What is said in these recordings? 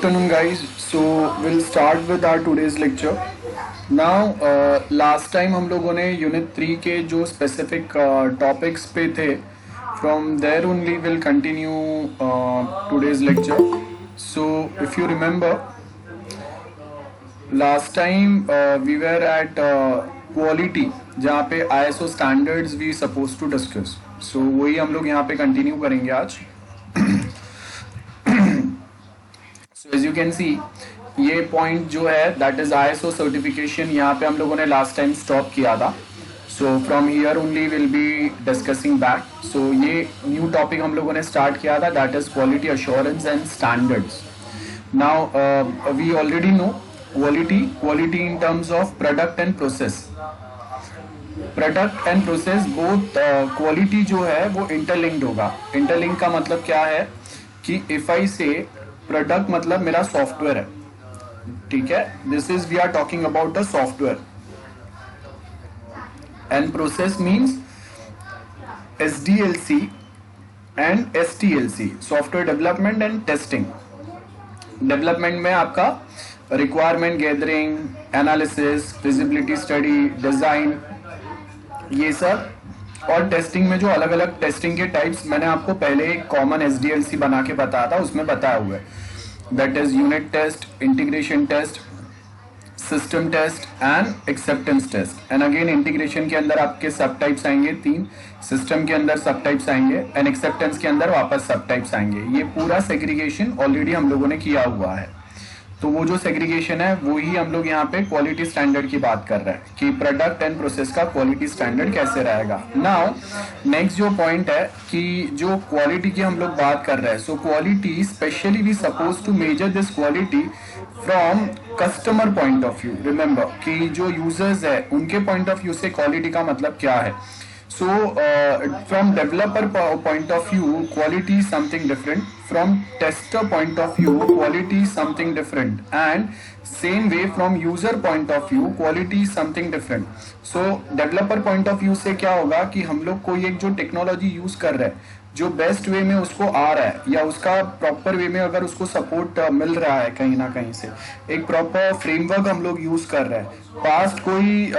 afternoon, guys. So we'll start with our today's lecture. Now, last time हम लोगों ने unit 3 के जो स्पेसिफिक टॉपिक्स पे थे, from there only we'll continue today's lecture. So if you remember, last time we were at quality, जहाँ पे ISO standards we supposed to discuss. So वही हम लोग यहाँ पे continue करेंगे आज. So as you can see, ये पॉइंट जो है दैट इज ISO सर्टिफिकेशन, यहाँ पे हम लोगों ने लास्ट टाइम स्टॉप किया था. So from here only will be discussing back. सो ये न्यू टॉपिक हम लोगों ने स्टार्ट किया था, that is quality assurance and standards. Now we already know quality in terms of product and process. Product and process both quality जो है वो इंटरलिंक्ड होगा. इंटरलिंक का मतलब क्या है कि इफ आई से प्रोडक्ट मतलब मेरा सॉफ्टवेयर है, ठीक है. This is we are talking about a software and process means SDLC एंड STLC, software development and testing. Development में आपका requirement gathering, analysis, feasibility study, design, ये सब. और टेस्टिंग में जो अलग अलग टेस्टिंग के टाइप्स मैंने आपको पहले एक कॉमन SDLC बना के बताया था, उसमें बताया हुआ है. That is unit test, integration test, system test and acceptance test. And again integration के अंदर आपके सब टाइप्स आएंगे 3, सिस्टम के अंदर सब टाइप्स आएंगे एंड एक्सेप्टेंस के अंदर वापस सब टाइप्स आएंगे. ये पूरा सेग्रीगेशन ऑलरेडी हम लोगों ने किया हुआ है. तो वो जो सेग्रीगेशन है वो ही हम लोग यहाँ पे क्वालिटी स्टैंडर्ड की बात कर रहे हैं कि प्रोडक्ट एंड प्रोसेस का क्वालिटी स्टैंडर्ड कैसे रहेगा. नाउ नेक्स्ट जो पॉइंट है कि जो क्वालिटी की हम लोग बात कर रहे हैं, so quality specially we suppose to measure this quality from customer point of view. Remember कि जो यूजर्स है उनके पॉइंट ऑफ व्यू से क्वालिटी का मतलब क्या है. So from developer point of view, quality is something different. From tester point of view, quality is something different. And same way from user point of view, quality is something different. So developer point of view से क्या होगा कि हम लोग कोई एक जो technology use कर रहे हैं, जो बेस्ट वे में उसको आ रहा है या उसका प्रॉपर वे में अगर उसको सपोर्ट मिल रहा है कहीं ना कहीं से, एक प्रॉपर फ्रेमवर्क हम लोग यूज कर रहे हैं. पास्ट कोई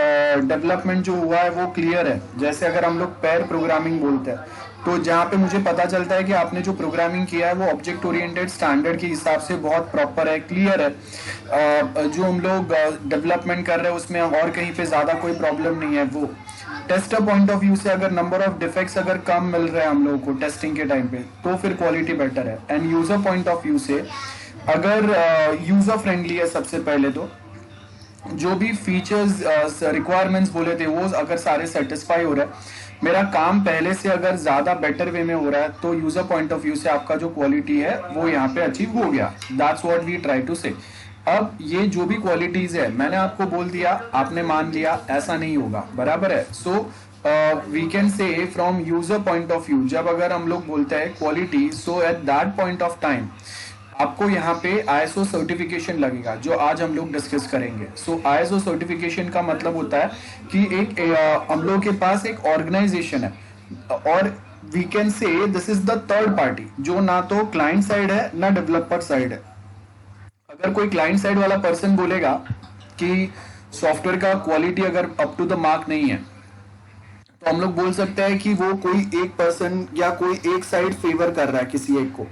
डेवलपमेंट जो हुआ है वो क्लियर है. जैसे अगर हम लोग पेयर प्रोग्रामिंग बोलते हैं, तो जहाँ पे मुझे पता चलता है कि आपने जो प्रोग्रामिंग किया है वो ऑब्जेक्ट ओरिएंटेड स्टैंडर्ड के हिसाब से बहुत प्रॉपर है, क्लियर है. जो हम लोग डेवलपमेंट कर रहे हैं उसमें और कहीं पे ज्यादा कोई प्रॉब्लम नहीं है. वो टेस्टर पॉइंट ऑफ व्यू से अगर नंबर ऑफ डिफेक्ट्स अगर कम मिल रहे हैं हम लोगों को टेस्टिंग के टाइम पे, तो फिर क्वालिटी बेटर है. And user point of view से अगर यूजर फ्रेंडली है, सबसे पहले तो जो भी फीचर्स रिक्वायरमेंट्स बोले थे वो अगर सारे सेटिस्फाई हो रहे हैं, मेरा काम पहले से अगर ज्यादा बेटर वे में हो रहा है, तो यूजर पॉइंट ऑफ व्यू से आपका जो क्वालिटी है वो यहाँ पे अचीव हो गया. That's what we try to say. अब ये जो भी क्वालिटीज है मैंने आपको बोल दिया, आपने मान लिया, ऐसा नहीं होगा, बराबर है. So we can say from user point of view, जब अगर हम लोग बोलते हैं quality, so at that point of time आपको यहाँ पे ISO सर्टिफिकेशन लगेगा, जो आज हम लोग डिस्कस करेंगे. सो ISO सर्टिफिकेशन का मतलब होता है कि एक हम लोग के पास एक ऑर्गेनाइजेशन है और we can say this is the third party, जो ना तो क्लाइंट साइड है ना डेवलपर साइड है. अगर कोई क्लाइंट साइड वाला पर्सन बोलेगा कि सॉफ्टवेयर का क्वालिटी अगर अप टू द मार्क नहीं है, तो हम लोग बोल सकते हैं कि वो कोई एक पर्सन या कोई एक साइड फेवर कर रहा है किसी एक को,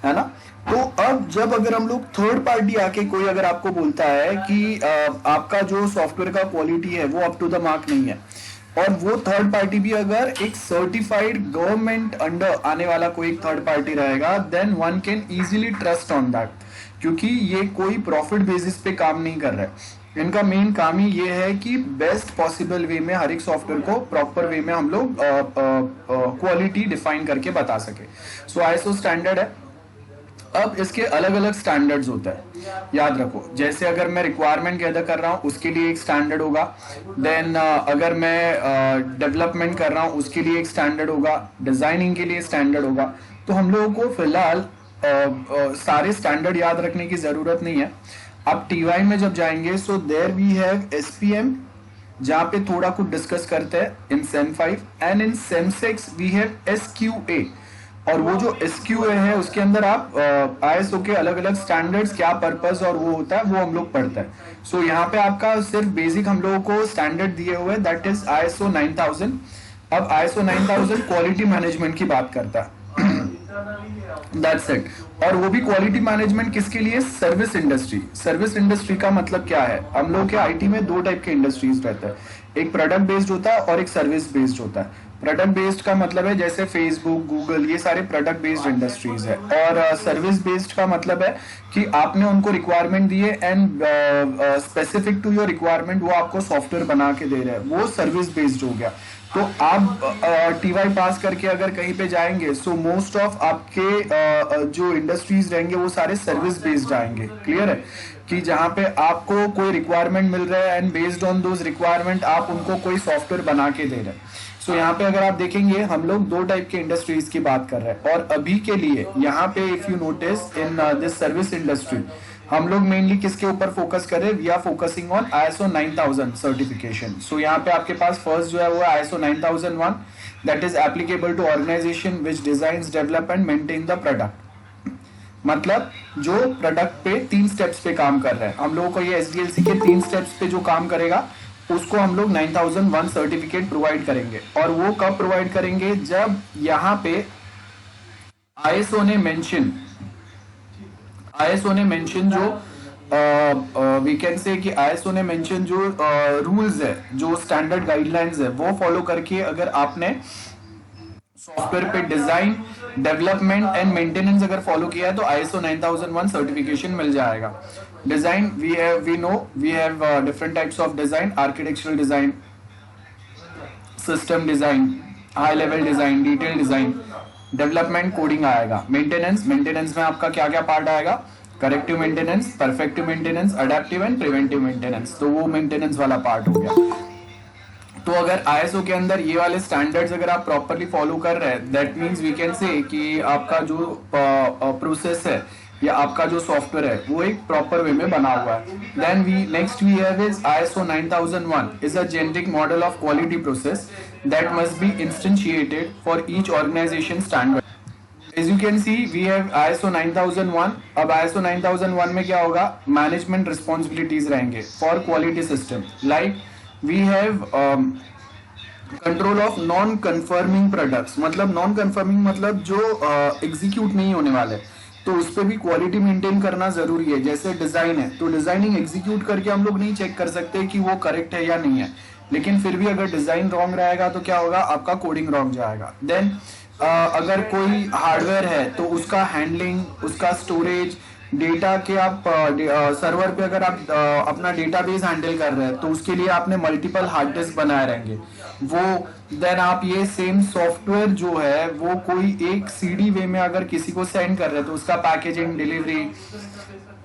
है ना. तो अब जब अगर हम लोग थर्ड पार्टी आके कोई अगर आपको बोलता है कि आपका जो सॉफ्टवेयर का क्वालिटी है वो अप टू द मार्क नहीं है, और वो थर्ड पार्टी भी अगर एक सर्टिफाइड गवर्नमेंट अंडर आने वाला कोई एक थर्ड पार्टी रहेगा, then one can easily trust on that, क्योंकि ये कोई प्रॉफिट बेसिस पे काम नहीं कर रहा है. इनका मेन काम ही ये है कि बेस्ट पॉसिबल वे में हर एक सॉफ्टवेयर को प्रॉपर वे में हम लोग क्वालिटी डिफाइन करके बता सके. सो ISO स्टैंडर्ड है. अब इसके अलग अलग स्टैंडर्ड्स होता है, याद रखो. जैसे अगर मैं रिक्वायरमेंट गैदर कर रहा हूँ उसके लिए एक स्टैंडर्ड होगा, देन अगर मैं डेवलपमेंट कर रहा हूँ उसके लिए एक स्टैंडर्ड होगा, डिजाइनिंग के लिए स्टैंडर्ड होगा. तो हम लोगों को फिलहाल सारे स्टैंडर्ड याद रखने की जरूरत नहीं है. अब TY में जब जाएंगे, so there we have SPM, जहां पे थोड़ा कुछ डिस्कस करते हैं in SEM 5, and in SEM 6 we have SQA. और वो जो SQA है उसके अंदर आप ISO के अलग अलग स्टैंडर्ड्स, क्या पर्पस और वो होता है, वो हम लोग पढ़ते हैं. सो यहाँ पे आपका सिर्फ बेसिक हम लोगों को स्टैंडर्ड दिए हुए, दैट इज ISO 9000. अब ISO 9000 क्वालिटी मैनेजमेंट की बात करता है. That's it. और वो भी क्वालिटी मैनेजमेंट किसके लिए? Service industry. सर्विस इंडस्ट्री का मतलब क्या है? हम लोग के IT में दो टाइप के इंडस्ट्रीज रहते हैं, एक प्रोडक्ट बेस्ड होता है और एक सर्विस बेस्ड होता है. प्रोडक्ट बेस्ड का मतलब है जैसे फेसबुक, गूगल, ये सारे प्रोडक्ट बेस्ड इंडस्ट्रीज है. और सर्विस बेस्ड का मतलब है कि आपने उनको रिक्वायरमेंट दी है and specific to your requirement वो आपको सॉफ्टवेयर बना के दे रहे हैं, वो सर्विस बेस्ड हो गया. तो आप TY पास करके अगर कहीं पे जाएंगे, सो मोस्ट ऑफ आपके जो इंडस्ट्रीज रहेंगे वो सारे सर्विस बेस्ड आएंगे. क्लियर है कि जहां पे आपको कोई रिक्वायरमेंट मिल रहा है and based on those requirement आप उनको कोई सॉफ्टवेयर बना के दे रहे हैं. सो यहाँ पे अगर आप देखेंगे हम लोग दो टाइप के इंडस्ट्रीज की बात कर रहे हैं. और अभी के लिए यहाँ पे if you notice in this service industry हम लोग मेनली किसके ऊपर फोकस कर रहे हैं? We are focusing on ISO 9000 certification. सो यहाँ पे आपके पास फर्स्ट जो है वो ISO 9001, that is applicable to organisation which designs, develop and maintain the product. मतलब जो प्रोडक्ट पे 3 स्टेप्स पे काम कर रहे हैं, हम लोगों को ये SDLC के 3 स्टेप्स पे जो काम करेगा उसको हम लोग 9001 सर्टिफिकेट प्रोवाइड करेंगे. और वो कब प्रोवाइड करेंगे? जब यहाँ पे ISO ने मेंशन जो वी कैन से कि ISO ने मेंशन जो रूल्स है, जो स्टैंडर्ड गाइडलाइंस है, वो फॉलो करके अगर आपने सॉफ्टवेयर पे डिजाइन, डेवलपमेंट एंड मेंटेनेंस अगर फॉलो किया है तो ISO 9001 सर्टिफिकेशन मिल जाएगा. Design we have different types of design, architectural design, system design, high level design, detail design. Development coding आएगा. मेंटेनेंस में आपका क्या क्या पार्ट आएगा? Corrective maintenance, perfective maintenance, adaptive and preventive maintenance. तो वो मेंटेनेंस वाला पार्ट हो गया. तो अगर ISO के अंदर ये वाले स्टैंडर्ड्स अगर आप प्रॉपरली फॉलो कर रहे हैं, that means we can say कि आपका जो प्रोसेस है या आपका जो सॉफ्टवेयर है वो एक प्रॉपर वे में बना हुआ है. Then next we have is ISO 9001 is a generic model of quality process that must be instantiated for each organization standard. As you can see, we have ISO 9001. अब ISO 9001 में क्या होगा? Management responsibilities रहेंगे for quality system. Like we have control of non conforming products. मतलब non conforming मतलब जो execute नहीं होने वाले, तो उस पर भी क्वालिटी मेंटेन करना जरूरी है. जैसे डिजाइन है तो डिजाइनिंग एग्जीक्यूट करके हम लोग नहीं चेक कर सकते कि वो करेक्ट है या नहीं है, लेकिन फिर भी अगर डिजाइन रॉन्ग रहेगा तो क्या होगा? आपका कोडिंग रॉन्ग जाएगा. देन अगर कोई हार्डवेयर है तो उसका हैंडलिंग, उसका स्टोरेज, डेटा के आप सर्वर पे अगर आप अपना डेटाबेस हैंडल कर रहे हैं तो उसके लिए आपने मल्टीपल हार्ड डिस्क बनाए रहेंगे वो. देन आप ये सेम सॉफ्टवेयर जो है वो कोई एक CD वे में अगर किसी को सेंड कर रहे हैं तो उसका पैकेजिंग, डिलीवरी,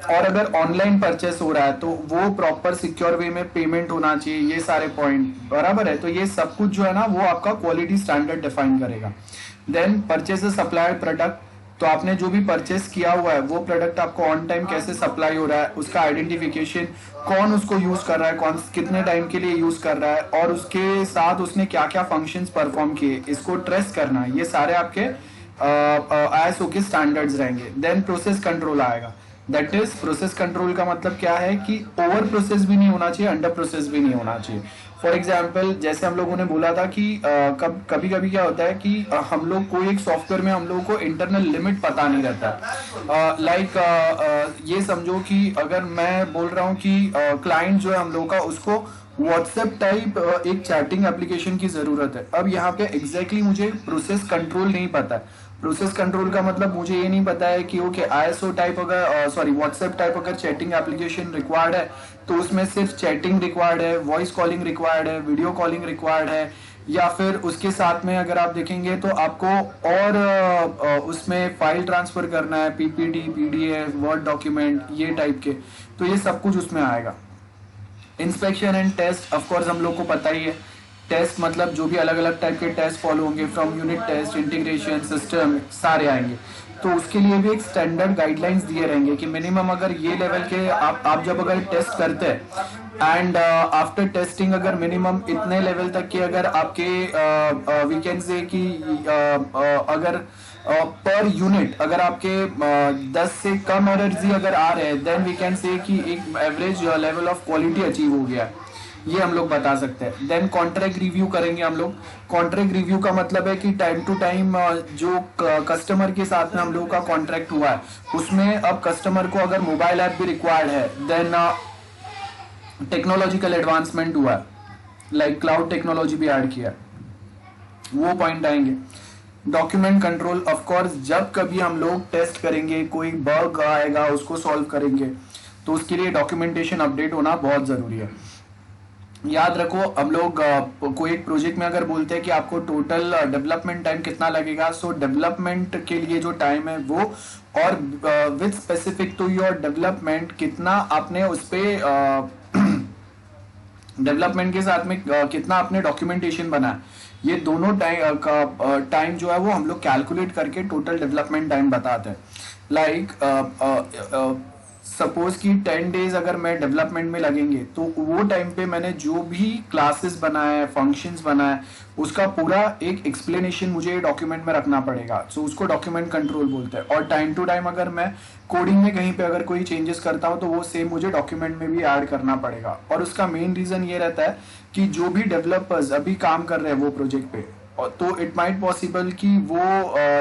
और अगर ऑनलाइन परचेस हो रहा है तो वो प्रॉपर सिक्योर वे में पेमेंट होना चाहिए. ये सारे पॉइंट बराबर है. तो ये सब कुछ जो है ना वो आपका क्वालिटी स्टैंडर्ड डिफाइन करेगा. Then purchase supplied product. तो आपने जो भी परचेस किया हुआ है वो प्रोडक्ट आपको ऑन टाइम कैसे सप्लाई हो रहा है, उसका आइडेंटिफिकेशन, कौन उसको यूज कर रहा है, कौन कितने टाइम के लिए यूज कर रहा है, और उसके साथ उसने क्या क्या फंक्शंस परफॉर्म किए, इसको ट्रेस करना. ये सारे आपके ISO के स्टैंडर्ड्स रहेंगे. देन प्रोसेस कंट्रोल आएगा. दैट इज प्रोसेस कंट्रोल का मतलब क्या है कि ओवर प्रोसेस भी नहीं होना चाहिए, अंडर प्रोसेस भी नहीं होना चाहिए. फॉर एग्जाम्पल जैसे हम लोगों ने बोला था कि कभी कभी क्या होता है कि हम लोग कोई एक सॉफ्टवेयर में हम लोगों को इंटरनल लिमिट पता नहीं रहता. लाइक ये समझो कि अगर मैं बोल रहा हूँ कि क्लाइंट जो है हम लोग का उसको व्हाट्सएप टाइप एक चैटिंग एप्लीकेशन की जरूरत है. अब यहाँ पे एग्जैक्टली मुझे प्रोसेस कंट्रोल नहीं पता है. प्रोसेस कंट्रोल का मतलब मुझे ये नहीं पता है कि ओके ISO टाइप अगर व्हाट्सएप टाइप अगर चैटिंग एप्लीकेशन रिक्वायर्ड है तो उसमें सिर्फ चैटिंग रिक्वायर्ड है, वॉइस कॉलिंग रिक्वायर्ड है, वीडियो कॉलिंग रिक्वायर्ड है, या फिर उसके साथ में अगर आप देखेंगे तो आपको और उसमें फाइल ट्रांसफर करना है, PPT, PDF, वर्ड डॉक्यूमेंट, ये टाइप के. तो ये सब कुछ उसमें आएगा. इंस्पेक्शन एंड टेस्ट, ऑफकोर्स हम लोग को पता ही है. टेस्ट मतलब जो भी अलग अलग टाइप के टेस्ट फॉलो होंगे, from unit test, integration, system, सारे आएंगे. तो उसके लिए भी एक स्टैंडर्ड गाइडलाइंस दिए रहेंगे कि मिनिमम अगर ये लेवल के आप जब अगर टेस्ट करते हैं एंड आफ्टर टेस्टिंग अगर मिनिमम इतने लेवल तक के अगर आपके वी कैन से कि अगर पर यूनिट अगर आपके 10 से कम एरर्स ही अगर आ रहे हैं, देन वी कैन से कि एक average level of quality achieve हो गया है, ये हम लोग बता सकते हैं। देन कॉन्ट्रैक्ट रिव्यू करेंगे हम लोग। कॉन्ट्रैक्ट रिव्यू का मतलब है कि टाइम टू टाइम जो कस्टमर के साथ में हम लोगों का कॉन्ट्रैक्ट हुआ है, उसमें अब कस्टमर को अगर मोबाइल ऐप भी रिक्वायर्ड है, देन टेक्नोलॉजिकल एडवांसमेंट हुआ है, लाइक क्लाउड टेक्नोलॉजी भी ऐड किया है, वो पॉइंट आएंगे। डॉक्यूमेंट कंट्रोल, ऑफ कोर्स जब कभी हम लोग टेस्ट करेंगे, कोई बग आएगा उसको सॉल्व करेंगे, तो उसके लिए डॉक्यूमेंटेशन अपडेट होना बहुत जरूरी है। याद रखो, हम लोग कोई एक प्रोजेक्ट में अगर बोलते हैं कि आपको टोटल डेवलपमेंट टाइम कितना लगेगा, सो डेवलपमेंट के लिए जो टाइम है वो, और with specific to your development कितना आपने उस पे डेवलपमेंट के साथ में कितना आपने डॉक्यूमेंटेशन बनाया, ये दोनों टाइम जो है वो हम लोग कैलकुलेट करके टोटल डेवलपमेंट टाइम बताते हैं। लाइक सपोज कि 10 डेज अगर मैं डेवलपमेंट में लगेंगे, तो वो टाइम पे मैंने जो भी क्लासेस बनाए, फंक्शंस बनाए, उसका पूरा एक एक्सप्लेनेशन मुझे डॉक्यूमेंट में रखना पड़ेगा। सो उसको डॉक्यूमेंट कंट्रोल बोलते हैं। और टाइम टू टाइम अगर मैं कोडिंग में कहीं पे अगर कोई चेंजेस करता हूँ, तो वो सेम मुझे डॉक्यूमेंट में भी ऐड करना पड़ेगा। और उसका मेन रीजन ये रहता है कि जो भी डेवलपर्स अभी काम कर रहे हैं वो प्रोजेक्ट पे, तो इट माइट पॉसिबल कि वो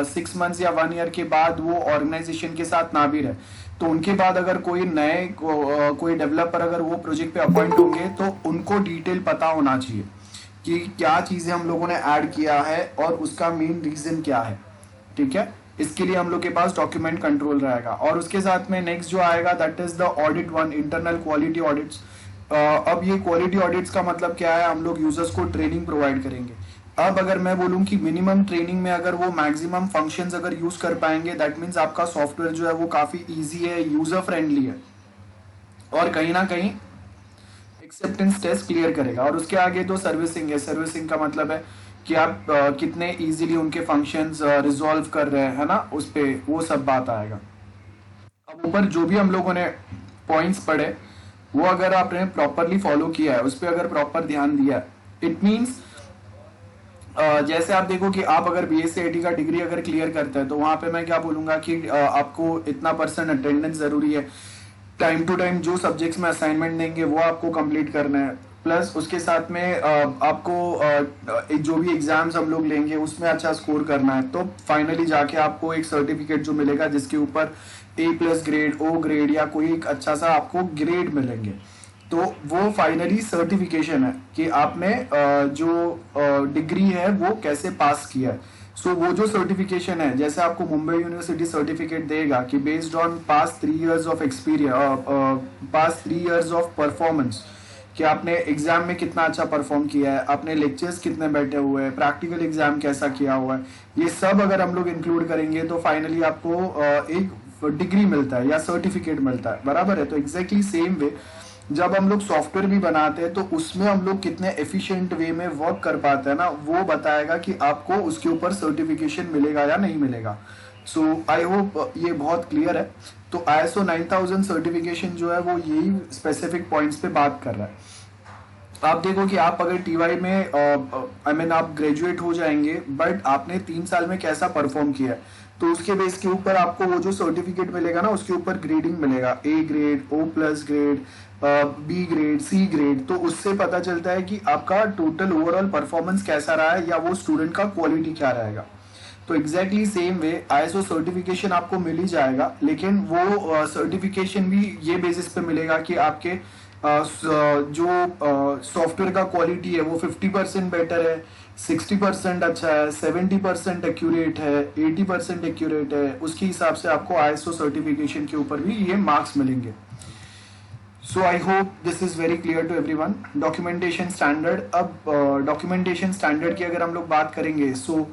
6 मंथ्स या 1 ईयर के बाद वो ऑर्गेनाइजेशन के साथ ना भी रहे, तो उनके बाद अगर कोई नए कोई डेवलपर अगर वो प्रोजेक्ट पे अपॉइंट होंगे, तो उनको डिटेल पता होना चाहिए कि क्या चीजें हम लोगों ने ऐड किया है और उसका मेन रीजन क्या है। ठीक है, इसके लिए हम लोग के पास डॉक्यूमेंट कंट्रोल रहेगा। और उसके साथ में नेक्स्ट जो आएगा, that is the audit one, internal quality audits. अब ये क्वालिटी ऑडिट्स का मतलब क्या है, हम लोग यूजर्स को ट्रेनिंग प्रोवाइड करेंगे। अब अगर मैं बोलूं कि मिनिमम ट्रेनिंग में अगर वो मैक्सिमम फंक्शंस अगर यूज कर पाएंगे, दैट मीन्स आपका सॉफ्टवेयर जो है वो काफी इजी है, यूजर फ्रेंडली है, और कहीं ना कहीं एक्सेप्टेंस टेस्ट क्लियर करेगा। और उसके आगे तो सर्विसिंग है। सर्विसिंग का मतलब है कि आप कितने इजीली उनके फंक्शंस रिजॉल्व कर रहे हैं, है ना, उस पे वो सब बात आएगा। अब ऊपर जो भी हम लोगों ने पॉइंट्स पढ़े, वो अगर आपने प्रॉपरली फॉलो किया है, उस पर अगर प्रॉपर ध्यान दिया है, इट मीन्स जैसे आप देखो कि आप अगर बीएससी आईटी का डिग्री अगर क्लियर करते हैं, तो वहां पे मैं क्या बोलूंगा कि आपको इतना % अटेंडेंस जरूरी है, टाइम टू टाइम जो सब्जेक्ट्स में असाइनमेंट देंगे वो आपको कंप्लीट करना है, प्लस उसके साथ में आपको जो भी एग्जाम्स हम लोग लेंगे उसमें अच्छा स्कोर करना है। तो फाइनली जाके आपको एक सर्टिफिकेट जो मिलेगा, जिसके ऊपर A+ ग्रेड, O ग्रेड या कोई एक अच्छा सा आपको ग्रेड मिलेंगे, तो वो फाइनली सर्टिफिकेशन है कि आपने जो डिग्री है वो कैसे पास किया है। सो वो जो सर्टिफिकेशन है, जैसे आपको मुंबई यूनिवर्सिटी सर्टिफिकेट देगा कि based on past 3 years of experience, past 3 years of performance, कि आपने एग्जाम में कितना अच्छा परफॉर्म किया है, आपने लेक्चर्स कितने बैठे हुए हैं, प्रैक्टिकल एग्जाम कैसा किया हुआ है, ये सब अगर हम लोग इंक्लूड करेंगे, तो फाइनली आपको एक डिग्री मिलता है या सर्टिफिकेट मिलता है। बराबर है। तो एग्जैक्टली सेम वे जब हम लोग सॉफ्टवेयर भी बनाते हैं, तो उसमें हम लोग कितने एफिशिएंट वे में वर्क कर पाते हैं ना, वो बताएगा कि आपको उसके ऊपर सर्टिफिकेशन मिलेगा या नहीं मिलेगा। सो आई होप ये बहुत क्लियर है। तो ISO 9000 सर्टिफिकेशन जो है वो यही स्पेसिफिक पॉइंट्स पे बात कर रहा है। आप देखो कि आप अगर टीवाई में आप ग्रेजुएट हो जाएंगे, बट आपने 3 साल में कैसा परफॉर्म किया है, तो उसके बेस के ऊपर आपको वो जो सर्टिफिकेट मिलेगा ना, उसके ऊपर ग्रेडिंग मिलेगा, A grade, O+ grade, B grade, C grade. तो उससे पता चलता है कि आपका टोटल ओवरऑल परफॉर्मेंस कैसा रहा है, या वो स्टूडेंट का क्वालिटी क्या रहेगा। तो एग्जैक्टली सेम वे ISO सर्टिफिकेशन आपको मिल ही जाएगा, लेकिन वो सर्टिफिकेशन भी ये बेसिस पे मिलेगा कि आपके जो सॉफ्टवेयर का क्वालिटी है वो 50% बेटर है, 60% अच्छा है, 70% एक्यूरेट है, 80% एक्यूरेट है। उसके हिसाब से आपको ISO सर्टिफिकेशन के ऊपर भी ये मार्क्स मिलेंगे। So I hope this is very clear to everyone. Documentation standard, अब डॉक्यूमेंटेशन स्टैंडर्ड की अगर हम लोग बात करेंगे, सो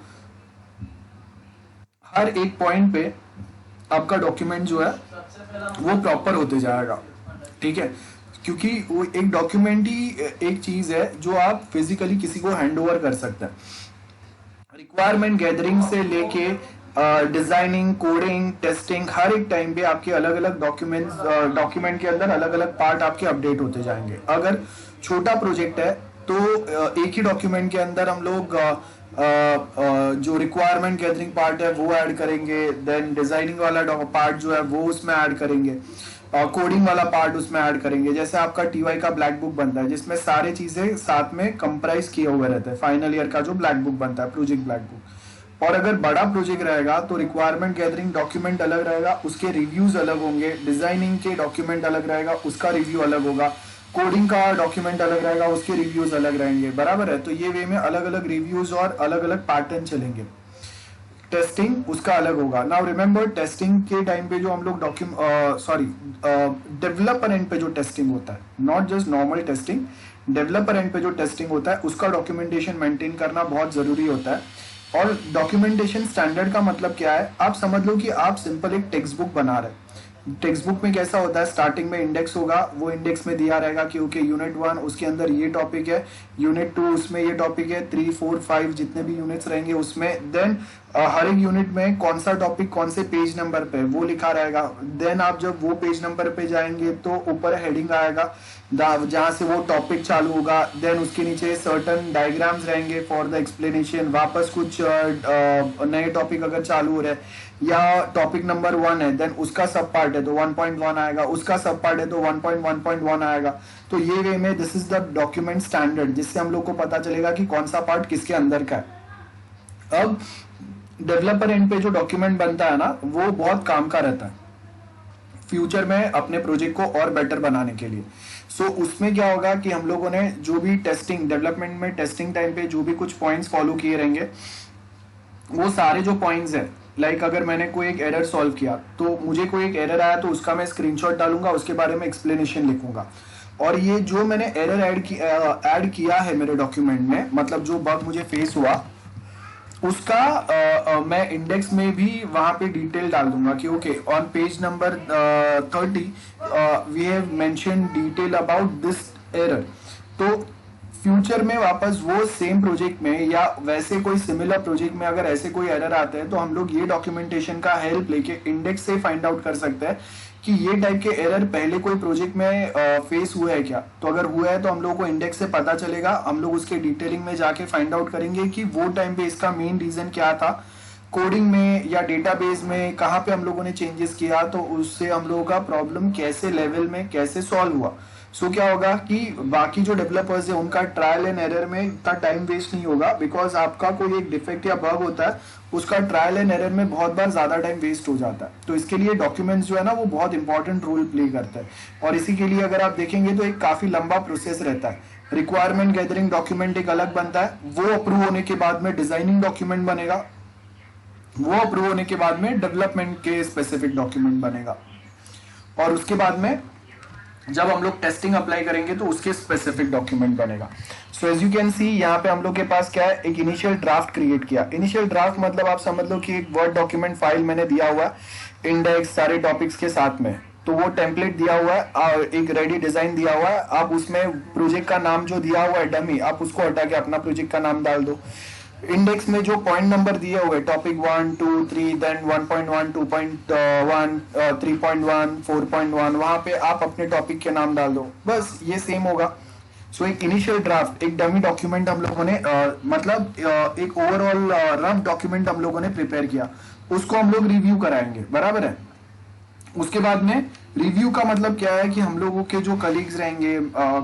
हर एक पॉइंट पे आपका डॉक्यूमेंट जो है वो प्रॉपर होते जाएगा। ठीक है, क्योंकि वो एक डॉक्यूमेंट ही एक चीज है जो आप फिजिकली किसी को हैंड ओवर कर सकते हैं। रिक्वायरमेंट गैदरिंग से लेके डिजाइनिंग, कोडिंग, टेस्टिंग, हर एक टाइम पे आपके अलग अलग डॉक्यूमेंट के अंदर अलग अलग पार्ट आपके अपडेट होते जाएंगे। अगर छोटा प्रोजेक्ट है, तो एक ही डॉक्यूमेंट के अंदर हम लोग जो रिक्वायरमेंट गैदरिंग पार्ट है वो ऐड करेंगे, देन डिजाइनिंग वाला पार्ट जो है वो उसमें ऐड करेंगे, कोडिंग वाला पार्ट उसमें ऐड करेंगे। जैसे आपका टीवाई का ब्लैक बुक बनता है जिसमें सारी चीजें साथ में कंप्राइज किए हुए रहते हैं, फाइनल ईयर का जो ब्लैक बुक बनता है, प्रोजेक्ट ब्लैक बुक। और अगर बड़ा प्रोजेक्ट रहेगा तो रिक्वायरमेंट गैदरिंग डॉक्यूमेंट अलग रहेगा, उसके रिव्यूज अलग होंगे, डिजाइनिंग के डॉक्यूमेंट अलग रहेगा, उसका रिव्यू अलग होगा, कोडिंग का डॉक्यूमेंट अलग रहेगा, उसके रिव्यूज अलग रहेंगे, बराबर है। तो ये वे में अलग अलग रिव्यूज और अलग अलग पैटर्न चलेंगे। टेस्टिंग उसका अलग होगा। नाउ रिमेंबर, टेस्टिंग के टाइम पे जो हम लोग डेवलपर एंड पे जो टेस्टिंग होता है, not just normal testing, developer and पे जो टेस्टिंग होता है उसका डॉक्यूमेंटेशन मेंटेन करना बहुत जरूरी होता है। और डॉक्यूमेंटेशन स्टैंडर्ड का मतलब क्या है, आप समझ लो कि आप सिंपल एक टेक्स्ट बुक बना रहे हैं। टेक्स्ट बुक में कैसा होता है, स्टार्टिंग में इंडेक्स होगा, वो इंडेक्स में दिया रहेगा कि ओके यूनिट 1 उसके अंदर ये टॉपिक है, यूनिट 2 उसमें ये टॉपिक है, 3, 4, 5 जितने भी यूनिट्स रहेंगे उसमें, देन हर एक यूनिट में कौन सा टॉपिक कौन से पेज नंबर पे वो लिखा रहेगा। देन आप जब वो पेज नंबर पे जाएंगे तो ऊपर हेडिंग आएगा जहां से वो टॉपिक चालू होगा, देन उसके नीचे सर्टन डायग्राम्स रहेंगे फॉर द एक्सप्लेनेशन। वापस कुछ नए टॉपिक अगर चालू हो रहे हैं या टॉपिक नंबर 1 है देन उसका सब पार्ट है तो 1.1 आएगा, उसका सब पार्ट है तो 1.1.1 आएगा। तो ये वे में this is the document standard, जिससे हम लोग को पता चलेगा कि कौन सा पार्ट किसके अंदर का है। अब डेवलपर एंड पे जो डॉक्यूमेंट बनता है ना वो बहुत काम का रहता है फ्यूचर में अपने प्रोजेक्ट को और बेटर बनाने के लिए। सो उसमें क्या होगा कि हम लोगों ने जो भी टेस्टिंग डेवलपमेंट में टेस्टिंग टाइम पे जो भी कुछ पॉइंट्स फॉलो किए रहेंगे वो सारे जो पॉइंट्स है, लाइक अगर मैंने कोई एक एरर सॉल्व किया तो मुझे कोई एक एरर आया तो उसका मैं स्क्रीनशॉट डालूंगा, उसके बारे में एक्सप्लेनेशन लिखूंगा। और ये जो मैंने एरर ऐड किया है मेरे डॉक्यूमेंट में, मतलब जो बग मुझे फेस हुआ उसका मैं इंडेक्स में भी वहां पे डिटेल डाल दूंगा कि okay on page number 30 we have mention detail about this error. तो फ्यूचर में वापस वो सेम प्रोजेक्ट में या वैसे कोई सिमिलर प्रोजेक्ट में अगर ऐसे कोई एरर आते हैं तो हम लोग ये डॉक्यूमेंटेशन का हेल्प लेके इंडेक्स से फाइंड आउट कर सकते हैं कि ये टाइप के एरर पहले कोई प्रोजेक्ट में फेस हुआ है क्या। तो अगर हुआ है तो हम लोगों को इंडेक्स से पता चलेगा, हम लोग उसके डिटेलिंग में जाके फाइंड आउट करेंगे कि वो टाइम पे इसका मेन रीजन क्या था, कोडिंग में या डेटाबेस में कहाँ पे हम लोगों ने चेंजेस किया, तो उससे हम लोगों का प्रॉब्लम कैसे लेवल में कैसे सॉल्व हुआ। सो क्या होगा कि बाकी जो डेवलपर्स है उनका ट्रायल एंड एरर में इतना टाइम वेस्ट नहीं होगा, बिकॉज आपका कोई एक डिफेक्ट या बग होता है उसका ट्रायल एंड एरर में बहुत बार ज्यादा टाइम वेस्ट हो जाता है। तो इसके लिए डॉक्यूमेंट्स जो है ना वो बहुत इंपॉर्टेंट रोल प्ले करता है। और इसी के लिए अगर आप देखेंगे तो एक काफी लंबा प्रोसेस रहता है। रिक्वायरमेंट गैदरिंग डॉक्यूमेंट एक अलग बनता है, वो अप्रूव होने के बाद में डिजाइनिंग डॉक्यूमेंट बनेगा, वो अप्रूव होने के बाद में डेवलपमेंट के स्पेसिफिक डॉक्यूमेंट बनेगा, और उसके बाद में जब हम लोग टेस्टिंग अप्लाई करेंगे तो उसके स्पेसिफिक डॉक्यूमेंट बनेगा। So as you can see यहाँ पे हम लोग के पास क्या है, एक इनिशियल ड्राफ्ट क्रिएट किया। इनिशियल ड्राफ्ट मतलब आप समझ लो कि एक वर्ड डॉक्यूमेंट फाइल मैंने दिया हुआ है इंडेक्स सारे टॉपिक्स के साथ में, तो वो टेम्पलेट दिया हुआ है और एक रेडी डिजाइन दिया हुआ है। आप उसमें प्रोजेक्ट का नाम जो दिया हुआ है डमी, आप उसको हटा के अपना प्रोजेक्ट का नाम डाल दो। इंडेक्स में जो पॉइंट नंबर दिए हुए टॉपिक 1, 2, 3, देन 1.1, 2.1, 3.1, 4.1, वहां पे आप अपने टॉपिक के नाम डाल दो, बस ये सेम होगा। सो एक इनिशियल ड्राफ्ट, एक डमी डॉक्यूमेंट हम लोगों ने एक ओवरऑल रफ डॉक्यूमेंट हम लोगों ने प्रिपेयर किया, उसको हम लोग रिव्यू कराएंगे, बराबर है। उसके बाद में रिव्यू का मतलब क्या है कि हम लोगों के जो कलीग्स रहेंगे,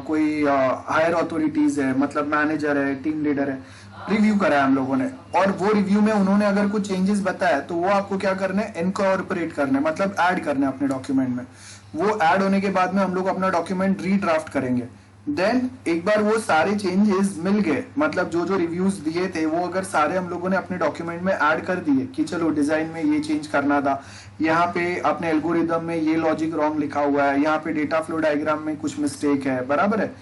कोई हायर अथॉरिटीज है, मतलब मैनेजर है, टीम लीडर है, रिव्यू करा है हम लोगों ने, और वो रिव्यू में उन्होंने अगर कुछ चेंजेस बताया तो वो आपको क्या करना है, इनकॉर्पोरेट करना है, मतलब ऐड करना है अपने डॉक्यूमेंट में। वो ऐड होने के बाद में हम लोग अपना डॉक्यूमेंट रीड्राफ्ट करेंगे। देन एक बार वो सारे चेंजेस मिल गए, मतलब जो जो रिव्यूज दिए थे वो अगर सारे हम लोगों ने अपने डॉक्यूमेंट में ऐड कर दिए कि चलो डिजाइन में ये चेंज करना था, यहाँ पे अपने एल्गोरिदम में ये लॉजिक रॉन्ग लिखा हुआ है, यहाँ पे डेटा फ्लो डायग्राम में कुछ मिस्टेक है, बराबर है।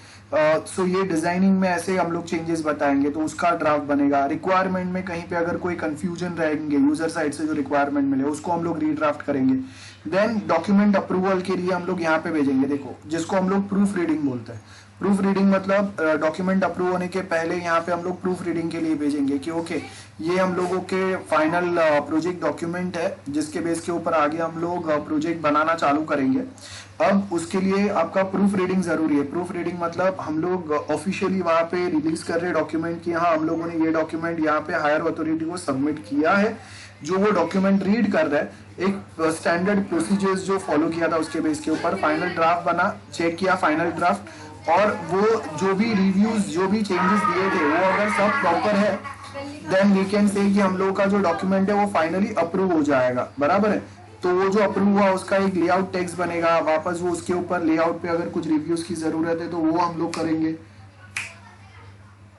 सो ये डिजाइनिंग में ऐसे हम लोग चेंजेस बताएंगे तो उसका ड्राफ्ट बनेगा। रिक्वायरमेंट में कहीं पे अगर कोई कंफ्यूजन रहेंगे यूजर साइड से जो रिक्वायरमेंट मिले उसको हम लोग रीड्राफ्ट करेंगे। देन डॉक्यूमेंट अप्रूवल के लिए हम लोग यहाँ पे भेजेंगे, देखो जिसको हम लोग प्रूफ रीडिंग बोलते हैं, प्रूफ रीडिंग मतलब डॉक्यूमेंट अप्रूव होने के पहले यहाँ पे हम लोग प्रूफ रीडिंग के लिए भेजेंगे कि ओके ये हम लोगों के फाइनल प्रोजेक्ट डॉक्यूमेंट है जिसके बेस के ऊपर आगे हम लोग प्रोजेक्ट बनाना चालू करेंगे। अब उसके लिए आपका प्रूफ रीडिंग जरूरी है। प्रूफ रीडिंग मतलब हम लोग ऑफिशियली वहां पे रिलीज कर रहे डॉक्यूमेंट कि हाँ हम लोगों ने ये डॉक्यूमेंट यहाँ पे हायर अथॉरिटी को सबमिट किया है। जो वो डॉक्यूमेंट रीड कर रहा है एक स्टैंडर्ड प्रोसीजर्स जो फॉलो किया था उसके बेस के ऊपर फाइनल ड्राफ्ट बना, चेक किया फाइनल ड्राफ्ट, और वो जो भी रिव्यूज जो भी चेंजेस दिए थे वो अगर सब प्रॉपर है देन वी कैन से कि हम लोगों का जो डॉक्यूमेंट है वो फाइनली अप्रूव हो जाएगा। बराबर है। तो वो जो अप्रूव हुआ उसका एक लेआउट टेक्स्ट बनेगा, वापस वो उसके ऊपर लेआउट पे अगर कुछ रिव्यूज की जरूरत है तो वो हम लोग करेंगे।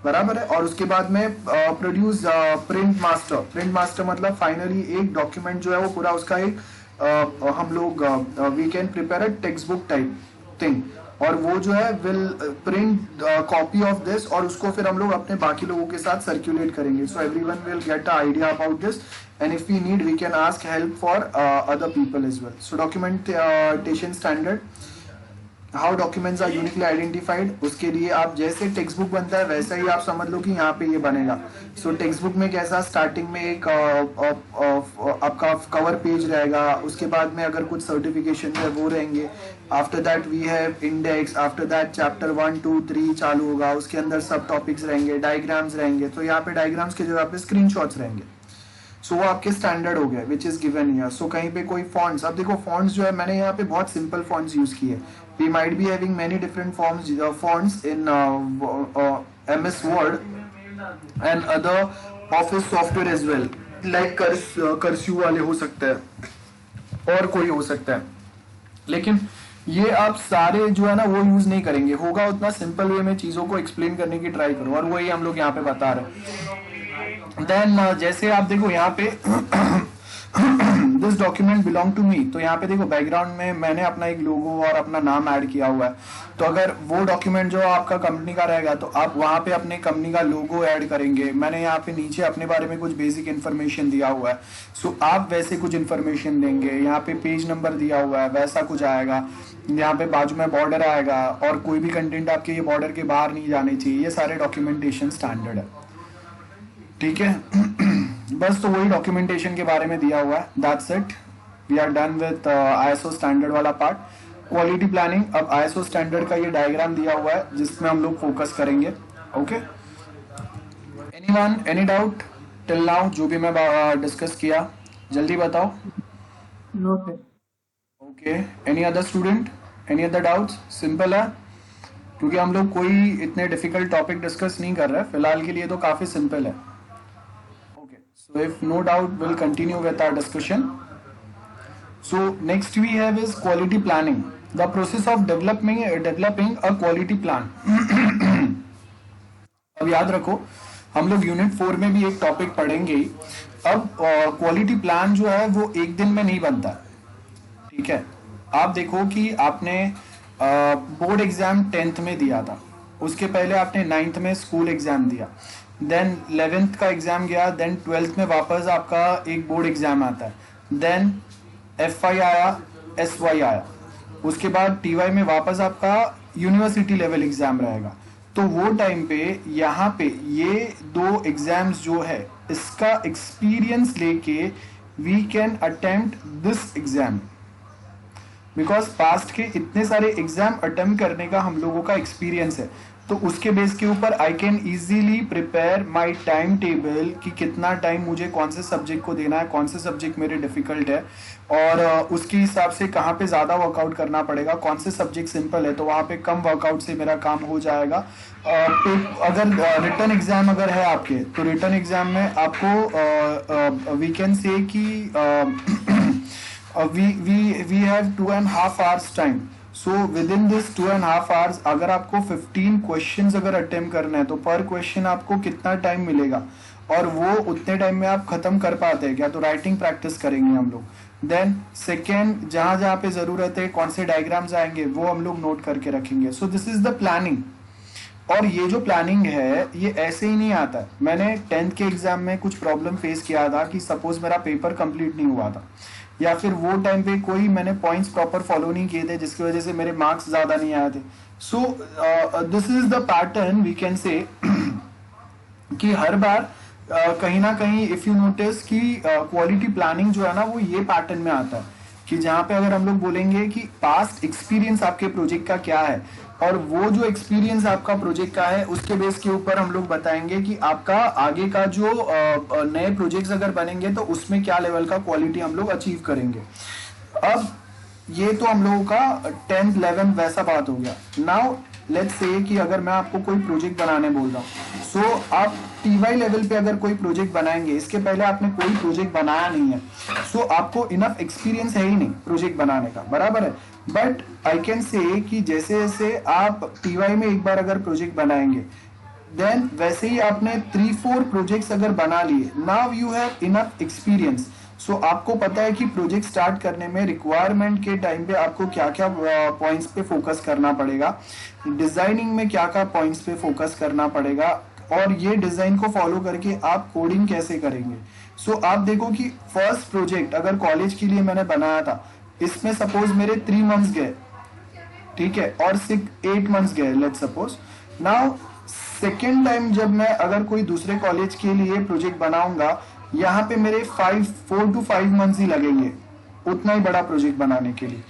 बराबर है। और उसके बाद में produce print master. Print master मतलब फाइनली एक डॉक्यूमेंट जो है वो पूरा उसका एक हम लोग we can prepare a textbook type thing, और वो जो है will print copy of this और उसको फिर हम लोग अपने बाकी लोगों के साथ सर्कुलेट करेंगे। So everyone will get a idea about this and if we need we can ask help for other people as well. So documentation standard, how documents are uniquely identified, उसके लिए आप जैसे टेक्स्ट बुक बनता है वैसा ही आप समझ लो कि यहाँ पे ये बनेगा। सो टेक्स्ट बुक में कैसा स्टार्टिंग में एक आपका कवर पेज रहेगा, उसके बाद में अगर कुछ सर्टिफिकेशन है वो रहेंगे, after that we have index, after that chapter 1 2 3 चालू होगा, उसके अंदर सब टॉपिक्स रहेंगे, डायग्राम्स रहेंगे। तो यहाँ पे डायग्राम्स की जगह पे स्क्रीनशॉट्स रहेंगे। सो वो आपके स्टैंडर्ड हो गया विच इज गिवन हियर। सो कहीं पे कोई फॉन्ट्स, अब देखो फॉन्ट्स जो है मैंने यहाँ पे बहुत सिंपल फॉन्ट्स यूज किए। We might be having many different fonts in MS Word and other office software as well, like cursive वाले हो सकते हैं और कोई हो सकता है, लेकिन ये आप सारे जो है ना वो यूज नहीं करेंगे। होगा उतना सिंपल वे में चीजों को एक्सप्लेन करने की ट्राई करो, और वही हम लोग यहाँ पे बता रहे हैं। देन जैसे आप देखो यहाँ पे this document belong to me, तो यहाँ पे देखो बैकग्राउंड में मैंने अपना एक लोगो और अपना नाम ऐड किया हुआ है। तो अगर वो डॉक्यूमेंट जो आपका कंपनी का रहेगा तो आप वहां पे अपने कंपनी का लोगो ऐड करेंगे। मैंने यहाँ पे नीचे अपने बारे में कुछ बेसिक इन्फॉर्मेशन दिया हुआ है, सो आप वैसे कुछ इन्फॉर्मेशन देंगे। यहाँ पे पेज नंबर दिया हुआ है वैसा कुछ आएगा, यहाँ पे बाजू में बॉर्डर आएगा, और कोई भी कंटेंट आपके ये बॉर्डर के बाहर नहीं जाने चाहिए। ये सारे डॉक्यूमेंटेशन स्टैंडर्ड है, ठीक है। बस तो वही डॉक्यूमेंटेशन के बारे में दिया हुआ है, that's it. We are done with ISO standard वाला पार्ट। क्वालिटी प्लानिंग, अब ISO स्टैंडर्ड का ये डायग्राम दिया हुआ है जिसमें हम लोग फोकस करेंगे। Okay, anyone any doubt till now जो भी मैं डिस्कस किया, जल्दी बताओ। No sir. Okay, any other student, any other doubts? Simple है क्योंकि हम लोग कोई इतने डिफिकल्ट टॉपिक डिस्कस नहीं कर रहे, फिलहाल के लिए तो काफी सिंपल है। So if no doubt, we'll continue with our discussion. So next we have is quality planning, the process of developing a quality plan. अब याद रखो हम लोग यूनिट 4 में भी एक टॉपिक पढ़ेंगे ही। अब क्वालिटी प्लान जो है वो एक दिन में नहीं बनता, ठीक है। आप देखो कि आपने बोर्ड एग्जाम 10th में दिया था, उसके पहले आपने 9th में स्कूल एग्जाम दिया, देन 11th का एग्जाम गया, देन 12th में वापस आपका एक बोर्ड एग्जाम आता है, देन FY आया, SY आया, उसके बाद TY में वापस आपका यूनिवर्सिटी लेवल एग्जाम रहेगा। तो वो टाइम पे यहाँ पे ये 2 एग्जाम्स जो है इसका एक्सपीरियंस लेके we can attempt this exam, because past के इतने सारे एग्जाम अटेम्प्ट करने का हम लोगों का एक्सपीरियंस है। तो उसके बेस के ऊपर I can easily prepare my time table कि कितना टाइम मुझे कौन से सब्जेक्ट को देना है, कौन से सब्जेक्ट मेरे डिफिकल्ट है, और उसके हिसाब से कहाँ पे ज़्यादा वर्कआउट करना पड़ेगा, कौन से सब्जेक्ट सिंपल है तो वहाँ पे कम वर्कआउट से मेरा काम हो जाएगा। अगर रिटर्न एग्जाम अगर है आपके, तो रिटर्न एग्जाम में आपको वी कैन से कि we have 2.5 hours time. So with in this 2.5 hours अगर आपको 15 क्वेश्चंस अगर अटेम्प्ट करना है तो पर क्वेश्चन आपको कितना टाइम मिलेगा, और वो उतने टाइम में आप खत्म कर पाते हैं क्या? तो राइटिंग प्रैक्टिस करेंगे हम लोग। देन सेकेंड, जहां जहां पे जरूरत है कौन से डायग्राम्स आएंगे वो हम लोग नोट करके रखेंगे। सो दिस इज द प्लानिंग। और ये जो प्लानिंग है ये ऐसे ही नहीं आता। मैंने 10th के एग्जाम में कुछ प्रॉब्लम फेस किया था कि सपोज मेरा पेपर कंप्लीट नहीं हुआ था, या फिर वो टाइम पे कोई मैंने पॉइंट्स प्रॉपर फॉलो नहीं किए थे जिसकी वजह से मेरे मार्क्स ज़्यादा नहीं आए थे. So this is the pattern we can say कि हर बार कहीं ना कहीं इफ यू नोटिस कि क्वालिटी प्लानिंग जो है ना वो ये पैटर्न में आता है कि जहाँ पे अगर हम लोग बोलेंगे कि पास्ट एक्सपीरियंस आपके प्रोजेक्ट का क्या है और वो जो एक्सपीरियंस आपका प्रोजेक्ट का है उसके बेस के ऊपर हम लोग बताएंगे कि आपका आगे का जो नए प्रोजेक्ट्स अगर बनेंगे तो उसमें क्या लेवल का क्वालिटी हम लोग अचीव करेंगे. अब ये तो हम लोगों का 10th 11th वैसा बात हो गया. नाउ लेट्स से कि अगर मैं आपको कोई प्रोजेक्ट बनाने बोल रहा हूँ, सो आप टीवाई लेवल पे अगर कोई प्रोजेक्ट बनाएंगे, इसके पहले आपने कोई प्रोजेक्ट बनाया नहीं है, सो आपको इनफ एक्सपीरियंस है ही नहीं प्रोजेक्ट बनाने का, बराबर है. बट आई कैन से कि जैसे जैसे आप टीवाई में एक बार अगर प्रोजेक्ट बनाएंगे, देन वैसे ही आपने 3-4 प्रोजेक्ट्स अगर बना लिए, now you have enough experience. सो आपको पता है कि प्रोजेक्ट स्टार्ट करने में रिक्वायरमेंट के टाइम पे आपको क्या क्या पॉइंट्स पे फोकस करना पड़ेगा, डिजाइनिंग में क्या क्या पॉइंट्स पे फोकस करना पड़ेगा, और ये डिजाइन को फॉलो करके आप कोडिंग कैसे करेंगे. सो आप देखो कि फर्स्ट प्रोजेक्ट अगर कॉलेज के लिए मैंने बनाया था, इसमें सपोज मेरे 3 मंथ्स गए, ठीक है, और 8 मंथ्स गए let's suppose. Now second time जब मैं अगर कोई दूसरे कॉलेज के लिए प्रोजेक्ट बनाऊंगा, यहाँ पे मेरे 4 to 5 मंथ्स ही लगेंगे उतना ही बड़ा प्रोजेक्ट बनाने के लिए.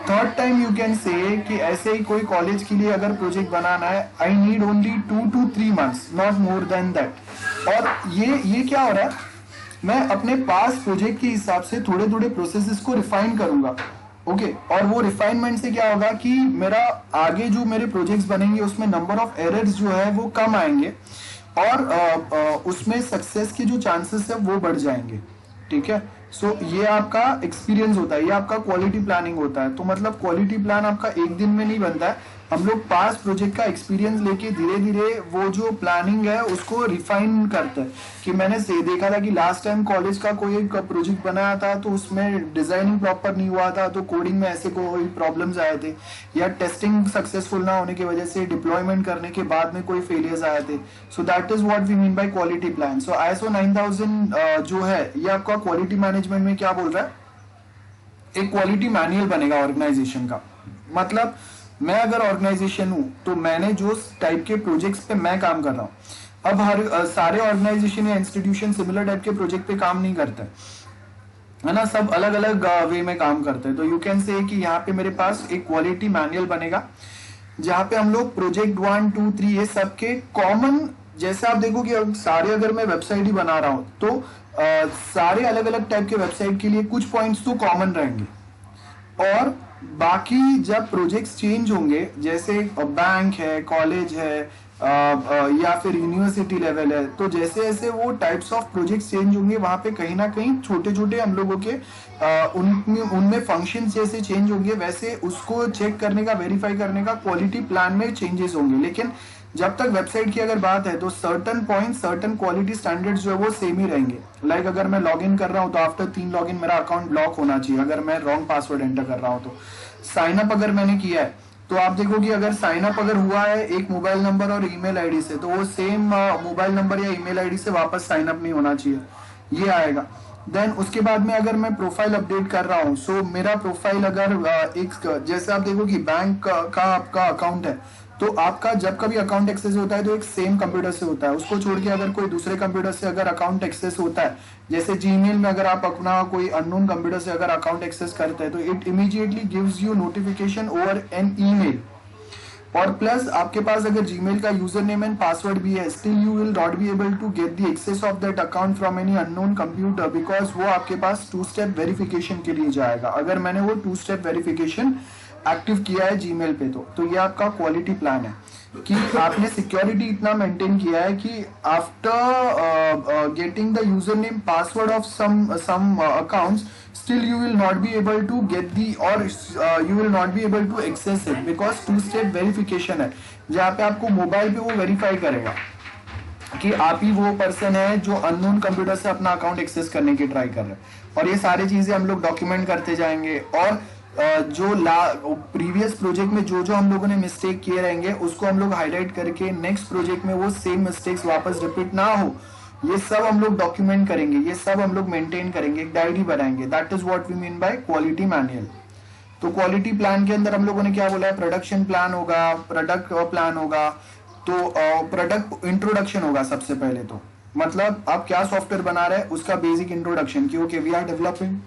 Third time you can say कि ऐसे ही कोई कॉलेज के लिए अगर प्रोजेक्ट बनाना है, I need only 2 to 3 months, not more than that. और ये क्या हो रहा है, मैं अपने पास प्रोजेक्ट के हिसाब से थोड़े थोड़े प्रोसेसेस को रिफाइन करूंगा. ओके, और वो रिफाइनमेंट से क्या होगा कि मेरा आगे जो मेरे प्रोजेक्ट्स बनेंगे उसमें नंबर ऑफ एरर्स जो है वो कम आएंगे और उसमें सक्सेस के जो चांसेस है वो बढ़ जाएंगे. ठीक है. सो ये आपका एक्सपीरियंस होता है, ये आपका क्वालिटी प्लानिंग होता है. तो मतलब क्वालिटी प्लान आपका एक दिन में नहीं बनता है, हम लोग पास प्रोजेक्ट का एक्सपीरियंस लेके धीरे धीरे वो जो प्लानिंग है उसको रिफाइन करते हैं. कि मैंने से देखा था कि लास्ट टाइम कॉलेज का कोई एक प्रोजेक्ट बनाया था तो उसमें डिजाइनिंग प्रॉपर नहीं हुआ था, तो कोडिंग में ऐसे कोई प्रॉब्लम्स आए थे, या टेस्टिंग सक्सेसफुल ना होने की वजह से डिप्लॉयमेंट करने के बाद में कोई फेलियर्स आए थे. So that is what we mean by quality plan. So ISO 9000 जो है ये आपका क्वालिटी मैनेजमेंट में क्या बोल रहा है, एक क्वालिटी मैनुअल बनेगा ऑर्गेनाइजेशन का. मतलब मैं अगर ऑर्गेनाइजेशन हूं तो मैंने जो टाइप के प्रोजेक्ट्स पे मैं काम कर रहा हूं, अब हर सारे ऑर्गेनाइजेशन या इंस्टीट्यूशन सिमिलर टाइप के प्रोजेक्ट पे काम नहीं करते है ना, सब अलग अलग वे में काम करते हैं. तो यू कैन से कि यहाँ पे मेरे पास एक क्वालिटी मैनुअल बनेगा जहाँ पे हम लोग प्रोजेक्ट 1 2 3 ये सब के कॉमन, जैसे आप देखो कि सारे अगर मैं वेबसाइट ही बना रहा हूँ तो सारे अलग अलग टाइप के वेबसाइट के लिए कुछ पॉइंट्स तो कॉमन रहेंगे, और बाकी जब प्रोजेक्ट्स चेंज होंगे, जैसे बैंक है, कॉलेज है, या फिर यूनिवर्सिटी लेवल है, तो जैसे जैसे वो टाइप्स ऑफ प्रोजेक्ट्स चेंज होंगे वहां पे कहीं ना कहीं छोटे छोटे हम लोगों के उनमें फंक्शन जैसे चेंज होंगे, वैसे उसको चेक करने का, वेरीफाई करने का क्वालिटी प्लान में चेंजेस होंगे. लेकिन जब तक वेबसाइट की अगर बात है तो certain point, certain quality standards जो है वो सेम ही रहेंगे. लाइक अगर मैं लॉग इन कर रहा हूँ तो आफ्टर 3 लॉगिन मेरा अकाउंट ब्लॉक होना चाहिए अगर मैं रॉन्ग पासवर्ड एंटर कर रहा हूँ. तो साइन अप अगर मैंने किया है तो आप देखो कि अगर साइन अप अगर हुआ है एक मोबाइल नंबर और ईमेल आईडी से, तो वो सेम मोबाइल नंबर या ईमेल आईडी से वापस साइन अप नहीं होना चाहिए, ये आएगा. देन उसके बाद में अगर मैं प्रोफाइल अपडेट कर रहा हूँ, सो मेरा प्रोफाइल अगर एक जैसे आप देखो कि बैंक का आपका अकाउंट है, तो आपका जब कभी अकाउंट एक्सेस होता है तो एक सेम कंप्यूटर से होता है, उसको छोड़ के अगर कोई दूसरे कंप्यूटर से अगर अकाउंट एक्सेस होता है, जैसे जीमेल में अगर आप अपना कोई अननोन कंप्यूटर से अगर अकाउंट एक्सेस करते हैं तो it immediately gives you notification over an email. और प्लस आपके पास अगर जीमेल का यूजर नेम एंड पासवर्ड भी है, still you will not be able to get the access of that account from any unknown computer, because वो आपके पास 2 step verification के लिए जाएगा अगर मैंने वो 2 स्टेप वेरिफिकेशन एक्टिव किया है जीमेल पे. तो ये आपका क्वालिटी प्लान है कि आपने सिक्योरिटी इतना मेंटेन किया है कि after getting the user name password of some accounts, still you will not be able to get the or you will not be able to access it because 2 step verification है, जहाँ पे आपको mobile पे वो verify करेगा कि आप ही वो पर्सन है जो अननोन कंप्यूटर से अपना अकाउंट एक्सेस करने की ट्राई कर रहे हैं. और ये सारी चीजें हम लोग डॉक्यूमेंट करते जाएंगे, और जो प्रीवियस प्रोजेक्ट में जो हम लोगों ने मिस्टेक किए रहेंगे उसको हम लोग हाईलाइट करके नेक्स्ट प्रोजेक्ट में वो सेम मिस्टेक्स वापस रिपीट ना हो ये सब हम लोग डॉक्यूमेंट करेंगे, ये सब हम लोग मेंटेन करेंगे, एक डायरी बनाएंगे। That is what we mean by quality manual. तो क्वालिटी प्लान के अंदर हम लोगों ने क्या बोला है, प्रोडक्शन प्लान होगा, प्रोडक्ट प्लान होगा, तो प्रोडक्ट इंट्रोडक्शन होगा सबसे पहले। तो मतलब आप क्या सॉफ्टवेयर बना रहे हैं उसका बेसिक इंट्रोडक्शन कि okay we are developing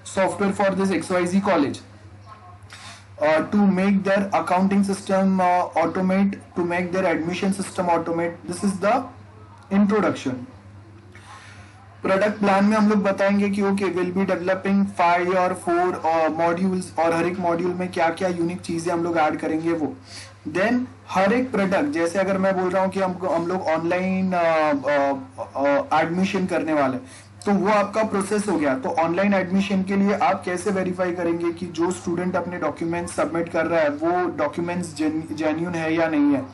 software for this XYZ college to make their accounting system automate, to make their admission system automate. This is the introduction. Product plan में हम लोग बताएंगे कि ओके विल बी डेवलपिंग 5 और 4 modules, और हर एक module में क्या क्या यूनिक चीजें हम लोग ऐड करेंगे वो। देन हर एक प्रोडक्ट, जैसे अगर मैं बोल रहा हूँ कि हम लोग ऑनलाइन एडमिशन करने वाले, तो वो आपका प्रोसेस हो गया। तो ऑनलाइन एडमिशन के लिए आप कैसे वेरीफाई करेंगे कि जो स्टूडेंट अपने डॉक्यूमेंट्स सबमिट कर रहा है वो डॉक्यूमेंट्स जेन्युइन है या नहीं है,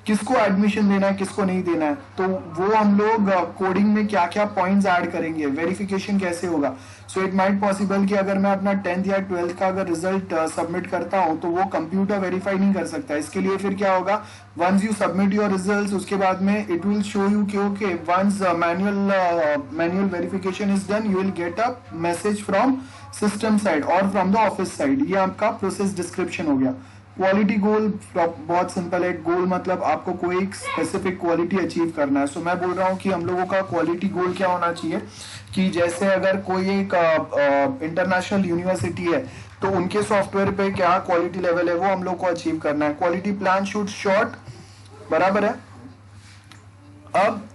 किसको एडमिशन देना है किसको नहीं देना है, तो वो हम लोग कोडिंग में क्या क्या पॉइंट्स ऐड करेंगे, वेरिफिकेशन कैसे होगा। सो इट माइट पॉसिबल कि अगर मैं अपना 10th या 12th का अगर रिजल्ट सबमिट करता हूं तो वो कंप्यूटर वेरीफाई नहीं कर सकता। इसके लिए फिर क्या होगा, once you submit your results, उसके बाद में इट विल शो यू कि okay once manual verification is done, you will get a message from system side और फ्रॉम द ऑफिस साइड। ये आपका प्रोसेस डिस्क्रिप्शन हो गया। क्वालिटी गोल बहुत सिंपल है। गोल मतलब आपको कोई एक स्पेसिफिक क्वालिटी अचीव करना है। सो मैं बोल रहा हूँ कि हम लोगों का क्वालिटी गोल क्या होना चाहिए कि जैसे अगर कोई एक इंटरनेशनल यूनिवर्सिटी है तो उनके सॉफ्टवेयर पे क्या क्वालिटी लेवल है वो हम लोग को अचीव करना है। क्वालिटी प्लान शुड शॉर्ट, बराबर है। अब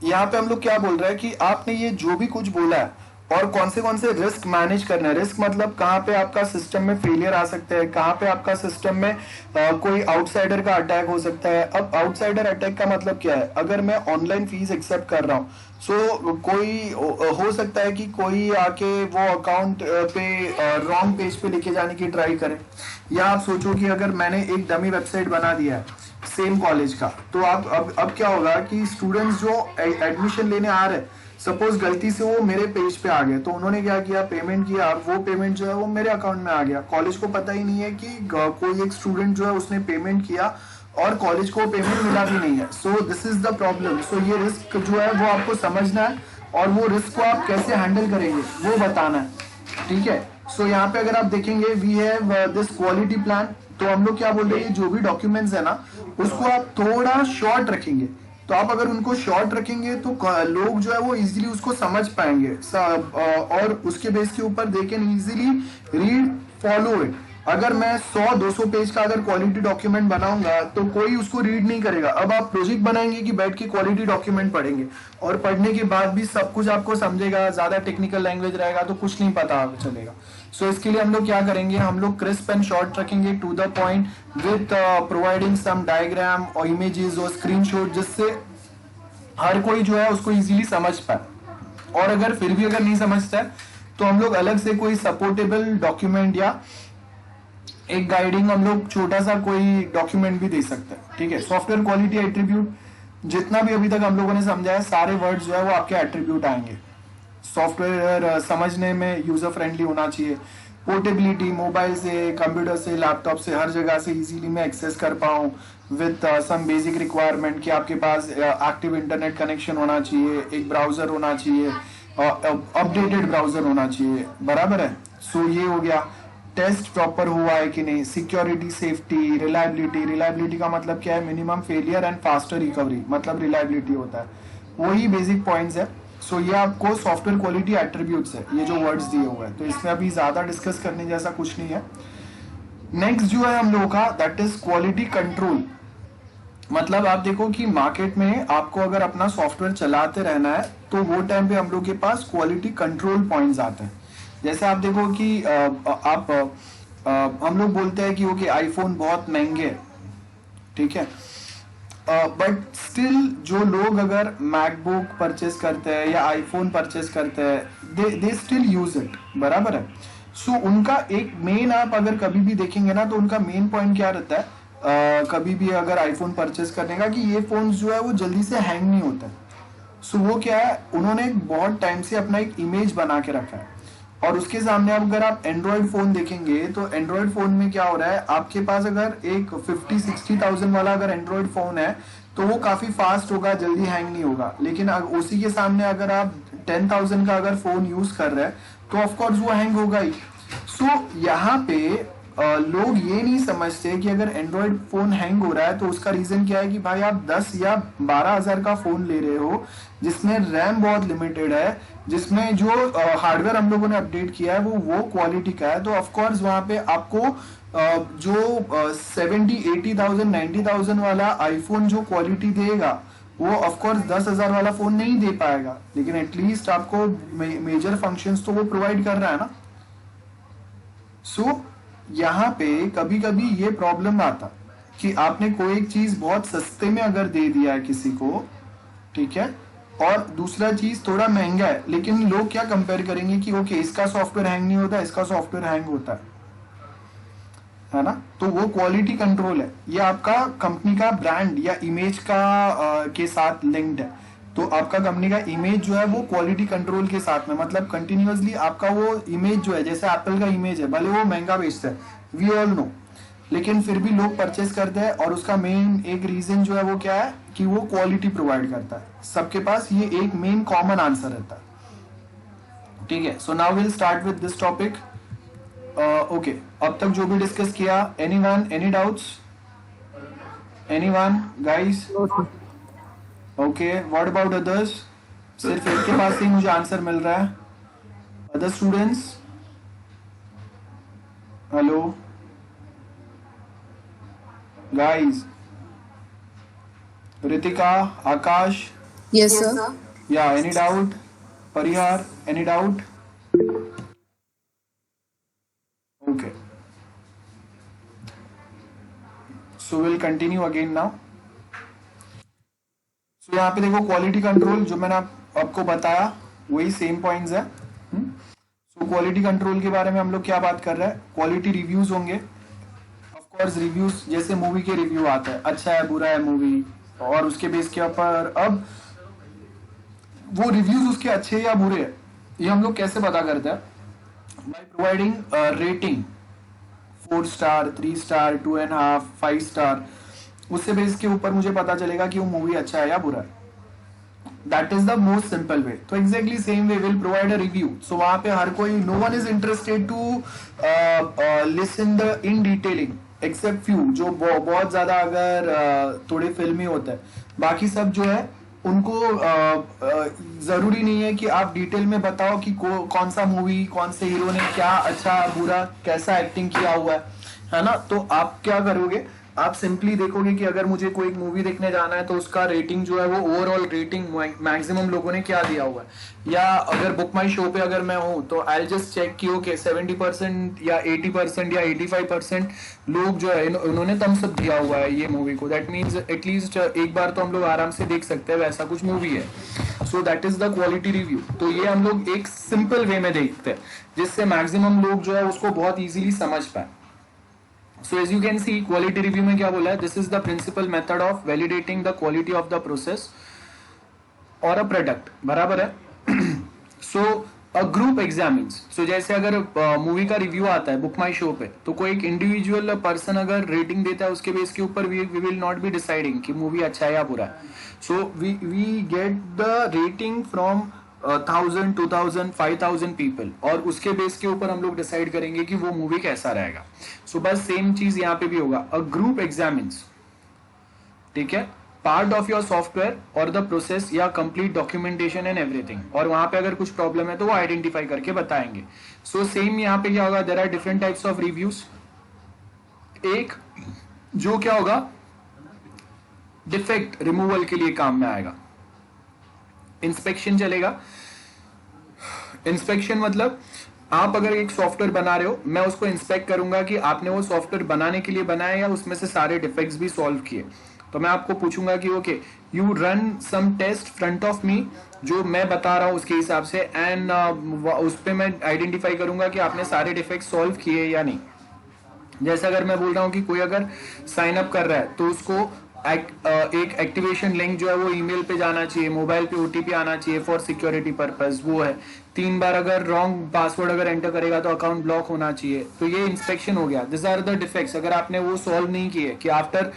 यहाँ पे हम लोग क्या बोल रहे हैं कि आपने ये जो भी कुछ बोला है और कौन से रिस्क मैनेज करना है। रिस्क मतलब कहाँ पे आपका सिस्टम में फेलियर आ सकता है, कहाँ पे आपका सिस्टम में कोई आउटसाइडर का अटैक हो सकता है। अब आउटसाइडर अटैक का मतलब क्या है, अगर मैं ऑनलाइन फीस एक्सेप्ट कर रहा हूँ कोई हो सकता है कि कोई आके वो अकाउंट पे रॉन्ग पेज पे लेके जाने की ट्राई करे। या आप सोचो कि अगर मैंने एक डमी वेबसाइट बना दिया है सेम कॉलेज का, तो आप अब क्या होगा कि स्टूडेंट्स जो एडमिशन लेने आ रहे हैं, सपोज गलती से वो मेरे पेज पे आ गए, तो उन्होंने क्या किया, पेमेंट किया, वो पेमेंट जो है वो मेरे अकाउंट में आ गया। कॉलेज को पता ही नहीं है कि कोई एक स्टूडेंट जो है उसने पेमेंट किया और कॉलेज को पेमेंट मिला भी नहीं है। So this is the problem. सो ये रिस्क जो है वो आपको समझना है और वो रिस्क को आप कैसे हैंडल करेंगे वो बताना है, ठीक है। सो यहाँ पे अगर आप देखेंगे we have this quality plan, तो हम लोग क्या बोल रहे हैं, जो भी डॉक्यूमेंट्स है ना उसको आप थोड़ा शॉर्ट रखेंगे। तो आप अगर उनको शॉर्ट रखेंगे तो लोग जो है वो इजीली उसको समझ पाएंगे और उसके बेस के ऊपर they can easily read follow it. अगर मैं 100-200 पेज का अगर क्वालिटी डॉक्यूमेंट बनाऊंगा तो कोई उसको रीड नहीं करेगा। अब आप प्रोजेक्ट बनाएंगे कि बैठ के क्वालिटी डॉक्यूमेंट पढ़ेंगे और पढ़ने के बाद भी सब कुछ आपको समझेगा, ज्यादा टेक्निकल लैंग्वेज रहेगा तो कुछ नहीं पता चलेगा। सो इसके लिए हम लोग क्या करेंगे, हम लोग क्रिस्प एंड शॉर्ट रखेंगे, to the point, with providing some diagram और इमेजेस और स्क्रीनशॉट, जिससे हर कोई जो है उसको इजीली समझ पाए। और अगर फिर भी अगर नहीं समझता है तो हम लोग अलग से कोई सपोर्टेबल डॉक्यूमेंट या एक गाइडिंग हम लोग छोटा सा कोई डॉक्यूमेंट भी दे सकते हैं, ठीक है। सॉफ्टवेयर क्वालिटी एट्रीब्यूट, जितना भी अभी तक हम लोगों ने समझाया सारे वर्ड जो है वो आपके एट्रीब्यूट आएंगे। सॉफ्टवेयर समझने में यूजर फ्रेंडली होना चाहिए, पोर्टेबिलिटी, मोबाइल से, कंप्यूटर से, लैपटॉप से, हर जगह से इजीली मैं एक्सेस कर पाऊँ, विथ सम बेसिक रिक्वायरमेंट कि आपके पास एक्टिव इंटरनेट कनेक्शन होना चाहिए, एक ब्राउजर होना चाहिए, अपडेटेड ब्राउजर होना चाहिए, बराबर है। सो ये हो गया। टेस्ट प्रॉपर हुआ है कि नहीं, सिक्योरिटी, सेफ्टी, रिलायबिलिटी। रिलायबिलिटी का मतलब क्या है, minimum failure and faster recovery, मतलब रिलायबिलिटी होता है। वही बेसिक पॉइंट्स है। सो ये आपको सॉफ्टवेयर क्वालिटी एट्रीब्यूट्स है, ये जो वर्ड्स दिए हुए हैं, तो इसमें अभी ज्यादा डिस्कस करने जैसा कुछ नहीं है। नेक्स्ट जो है हम लोगों का, दैट इज क्वालिटी कंट्रोल। मतलब आप देखो कि मार्केट में आपको अगर अपना सॉफ्टवेयर चलाते रहना है तो वो टाइम पे हम लोग के पास क्वालिटी कंट्रोल पॉइंट्स आते हैं। जैसे आप देखो कि हम लोग बोलते हैं कि ओके आईफोन बहुत महंगे, ठीक है, बट स्टिल जो लोग अगर मैकबुक परचेस करते हैं या आईफोन परचेस करते हैं, दे स्टिल यूज इट, बराबर है। सो उनका एक मेन, आप अगर कभी भी देखेंगे ना तो उनका मेन पॉइंट क्या रहता है, कभी भी अगर आईफोन परचेस करने का, कि ये फोन जो है वो जल्दी से हैंग नहीं होता। सो वो क्या है, उन्होंने बहुत टाइम से अपना एक इमेज बना के रखा है। और उसके सामने अगर आप एंड्रॉइड फोन देखेंगे तो एंड्रॉइड फोन में क्या हो रहा है, आपके पास अगर एक 50-60 थाउजेंड वाला अगर एंड्रॉइड फोन है तो वो काफी फास्ट होगा, जल्दी हैंग नहीं होगा। लेकिन उसी के सामने अगर आप 10,000 का अगर फोन यूज कर रहे हैं तो ऑफकोर्स वो हैंग होगा ही। सो यहाँ पे लोग ये नहीं समझते कि अगर एंड्रॉयड फोन हैंग हो रहा है तो उसका रीजन क्या है कि भाई आप 10 या 12,000 का फोन ले रहे हो जिसमें रैम बहुत लिमिटेड है, जिसमें जो हार्डवेयर हम लोगों ने अपडेट किया है वो क्वालिटी का है। तो ऑफकोर्स वहां पे आपको जो 70,000 80,000 90,000 वाला आईफोन जो क्वालिटी देगा वो ऑफकोर्स 10,000 वाला फोन नहीं दे पाएगा, लेकिन एटलीस्ट आपको मेजर फंक्शंस तो वो प्रोवाइड कर रहा है ना। सो यहाँ पे कभी कभी ये प्रॉब्लम आता कि आपने कोई एक चीज बहुत सस्ते में अगर दे दिया है किसी को, ठीक है, और दूसरा चीज थोड़ा महंगा है, लेकिन लोग क्या कंपेयर करेंगे कि ओके इसका सॉफ्टवेयर हैंग नहीं होता, इसका सॉफ्टवेयर हैंग होता है ना। तो वो क्वालिटी कंट्रोल है, ये आपका कंपनी का ब्रांड या इमेज का के साथ लिंक्ड है। तो आपका कंपनी का इमेज जो है वो क्वालिटी कंट्रोल के साथ में, मतलब कंटिन्यूअसली आपका वो इमेज जो है, जैसे एप्पल का इमेज है, भले वो महंगा बेचता है, वी ऑल नो, लेकिन फिर भी लोग परचेस करते हैं। और उसका मेन एक रीजन जो है वो क्या है कि वो क्वालिटी प्रोवाइड करता है। सबके पास ये एक मेन कॉमन आंसर रहता है, ठीक है। So now will start with this topic. Okay, अब तक जो भी डिस्कस किया, anyone, any doubts, anyone guys? Okay, what about others? सिर्फ एक के पास ही मुझे आंसर मिल रहा है। Other students? Hello guys, Ritika, Akash? Yes, sir. या any doubt? Parihar, any doubt? Okay, so will continue again now. So यहाँ पे देखो क्वालिटी कंट्रोल जो मैंने आपको बताया वही सेम पॉइंट्स है। सो क्वालिटी कंट्रोल के बारे में हम लोग क्या बात कर रहे हैं, क्वालिटी रिव्यूज होंगे। ऑफ कोर्स रिव्यूज जैसे मूवी के रिव्यू आता है, अच्छा है बुरा है मूवी, और उसके बेस के ऊपर अब वो रिव्यूज उसके अच्छे या बुरे हैं ये हम लोग कैसे पता करते हैं? By providing rating 4 star, 3 star, 2.5, 5 star. उससे बेस के ऊपर मुझे पता चलेगा कि वो मूवी अच्छा है या बुरा है। That is the most simple way. तो exactly same way will provide a review. So वहां पे हर कोई, no one is interested to listen the in detailing except few, जो बहुत ज्यादा अगर थोड़े फिल्मी होता है। बाकी सब जो है उनको जरूरी नहीं है कि आप डिटेल में बताओ कि कौन सा मूवी, कौन से हीरो ने क्या अच्छा बुरा कैसा एक्टिंग किया हुआ है ना। तो आप क्या करोगे, आप सिंपली देखोगे कि अगर मुझे कोई एक मूवी देखने जाना है तो उसका रेटिंग जो है वो ओवरऑल रेटिंग मैक्सिमम लोगों ने क्या दिया हुआ है। या अगर बुक माई शो पे अगर मैं हूं तो आई जस्ट चेक कि ओके 70% या 80% या 85% लोग जो है उन्होंने थम्स अप दिया हुआ है ये मूवी को। दैट मीन्स एटलीस्ट एक बार तो हम लोग आराम से देख सकते हैं, वैसा कुछ मूवी है। So that is the quality review. तो ये हम लोग एक सिंपल वे में देखते हैं जिससे मैक्सिमम लोग जो है उसको बहुत इजीली समझ पाए। So as you can see, quality review में क्या बोला है? This is the principal method of validating the quality of the process or a product. बराबर है? So a group examines. So जैसे अगर मूवी का रिव्यू आता है बुक माई शो पे, तो कोई एक इंडिविजुअल पर्सन अगर रेटिंग देता है उसके बेस के ऊपर we will not be deciding कि मूवी अच्छा है या बुरा है. So we get the rating from 1,000, 2,000, 5,000 people, और उसके बेस के ऊपर हम लोग डिसाइड करेंगे कि वो मूवी कैसा रहेगा। सो बस सेम चीज यहाँ पे भी होगा। अ ग्रुप एग्जामिन्स, ठीक है, पार्ट ऑफ योर सॉफ्टवेयर और द प्रोसेस या कंप्लीट डॉक्यूमेंटेशन एंड एवरीथिंग, और वहां पे अगर कुछ प्रॉब्लम है तो वो आइडेंटिफाई करके बताएंगे। सो सेम यहाँ पे क्या होगा, there are different types of reviews. एक जो क्या होगा, डिफेक्ट रिमूवल के लिए काम में आएगा। इंस्पेक्शन चलेगा। इंस्पेक्शन मतलब आप अगर एक सॉफ्टवेयर बना रहे हो, मैं उसको इंस्पेक्ट करूंगा कि आपने वो सॉफ्टवेयर बनाने के लिए बनाया या उसमें से सारे डिफेक्ट्स भी सॉल्व किए। तो मैं आपको पूछूंगा कि okay you run some test front of me, जो मैं बता रहा हूं उसके हिसाब से, एंड उस पर मैं आइडेंटिफाई करूंगा कि आपने सारे डिफेक्ट सॉल्व किए या नहीं। जैसे अगर मैं बोल रहा हूं कि कोई अगर साइन अप कर रहा है तो उसको एक एक्टिवेशन लिंक जो है वो ईमेल पे जाना चाहिए, मोबाइल पे ओटीपी आना चाहिए फॉर सिक्योरिटी पर्पस, वो है। 3 बार अगर रॉन्ग पासवर्ड अगर एंटर करेगा तो अकाउंट ब्लॉक होना चाहिए। तो ये इंस्पेक्शन हो गया। This are the defects. अगर आपने वो सॉल्व नहीं किए कि after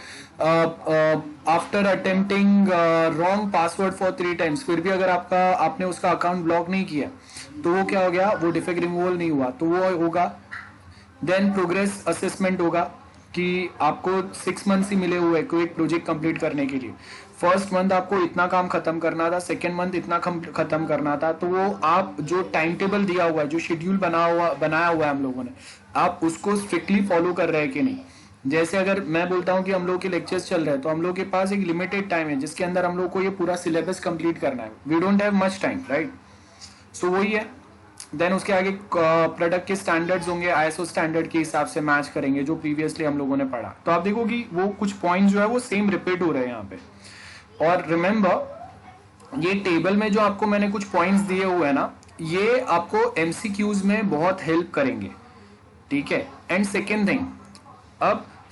attempting wrong password for 3 times फिर भी अगर आपने उसका अकाउंट ब्लॉक नहीं किया तो वो क्या हो गया, वो डिफेक्ट रिमूवल नहीं हुआ, तो वो होगा। देन प्रोग्रेस असेसमेंट होगा कि आपको 6 मंथ्स ही मिले हुए कोई एक प्रोजेक्ट कंप्लीट करने के लिए। फर्स्ट मंथ आपको इतना काम खत्म करना था, सेकेंड मंथ इतना खत्म करना था, तो वो आप जो टाइम टेबल दिया हुआ है, जो शेड्यूल बनाया हुआ है हम लोगों ने, आप उसको स्ट्रिक्टली फॉलो कर रहे हैं कि नहीं। जैसे अगर मैं बोलता हूँ कि हम लोग के लेक्चर्स चल रहे हैं तो हम लोग के पास एक लिमिटेड टाइम है जिसके अंदर हम लोग को ये पूरा सिलेबस कंप्लीट करना है। We don't have much time, right. So वही है। देन उसके आगे प्रोडक्ट के स्टैंडर्ड्स होंगे, आईएसओ स्टैंडर्ड के हिसाब से मैच करेंगे जो प्रीवियसली हम लोगों ने पढ़ा। तो आप देखो कि वो कुछ पॉइंट जो है वो सेम रिपीट हो रहे हैं यहाँ पे। और रिमेंबर ये टेबल में जो आपको मैंने कुछ पॉइंट्स दिए हुए हैं ना, ये आपको एमसीक्यूज में बहुत हेल्प करेंगे, ठीक है। एंड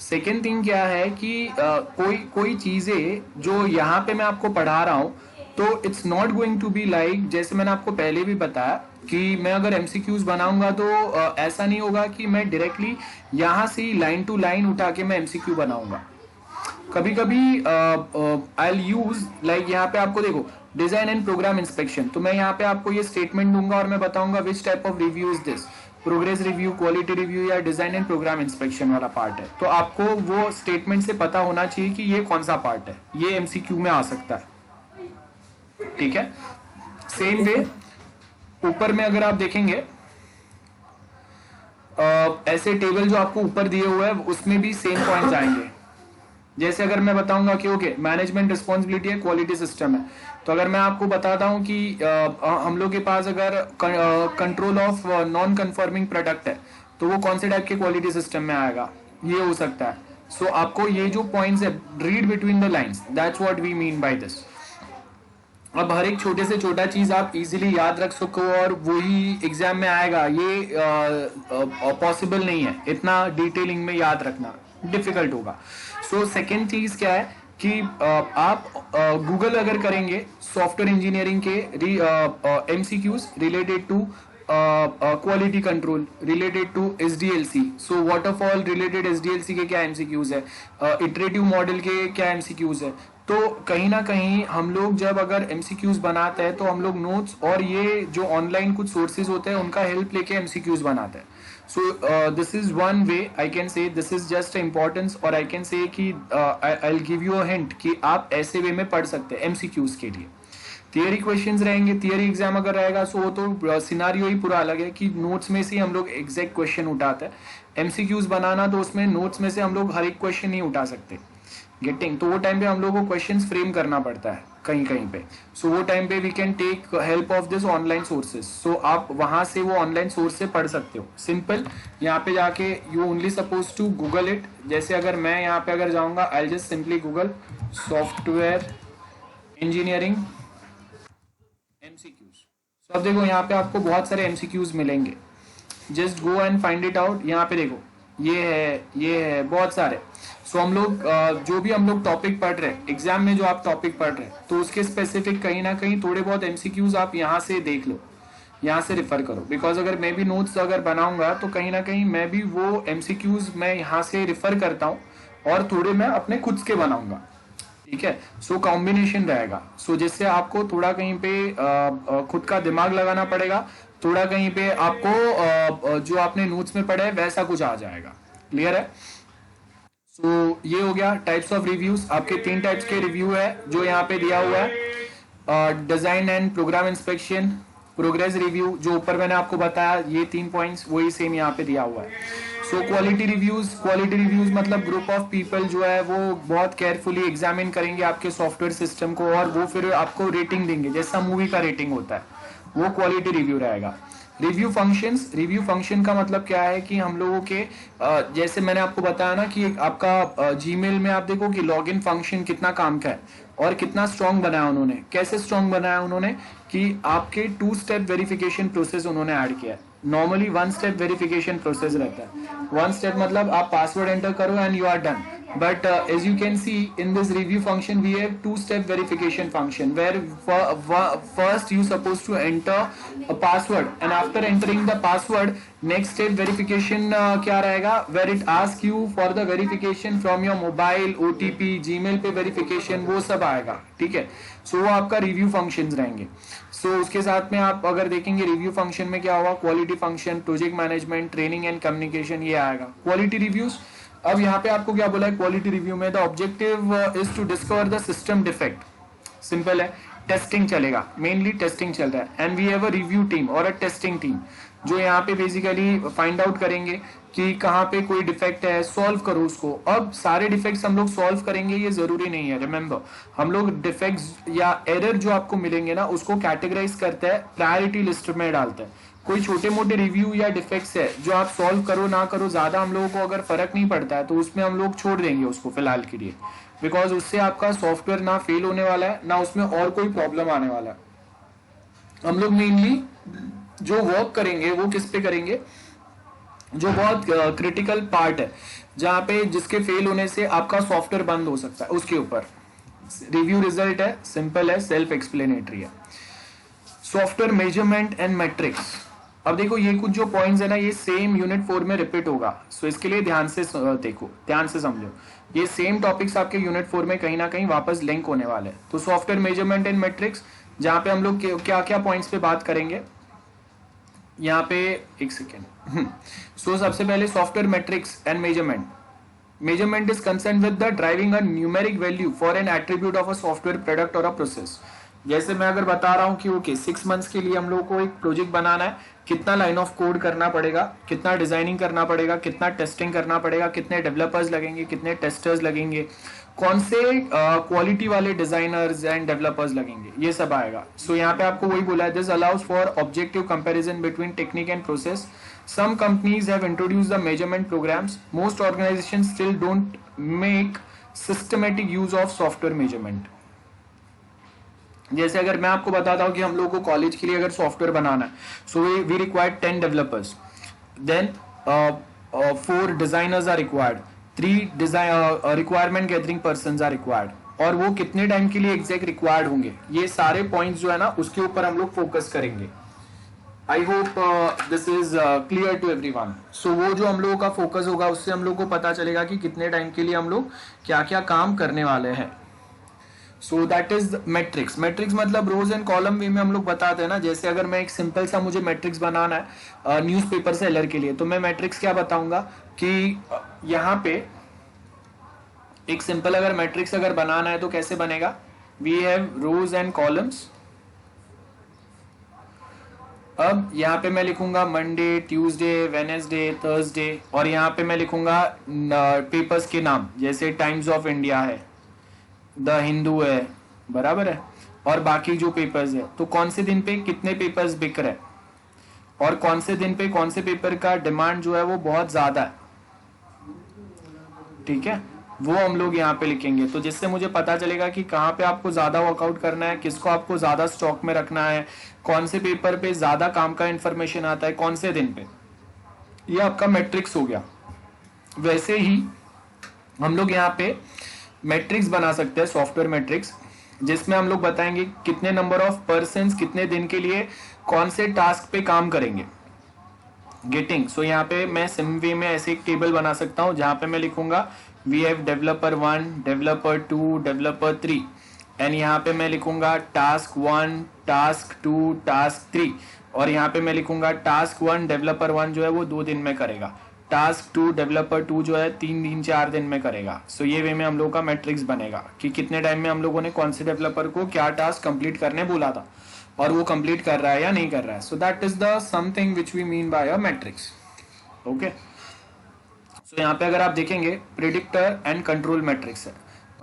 सेकेंड थिंग क्या है कि कोई चीजें जो यहाँ पे मैं आपको पढ़ा रहा हूँ तो it's not going to be like, जैसे मैंने आपको पहले भी बताया कि मैं अगर एमसीक्यूज बनाऊंगा तो ऐसा नहीं होगा कि मैं डायरेक्टली यहाँ से ही लाइन टू लाइन उठा के मैं एमसीक्यू बनाऊंगा। कभी कभी आई यूज लाइक यहाँ पे आपको देखो डिजाइन एंड प्रोग्राम इंस्पेक्शन, तो मैं यहाँ पे आपको ये स्टेटमेंट दूंगा और मैं बताऊंगा which type of review is this, progress review, quality review या डिजाइन एंड प्रोग्राम इंस्पेक्शन वाला पार्ट है। तो आपको वो स्टेटमेंट से पता होना चाहिए कि ये कौन सा पार्ट है, ये एमसीक्यू में आ सकता है, ठीक है। सेम वे ऊपर में अगर आप देखेंगे ऐसे टेबल जो आपको ऊपर दिए हुए हैं उसमें भी सेम पॉइंट्स आएंगे। जैसे अगर मैं बताऊंगा कि ओके मैनेजमेंट रिस्पॉन्सिबिलिटी है, क्वालिटी सिस्टम है, तो अगर मैं आपको बताता हूं कि हम लोग के पास अगर control of non conforming product है तो वो कौन से टाइप के क्वालिटी सिस्टम में आएगा, ये हो सकता है। सो आपको ये जो पॉइंट्स है, read between the lines, that's what we mean by this. अब हर एक छोटे से छोटा चीज आप इजीली याद रख सको और वही एग्जाम में आएगा, ये पॉसिबल नहीं है। इतना डिटेलिंग में याद रखना डिफिकल्ट होगा। सो सेकेंड चीज क्या है कि आप गूगल अगर करेंगे सॉफ्टवेयर इंजीनियरिंग के MCQs related to quality control, related to SDLC, so waterfall related SDLC के क्या एमसीक्यूज है, इटरेटिव मॉडल के क्या एमसीक्यूज है, तो कहीं ना कहीं हम लोग जब अगर एमसीक्यूज बनाते हैं तो हम लोग नोट्स और ये जो ऑनलाइन कुछ सोर्सेज होते हैं उनका हेल्प लेके एमसीक्यूज बनाते हैं। सो this is one way I can say, this is just importance, और आई कैन से कि आई will give you a hint कि आप ऐसे वे में पढ़ सकते हैं एमसीक्यूज के लिए। थियरी क्वेश्चंस रहेंगे, थियरी एग्जाम अगर रहेगा सो वो तो सिनारियो ही पूरा अलग है कि नोट्स में से हम लोग एग्जैक्ट क्वेश्चन उठाते हैं। एमसीक्यूज बनाना तो उसमें नोट्स में से हम लोग हर एक क्वेश्चन नहीं उठा सकते, गेटिंग, तो वो टाइम पे हम लोग को क्वेश्चंस फ्रेम करना पड़ता है कहीं कहीं पे। सो वो टाइम पे we can take help of this online sources. So आप वहां से वो ऑनलाइन सोर्स से पढ़ सकते हो। सिंपल, यहाँ पे जाके you only suppose to google it. जैसे अगर मैं यहाँ पे अगर जाऊंगा, I just simply google software engineering MCQs. So अब देखो यहाँ पे आपको बहुत सारे एमसीक्यूज मिलेंगे, just go and find it out. यहाँ पे देखो ये है बहुत सारे। सो हम लोग जो भी हम लोग टॉपिक पढ़ रहे हैं एग्जाम में, जो आप टॉपिक पढ़ रहे हैं तो उसके स्पेसिफिक कहीं ना कहीं थोड़े बहुत एमसीक्यूज आप यहाँ से देख लो, यहाँ से रिफर करो। बिकॉज अगर मैं भी नोट्स अगर बनाऊंगा तो कहीं ना कहीं मैं भी वो एमसीक्यूज मैं यहाँ से रिफर करता हूँ और थोड़े मैं अपने खुद के बनाऊंगा, ठीक है। सो कॉम्बिनेशन रहेगा। सो जिससे आपको थोड़ा कहीं पे खुद का दिमाग लगाना पड़ेगा, थोड़ा कहीं पे आपको जो आपने नोट्स में पढ़ा है वैसा कुछ आ जाएगा। क्लियर है? सो ये हो गया टाइप्स ऑफ रिव्यूज। आपके 3 टाइप्स के रिव्यू है जो यहाँ पे दिया हुआ है, design and program inspection, progress review, जो ऊपर मैंने आपको बताया ये 3 पॉइंट्स वही सेम यहाँ पे दिया हुआ है। सो क्वालिटी रिव्यूज मतलब ग्रुप ऑफ पीपल जो है वो बहुत केयरफुली एग्जामिन करेंगे आपके सॉफ्टवेयर सिस्टम को और वो फिर आपको रेटिंग देंगे, जैसा मूवी का रेटिंग होता है वो क्वालिटी रिव्यू रहेगा। रिव्यू फंक्शन का मतलब क्या है कि हम लोगों के जैसे मैंने आपको बताया ना कि आपका जीमेल में आप देखो कि लॉगिन फंक्शन कितना काम का है और कितना स्ट्रॉन्ग बनाया उन्होंने। कैसे स्ट्रॉन्ग बनाया उन्होंने कि आपके 2 स्टेप वेरिफिकेशन प्रोसेस उन्होंने ऐड किया है। नॉर्मली 1 स्टेप वेरिफिकेशन प्रोसेस रहता है। 1 स्टेप मतलब आप पासवर्ड एंटर करो and you are done, But as you can see in this review function, we have two-step verification function where first you supposed to enter a password, and after entering the password, next step verification क्या रहेगा, where it asks you for the verification from your mobile, OTP, Gmail पे verification, वो सब आएगा, ठीक है. सो वो आपका रिव्यू फंक्शंस रहेंगे. सो उसके साथ में आप अगर देखेंगे रिव्यू फंक्शन में क्या होगा, quality function, project management, training and communication, ये आएगा. क्वालिटी रिव्यूज, अब यहाँ पे आपको क्या बोला है क्वालिटी रिव्यू में, the objective is to discover the system defect. Simple है, टेस्टिंग चलेगा, मेनली टेस्टिंग चल रहा है. And we have a review team और अ टेस्टिंग टीम जो यहाँ पे बेसिकली फाइंड आउट करेंगे कि कहाँ पे कोई डिफेक्ट है, सॉल्व करो उसको. अब सारे डिफेक्ट्स हम लोग सॉल्व करेंगे ये जरूरी नहीं है. रिमेंबर, हम लोग डिफेक्ट्स या एरर जो आपको मिलेंगे ना उसको कैटेगराइज करते हैं, प्रायोरिटी लिस्ट में डालते हैं. कोई छोटे मोटे रिव्यू या डिफेक्ट्स है जो आप सॉल्व करो ना करो, ज्यादा हम लोगों को अगर फर्क नहीं पड़ता है तो उसमें हम लोग छोड़ देंगे उसको फिलहाल के लिए, बिकॉज उससे आपका सॉफ्टवेयर ना फेल होने वाला है ना उसमें और कोई प्रॉब्लम आने वाला है. हम लोग मेनली जो वर्क करेंगे वो किस पे करेंगे, जो बहुत क्रिटिकल पार्ट है जहां पे जिसके फेल होने से आपका सॉफ्टवेयर बंद हो सकता है, उसके ऊपर रिव्यू रिजल्ट है. सिंपल है, सेल्फ एक्सप्लेनेटरी है. Software measurement and matrix. अब देखो ये कुछ जो पॉइंट्स है ना ये सेम यूनिट 4 में रिपीट होगा. सो इसके लिए ध्यान से देखो, ध्यान से समझो, ये सेम टॉपिक्स आपके यूनिट 4 में कहीं ना कहीं वापस लिंक होने वाले हैं. तो सॉफ्टवेयर मेजरमेंट एंड मैट्रिक्स, जहां पे हम लोग क्या क्या पॉइंट्स पे बात करेंगे, यहाँ पे एक सेकेंड. सो सबसे पहले software matrix and measurement. Measurement is concern with the driving a numeric value for an attribute of a software product और अ प्रोसेस. जैसे मैं अगर बता रहा हूं कि ओके 6 मंथ्स के लिए हम लोग को एक प्रोजेक्ट बनाना है, कितना लाइन ऑफ कोड करना पड़ेगा, कितना डिजाइनिंग करना पड़ेगा, कितना टेस्टिंग करना पड़ेगा, कितने डेवलपर्स लगेंगे, कितने टेस्टर्स लगेंगे, कौन से क्वालिटी वाले डिजाइनर्स एंड डेवलपर्स लगेंगे, ये सब आएगा. सो यहाँ पे आपको वही बोला है, this allows for objective comparison between technique and process. Some companies have introduced the measurement programs. Most organisations still don't make systematic use of software measurement. जैसे अगर मैं आपको बताता हूं कि हम लोगों को कॉलेज के लिए अगर सॉफ्टवेयर बनाना है, so we required 10 developers, then 4 designers are required, 3 requirement gathering persons are required, और वो कितने टाइम के लिए एग्जैक्ट रिक्वायर्ड होंगे, ये सारे पॉइंट्स जो है ना उसके ऊपर हम लोग फोकस करेंगे. I hope this is clear to everyone. So वो जो हम लोगों का फोकस होगा उससे हम लोग को पता चलेगा कि कितने टाइम के लिए हम लोग क्या क्या काम करने वाले हैं. So that is matrix. Matrix मतलब रोज एंड कॉलम वे में हम लोग बताते हैं ना. जैसे अगर मैं एक सिंपल सा मुझे मैट्रिक्स बनाना है न्यूज़पेपर सेलर के लिए, तो मैं मैट्रिक्स क्या बताऊंगा कि यहाँ पे एक सिंपल अगर मैट्रिक्स अगर बनाना है तो कैसे बनेगा, we have rows and columns. अब यहाँ पे मैं लिखूंगा मंडे, ट्यूसडे, वेनेसडे, थर्सडे, और यहाँ पे मैं लिखूंगा पेपर्स के नाम, जैसे टाइम्स ऑफ इंडिया है, द हिंदू है, बराबर है, और बाकी जो पेपर्स है. तो कौन से दिन पे कितने पेपर्स बिक रहे और कौन से दिन पे कौन से पेपर का डिमांड जो है वो बहुत ज्यादा है, ठीक है, वो हम लोग यहाँ पे लिखेंगे. तो जिससे मुझे पता चलेगा कि कहाँ पे आपको ज्यादा वर्कआउट करना है, किसको आपको ज्यादा स्टॉक में रखना है, कौन से पेपर पे ज्यादा काम का इंफॉर्मेशन आता है, कौन से दिन पे. ये आपका मैट्रिक्स हो गया. वैसे ही हम लोग यहाँ पे मैट्रिक्स बना सकते हैं, सॉफ्टवेयर मैट्रिक्स, जिसमें हम लोग बताएंगे कितने नंबर ऑफ पर्सन्स कितने दिन के लिए कौन से टास्क पे काम करेंगे. गेटिंग. सो यहाँ पे मैं सिम वे में ऐसे एक टेबल बना सकता हूँ जहां पे मैं लिखूंगा we have developer 1, developer 2, developer 3, and यहाँ पे मैं लिखूंगा टास्क 1, टास्क 2, टास्क 3, और यहाँ पे मैं लिखूंगा टास्क 1 डेवलपर 1 जो है वो 2 दिन में करेगा, टास्क 2 डेवलपर 2 जो है 3 दिन 4 दिन में करेगा. सो ये वे में हम लोग का मैट्रिक्स बनेगा कि कितने टाइम में हम लोगों ने कौन से डेवलपर को क्या टास्क कंप्लीट करने बोला था और वो कंप्लीट कर रहा है या नहीं कर रहा है. So that is the something which we mean by a metrics. Okay. So यहाँ पे अगर आप देखेंगे प्रिडिक्टर एंड कंट्रोल मैट्रिक्स है,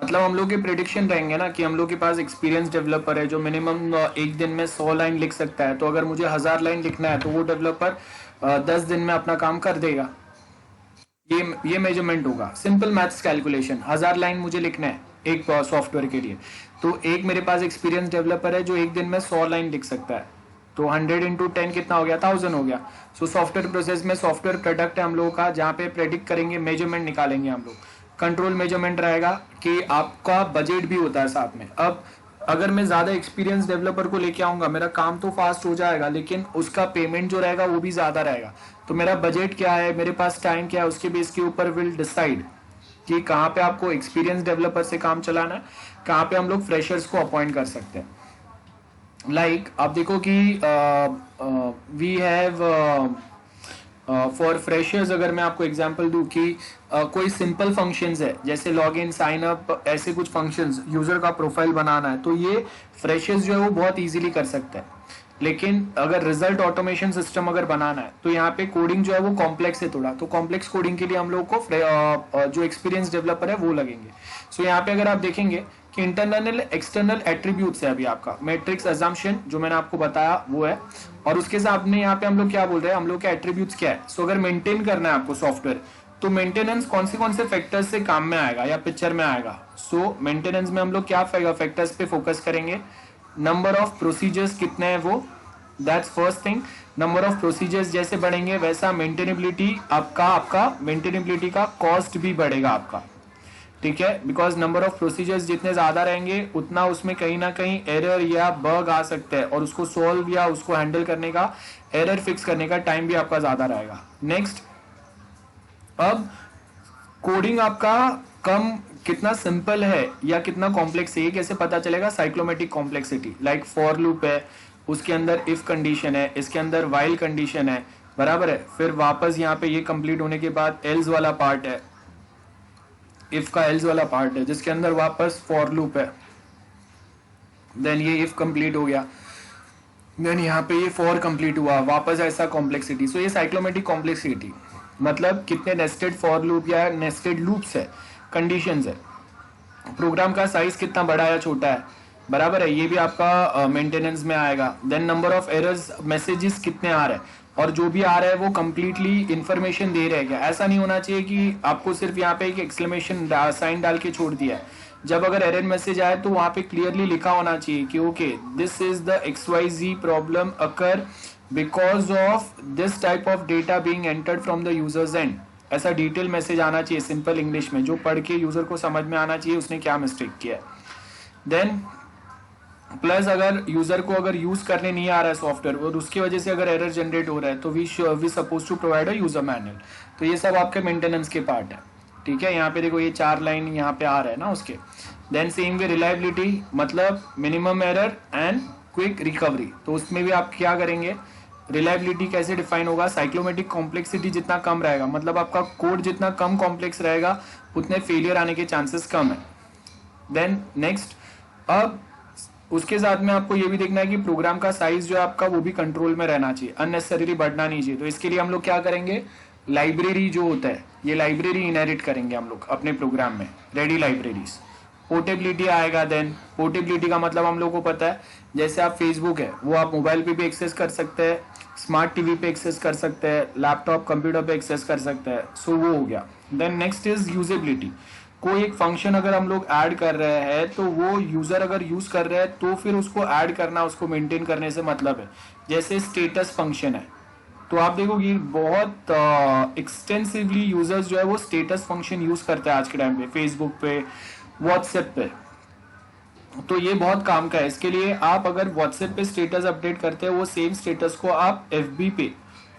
मतलब हम लोग के प्रिडिक्शन रहेंगे ना कि हम लोग के पास एक्सपीरियंस डेवलपर है जो मिनिमम एक दिन में 100 लाइन लिख सकता है. तो अगर मुझे 1000 लाइन लिखना है तो वो डेवलपर 10 दिन में अपना काम कर देगा. ये मेजरमेंट होगा. सिंपल मैथ्स कैलकुलेशन, 1000 लाइन मुझे लिखना है एक सॉफ्टवेयर के लिए, तो एक मेरे पास एक्सपीरियंस डेवलपर है जो एक दिन में 100 लाइन लिख सकता है, तो 100 into 10 कितना हो गया, 1000 हो गया. सो सॉफ्टवेयर प्रोसेस में सॉफ्टवेयर प्रोडक्ट है हम लोगों का, जहाँ पे प्रेडिक्ट करेंगे, मेजरमेंट निकालेंगे हम लोग. कंट्रोल मेजरमेंट रहेगा कि आपका बजट भी होता है साथ में। अब अगर मैं ज्यादा एक्सपीरियंस डेवलपर को लेके आऊंगा, मेरा काम तो फास्ट हो जाएगा लेकिन उसका पेमेंट जो रहेगा वो भी ज्यादा रहेगा। तो मेरा बजट क्या है, मेरे पास टाइम क्या है, उसके बेस के ऊपर विल डिसाइड कि कहाँ पे आपको एक्सपीरियंस डेवलपर से काम चलाना है, कहाँ पे हम लोग फ्रेशर्स को अपॉइंट कर सकते हैं। लाइक आप देखो कि वी हैव फॉर फ्रेशर्स, अगर मैं आपको एग्जांपल दूं कि कोई सिंपल फंक्शंस है जैसे लॉग इन, साइन अप, ऐसे कुछ फंक्शंस, यूजर का प्रोफाइल बनाना है, तो ये फ्रेशर्स जो है वो बहुत इजीली कर सकते हैं। लेकिन अगर रिजल्ट ऑटोमेशन सिस्टम अगर बनाना है तो यहाँ पे कोडिंग जो है वो कॉम्प्लेक्स है थोड़ा, तो कॉम्प्लेक्स कोडिंग के लिए हम लोग को जो एक्सपीरियंस डेवलपर है वो लगेंगे। सो यहाँ पे अगर आप देखेंगे कि इंटरनल एक्सटर्नल एट्रीब्यूट्स है, अभी आपका मैट्रिक्स अजम्पशन जो मैंने आपको बताया वो है, और उसके साथ में यहाँ पे हम लोग क्या बोल रहे हैं, हम लोग के एट्रीब्यूट्स क्या है। सो अगर मेंटेन करना है आपको सॉफ्टवेयर, तो मेंटेनेंस कौन से फैक्टर्स से काम में आएगा या पिक्चर में आएगा। सो मेंटेनेंस में हम लोग क्या फैक्टर्स पे फोकस करेंगे, नंबर ऑफ प्रोसीजर्स कितने हैं वो, that's first thing. Number of procedures जैसे बढ़ेंगे वैसा मेंटेनेबिलिटी आपका मेंटेनेबिलिटी का कॉस्ट भी बढ़ेगा आपका, ठीक है, बिकॉज नंबर ऑफ प्रोसीजर्स जितने ज्यादा रहेंगे उतना उसमें कहीं ना कहीं एरर या बग आ सकते हैं, और उसको सॉल्व या उसको हैंडल करने का, एरर फिक्स करने का टाइम भी आपका ज्यादा रहेगा। नेक्स्ट, अब कोडिंग आपका कितना सिंपल है या कितना कॉम्प्लेक्स है ये कैसे पता चलेगा, साइक्लोमेटिक कॉम्प्लेक्सिटी। लाइक फॉर लूप है, उसके अंदर इफ कंडीशन है, इसके अंदर वाइल कंडीशन है, बराबर है, फिर वापस यहाँ पे ये कंप्लीट होने के बाद एल्स वाला पार्ट है, इफ का एल्स वाला पार्ट है, जिसके अंदर वापस फॉर लूप है, देन ये इफ कंप्लीट हो गया, देन यहाँ पे ये फॉर कंप्लीट हुआ, वापस ऐसा कॉम्प्लेक्सिटी। सो ये साइक्लोमेटिक कॉम्प्लेक्सिटी मतलब कितने नेस्टेड फॉर लूप या नेस्टेड लूप्स है, कंडीशंस है, प्रोग्राम का साइज कितना बड़ा या छोटा है, बराबर है, ये भी आपका मेंटेनेंस में आएगा। Then number of errors, messages कितने आ रहे हैं, और जो भी आ रहा है वो कंप्लीटली इंफॉर्मेशन दे रहे हैं क्या। ऐसा नहीं होना चाहिए कि आपको सिर्फ यहाँ पे एक एक्सक्लेमेशन साइन डाल के छोड़ दिया है। जब अगर एरर मैसेज आए तो वहां पे क्लियरली लिखा होना चाहिए कि okay this is the XYZ problem occur because of this type of data being entered from the users and. ऐसा डिटेल मैसेज आना चाहिए सिंपल इंग्लिश में, जो पढ़ के यूजर को समझ में आना चाहिए उसने क्या मिस्टेक किया है। देन प्लस अगर यूजर को अगर यूज करने नहीं आ रहा है सॉफ्टवेयर और उसकी वजह से अगर एरर जनरेट हो रहा है तो we suppose to provide a user manual. तो ये सब आपके मेंटेनेंस के पार्ट है, ठीक है। यहाँ पे देखो ये 4 लाइन यहाँ पे आ रहा है ना उसके। देन सेम वे रिलायबिलिटी मतलब minimum error and quick recovery, तो उसमें भी आप क्या करेंगे, रिलायबिलिटी कैसे डिफाइन होगा, साइक्लोमेटिक कॉम्प्लेक्सिटी जितना कम रहेगा, मतलब आपका कोड जितना कम कॉम्प्लेक्स रहेगा उतने फेलियर आने के चांसेस कम है। देन नेक्स्ट, अब उसके साथ में आपको ये भी देखना है कि प्रोग्राम का साइज जो है आपका वो भी कंट्रोल में रहना चाहिए, अननेसेसरी बढ़ना नहीं चाहिए। तो इसके लिए हम लोग क्या करेंगे, लाइब्रेरी जो होता है ये लाइब्रेरी इनहेरिट करेंगे हम लोग अपने प्रोग्राम में, रेडी लाइब्रेरीज। पोर्टेबिलिटी आएगा, देन पोर्टेबिलिटी का मतलब हम लोग को पता है जैसे आप फेसबुक है वो आप मोबाइल पे भी एक्सेस कर सकते हैं, स्मार्ट टीवी पे एक्सेस कर सकते हैं, लैपटॉप कंप्यूटर पे एक्सेस कर सकते हैं, सो वो हो गया। देन नेक्स्ट इज यूजेबिलिटी, कोई एक फंक्शन अगर हम लोग ऐड कर रहे हैं तो वो यूजर अगर यूज कर रहे हैं तो फिर उसको ऐड करना, उसको मेंटेन करने से मतलब है। जैसे स्टेटस फंक्शन है तो आप देखोगे बहुत एक्सटेंसिवली यूजर्स जो है वो स्टेटस फंक्शन यूज करते हैं आज के टाइम पे, फेसबुक पे, व्हाट्सएप पे। तो ये बहुत काम का है। इसके लिए आप अगर व्हाट्सएप पे स्टेटस अपडेट करते हैं वो सेम स्टेटस को आप FB पे,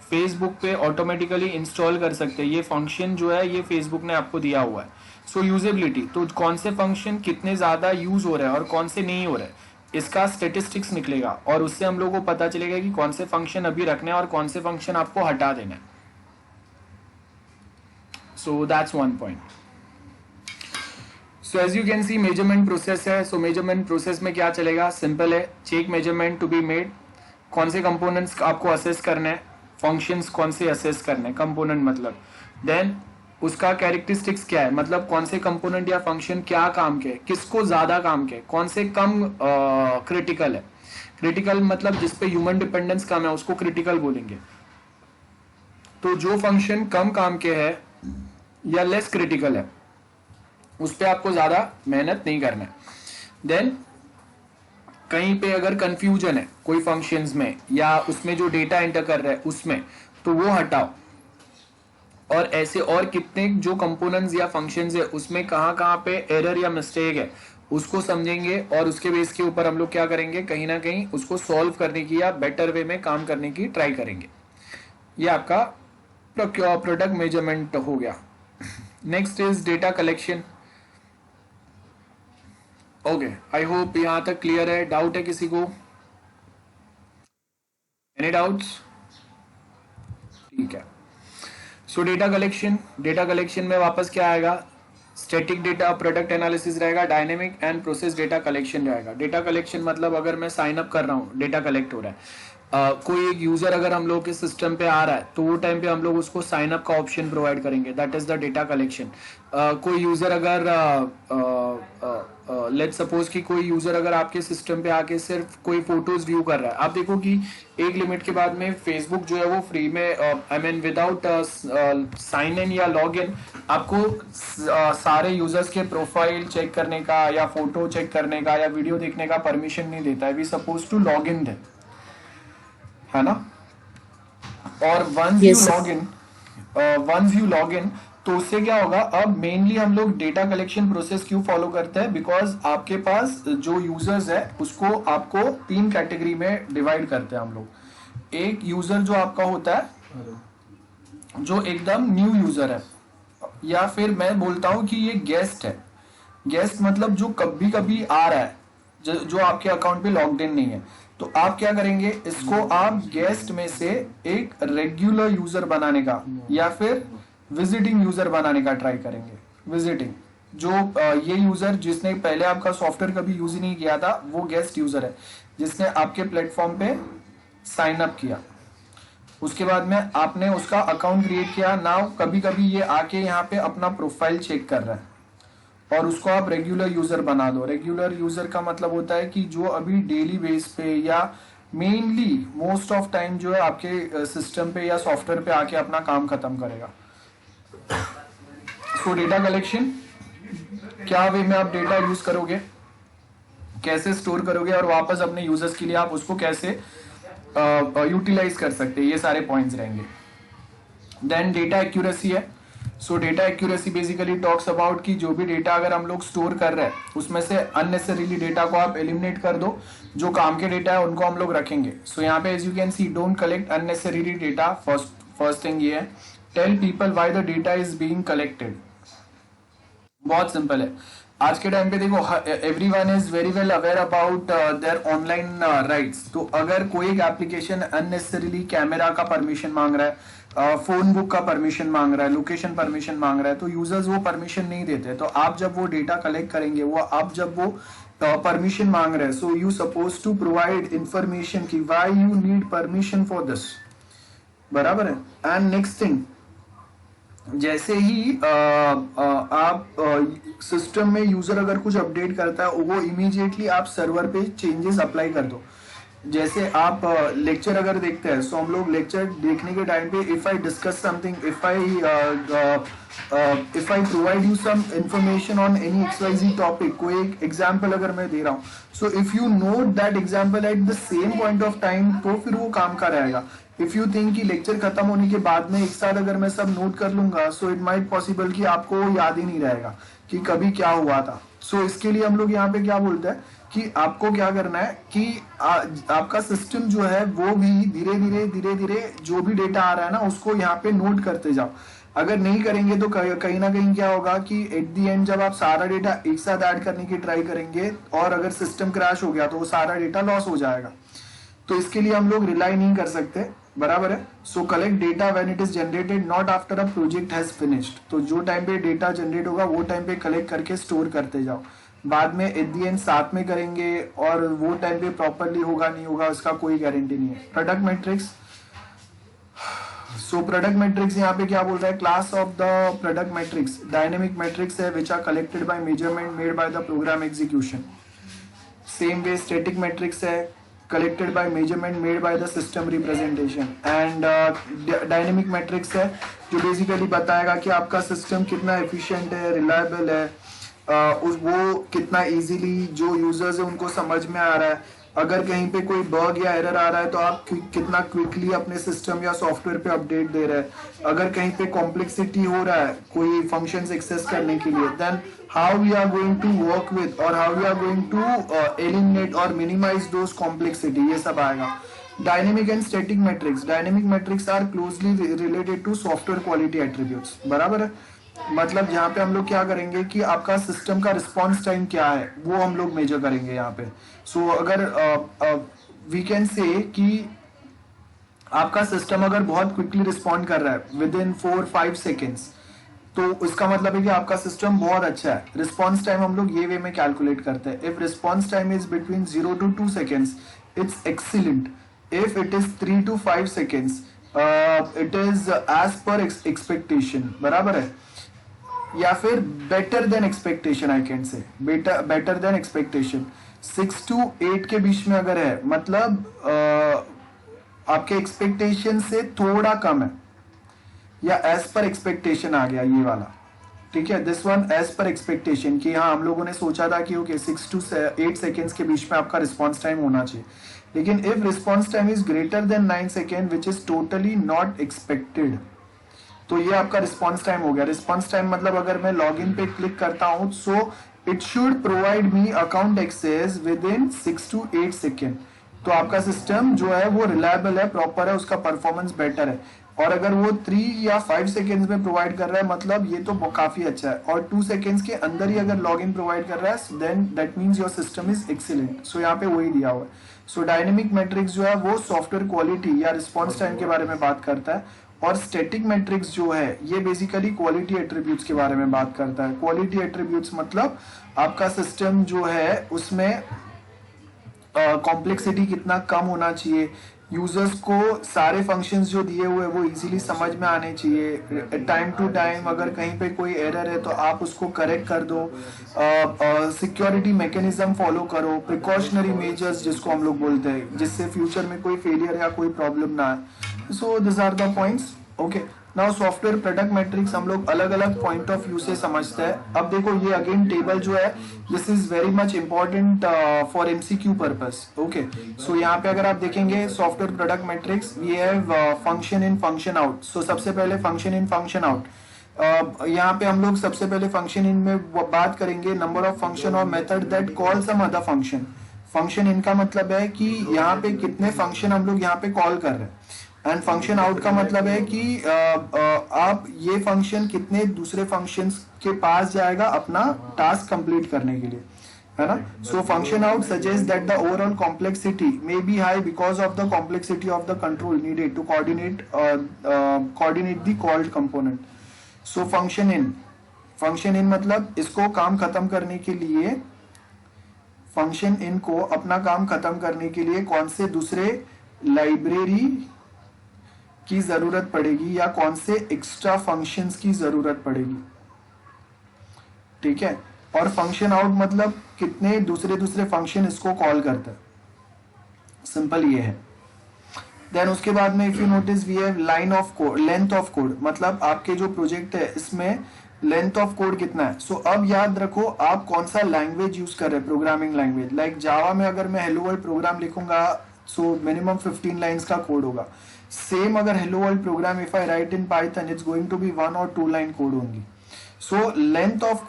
फेसबुक पे ऑटोमेटिकली इंस्टॉल कर सकते हैं। ये फंक्शन जो है ये फेसबुक ने आपको दिया हुआ है। सो यूजेबिलिटी, तो कौन से फंक्शन कितने ज्यादा यूज हो रहे हैं और कौन से नहीं हो रहे हैं इसका स्टेटिस्टिक्स निकलेगा, और उससे हम लोग को पता चलेगा कि कौन से फंक्शन अभी रखने हैं और कौन से फंक्शन आपको हटा देना है। So that's one point. So as you can see measurement process है। सो मेजरमेंट प्रोसेस में क्या चलेगा, सिंपल है, check measurement to be made, कौन से कंपोनेंट्स आपको असेस करने हैं, फंक्शंस कौन से असेस करने, कंपोनेंट मतलब, देन उसका कैरेक्टरिस्टिक्स क्या है, मतलब कौन से कंपोनेंट या फंक्शन क्या काम के, किसको ज्यादा काम के, कौन से कम क्रिटिकल है। क्रिटिकल मतलब जिसपे ह्यूमन डिपेंडेंस कम है उसको क्रिटिकल बोलेंगे। तो जो फंक्शन कम काम के है या लेस क्रिटिकल है उस पर आपको ज्यादा मेहनत नहीं करना है। देन कहीं पे अगर कंफ्यूजन है कोई फंक्शंस में या उसमें जो डेटा एंटर कर रहा है उसमें, तो वो हटाओ। और ऐसे और कितने जो कंपोनेंट्स या फंक्शंस है उसमें कहाँ पे एरर या मिस्टेक है उसको समझेंगे, और उसके बेस के ऊपर हम लोग क्या करेंगे, कहीं ना कहीं उसको सॉल्व करने की या बेटर वे में काम करने की ट्राई करेंगे। ये आपका प्रोडक्ट मेजरमेंट हो गया। Next is data collection. Okay, I hope यहां तक क्लियर है। डाउट है किसी को? Any doubts? ठीक है। सो डेटा कलेक्शन में वापस क्या आएगा, स्टैटिक डेटा प्रोडक्ट एनालिसिस रहेगा, dynamic and process data collection रहेगा। डेटा कलेक्शन मतलब अगर मैं साइन अप कर रहा हूँ, डेटा कलेक्ट हो रहा है, कोई एक यूजर अगर हम लोग के सिस्टम पे आ रहा है तो वो टाइम पे हम लोग उसको साइन अप का ऑप्शन प्रोवाइड करेंगे, that is the data collection. कोई यूजर अगर लेट्स सपोज कि कोई यूजर अगर आपके सिस्टम पे आके सिर्फ कोई फोटोज व्यू कर रहा है, आप देखो कि एक लिमिट के बाद में फेसबुक जो है वो फ्री में I mean without sign in या लॉग इन आपको सारे यूजर्स के प्रोफाइल चेक करने का या फोटो चेक करने का या वीडियो देखने का परमिशन नहीं देता है। We suppose to log in है ना। और वंस यू लॉग इन तो उससे क्या होगा, अब मेनली हम लोग डेटा कलेक्शन प्रोसेस क्यों फॉलो करते हैं, बिकॉज आपके पास जो यूजर्स है उसको आपको 3 कैटेगरी में डिवाइड करते हैं हम लोग। एक यूजर जो आपका होता है जो एकदम न्यू यूजर है, या फिर मैं बोलता हूं कि ये गेस्ट है। गेस्ट मतलब जो कभी कभी आ रहा है, जो आपके अकाउंट पे लॉग्ड इन नहीं है, तो आप क्या करेंगे, इसको आप गेस्ट में से एक रेगुलर यूजर बनाने का या फिर विजिटिंग यूजर बनाने का ट्राई करेंगे। विजिटिंग जो ये यूजर जिसने पहले आपका सॉफ्टवेयर कभी यूज ही नहीं किया था वो गेस्ट यूजर है, जिसने आपके प्लेटफॉर्म पे साइन अप किया, उसके बाद में आपने उसका अकाउंट क्रिएट किया। नाउ कभी कभी ये आके यहाँ पे अपना प्रोफाइल चेक कर रहा है और उसको आप रेगुलर यूजर बना दो। रेगुलर यूजर का मतलब होता है कि जो अभी डेली बेस पे या मेनली मोस्ट ऑफ टाइम जो है आपके सिस्टम पे या सॉफ्टवेयर पे आके अपना काम खत्म करेगा। सो डेटा कलेक्शन, क्या वे में आप डेटा यूज करोगे, कैसे स्टोर करोगे और वापस अपने यूजर्स के लिए आप उसको कैसे यूटिलाइज कर सकते हैं, ये सारे पॉइंट्स रहेंगे। देन डेटा एक्यूरेसी है। सो data accuracy basically talks about कि जो भी डेटा अगर हम लोग स्टोर कर रहे हैं उसमें से अननेसेसरीली डेटा को आप एलिमिनेट कर दो, जो काम के डेटा है उनको हम लोग रखेंगे। सो यहाँ पे as you can see, don't collect unnecessary data. First thing ये है, tell people why the data is being collected. बहुत सिंपल है। आज के टाइम पे देखो everyone is very well aware about their online rights. तो अगर कोई एक एप्लीकेशन अननेसेसरीली कैमरा का परमिशन मांग रहा है, फोन बुक का परमिशन मांग रहा है, लोकेशन परमिशन मांग रहा है, तो यूजर्स वो परमिशन नहीं देते। तो आप जब वो डेटा कलेक्ट करेंगे, वो आप जब वो परमिशन मांग रहे हैं, so you suppose to provide information कि why you need permission for this, बराबर है। एंड नेक्स्ट थिंग, जैसे ही आप सिस्टम में यूजर अगर कुछ अपडेट करता है वो इमीडिएटली आप सर्वर पे चेंजेस अप्लाई कर दो। जैसे आप लेक्चर अगर देखते हैं, सो हम लोग लेक्चर देखने के टाइम पे if I discuss something, if I provide you some information on any XYZ topic, कोई एक एग्जांपल अगर मैं दे रहा हूँ, so if you note that example at the same point of time, तो फिर वो काम का रहेगा। इफ यू थिंक कि लेक्चर खत्म होने के बाद में एक साथ अगर मैं सब नोट कर लूंगा, सो इट माइट पॉसिबल कि आपको याद ही नहीं रहेगा कि कभी क्या हुआ था। सो इसके लिए हम लोग यहाँ पे क्या बोलते हैं कि आपको क्या करना है कि आपका सिस्टम जो है वो भी धीरे धीरे जो भी डेटा आ रहा है ना उसको यहाँ पे नोट करते जाओ। अगर नहीं करेंगे तो कहीं ना कहीं क्या होगा कि एट दी एंड जब आप सारा डेटा एक साथ ऐड करने की ट्राई करेंगे और अगर सिस्टम क्रैश हो गया तो वो सारा डेटा लॉस हो जाएगा। तो इसके लिए हम लोग रिलाई नहीं कर सकते, बराबर है। So collect data when it is generated, not after a project has finished. तो जो टाइम पे डेटा जनरेट होगा वो टाइम पे कलेक्ट करके स्टोर करते जाओ। बाद में एट दी एंड साथ में करेंगे और वो टाइम पे प्रॉपरली होगा नहीं होगा उसका कोई गारंटी नहीं है। Product metrics, so product metrics यहाँ पे क्या बोल रहा है, class of the product metrics dynamic metrics है which are collected by measurement made by the program execution. Same way static metrics है collected by measurement made by the system representation, and dynamic matrix है जो basically बताएगा कि आपका system कितना efficient है, reliable है, वो कितना easily जो users है उनको समझ में आ रहा है, अगर कहीं पे कोई बग या एरर आ रहा है तो आप कितना क्विकली अपने सिस्टम या सॉफ्टवेयर पे अपडेट दे रहे हैं। अगर कहीं पे कॉम्प्लेक्सिटी हो रहा है कोई फंक्शंस एक्सेस करने के लिए, then how we are going to work with और how we are going to eliminate और मिनिमाइज दोज कॉम्प्लेक्सिटी, ये सब आएगा। Dynamic and static metrics, dynamic metrics are closely related to software quality attributes, बराबर है। मतलब यहाँ पे हम लोग क्या करेंगे कि आपका सिस्टम का रिस्पॉन्स टाइम क्या है वो हम लोग मेजर करेंगे यहाँ पे। सो अगर वी कैन से कि आपका सिस्टम अगर बहुत क्विकली रिस्पॉन्ड कर रहा है विद इन 4-5 सेकेंड्स, तो इसका मतलब है कि आपका सिस्टम बहुत अच्छा है। रिस्पॉन्स टाइम हम लोग ये वे में कैलकुलेट करते हैं। If response time is between 0 to 2 seconds, it's excellent. If it is 3 to 5 seconds, it is as per expectation, बराबर है। या फिर better than expectation, I can say better than expectation. 6 to 8 के बीच में अगर है, मतलब आपके एक्सपेक्टेशन से थोड़ा कम है, या एज पर एक्सपेक्टेशन आ गया ये वाला, ठीक है। This one as per expectation, कि हाँ हम लोगों ने सोचा था कि ओके 6 to 8 seconds के बीच में आपका रिस्पॉन्स टाइम होना चाहिए। लेकिन if response time is greater then 9 seconds which is totally not expected, तो ये आपका रिस्पॉन्स टाइम हो गया। रिस्पॉन्स टाइम मतलब अगर मैं लॉग इन पे क्लिक करता हूं, so it should provide me account access within 6 to 8 seconds। तो आपका सिस्टम जो है वो रिलायबल है, प्रॉपर है, उसका परफॉर्मेंस बेटर है। और अगर वो 3 या 5 seconds में प्रोवाइड कर रहा है, मतलब ये तो काफी अच्छा है। और 2 seconds के अंदर ही अगर लॉग इन प्रोवाइड कर रहा है, then that means your system is excellent. So यहाँ पे वही दिया हुआ है। सो डायनेमिक मैट्रिक्स जो है वो सॉफ्टवेयर क्वालिटी या रिस्पॉन्स टाइम के बारे में बात करता है, और स्टैटिक मैट्रिक्स जो है ये बेसिकली क्वालिटी एट्रीब्यूट्स के बारे में बात करता है। क्वालिटी एट्रीब्यूट्स मतलब आपका सिस्टम जो है उसमें कॉम्प्लेक्सिटी कितना कम होना चाहिए, यूजर्स को सारे फंक्शंस जो दिए हुए वो इजीली समझ में आने चाहिए। टाइम टू टाइम अगर कहीं पे कोई एरर है तो आप उसको करेक्ट कर दो। सिक्योरिटी मैकेनिज्म फॉलो करो, प्रिकॉशनरी मेजर्स जिसको हम लोग बोलते हैं, जिससे फ्यूचर में कोई फेलियर या कोई प्रॉब्लम ना आए। So this are the points. Okay, now software product metrics हम लोग अलग अलग पॉइंट ऑफ व्यू से समझते हैं। अब देखो ये अगेन टेबल जो है this is very much important for MCQ purpose. Okay, so यहाँ पे अगर आप देखेंगे software product metrics, we have function in function out. So सबसे पहले फंक्शन इन फंक्शन आउट। यहाँ पे हम लोग सबसे पहले फंक्शन इन में बात करेंगे नंबर ऑफ फंक्शन और method that call some other function. Function इन का मतलब है कि यहाँ पे कितने फंक्शन हम लोग यहाँ पे कॉल कर रहे हैं, एंड फंक्शन आउट का मतलब है कि आप ये फंक्शन कितने दूसरे फंक्शंस के पास जाएगा अपना टास्क कंप्लीट करने के लिए, है ना। So function out suggest that the overall complexity may be high because of the complexity of the control needed to coordinate the called component. So function in मतलब इसको काम खत्म करने के लिए, फंक्शन इन को अपना काम खत्म करने के लिए कौन से दूसरे लाइब्रेरी की जरूरत पड़ेगी या कौन से एक्स्ट्रा फंक्शंस की जरूरत पड़ेगी, ठीक है। और फंक्शन आउट मतलब कितने दूसरे फंक्शन इसको कॉल करता है, सिंपल ये है। देन उसके बाद में if you notice we have line of code, length of code, मतलब आपके जो प्रोजेक्ट है इसमें लेंथ ऑफ कोड कितना है। सो अब याद रखो आप कौन सा लैंग्वेज यूज कर रहे हैं, प्रोग्रामिंग लैंग्वेज। लाइक जावा में अगर मैं हेलो वर्ल्ड प्रोग्राम लिखूंगा सो मिनिमम 15 लाइन्स का कोड होगा। सेम अगर hello world program if I write in Python it's going to be 1 or 2 line code only. So length of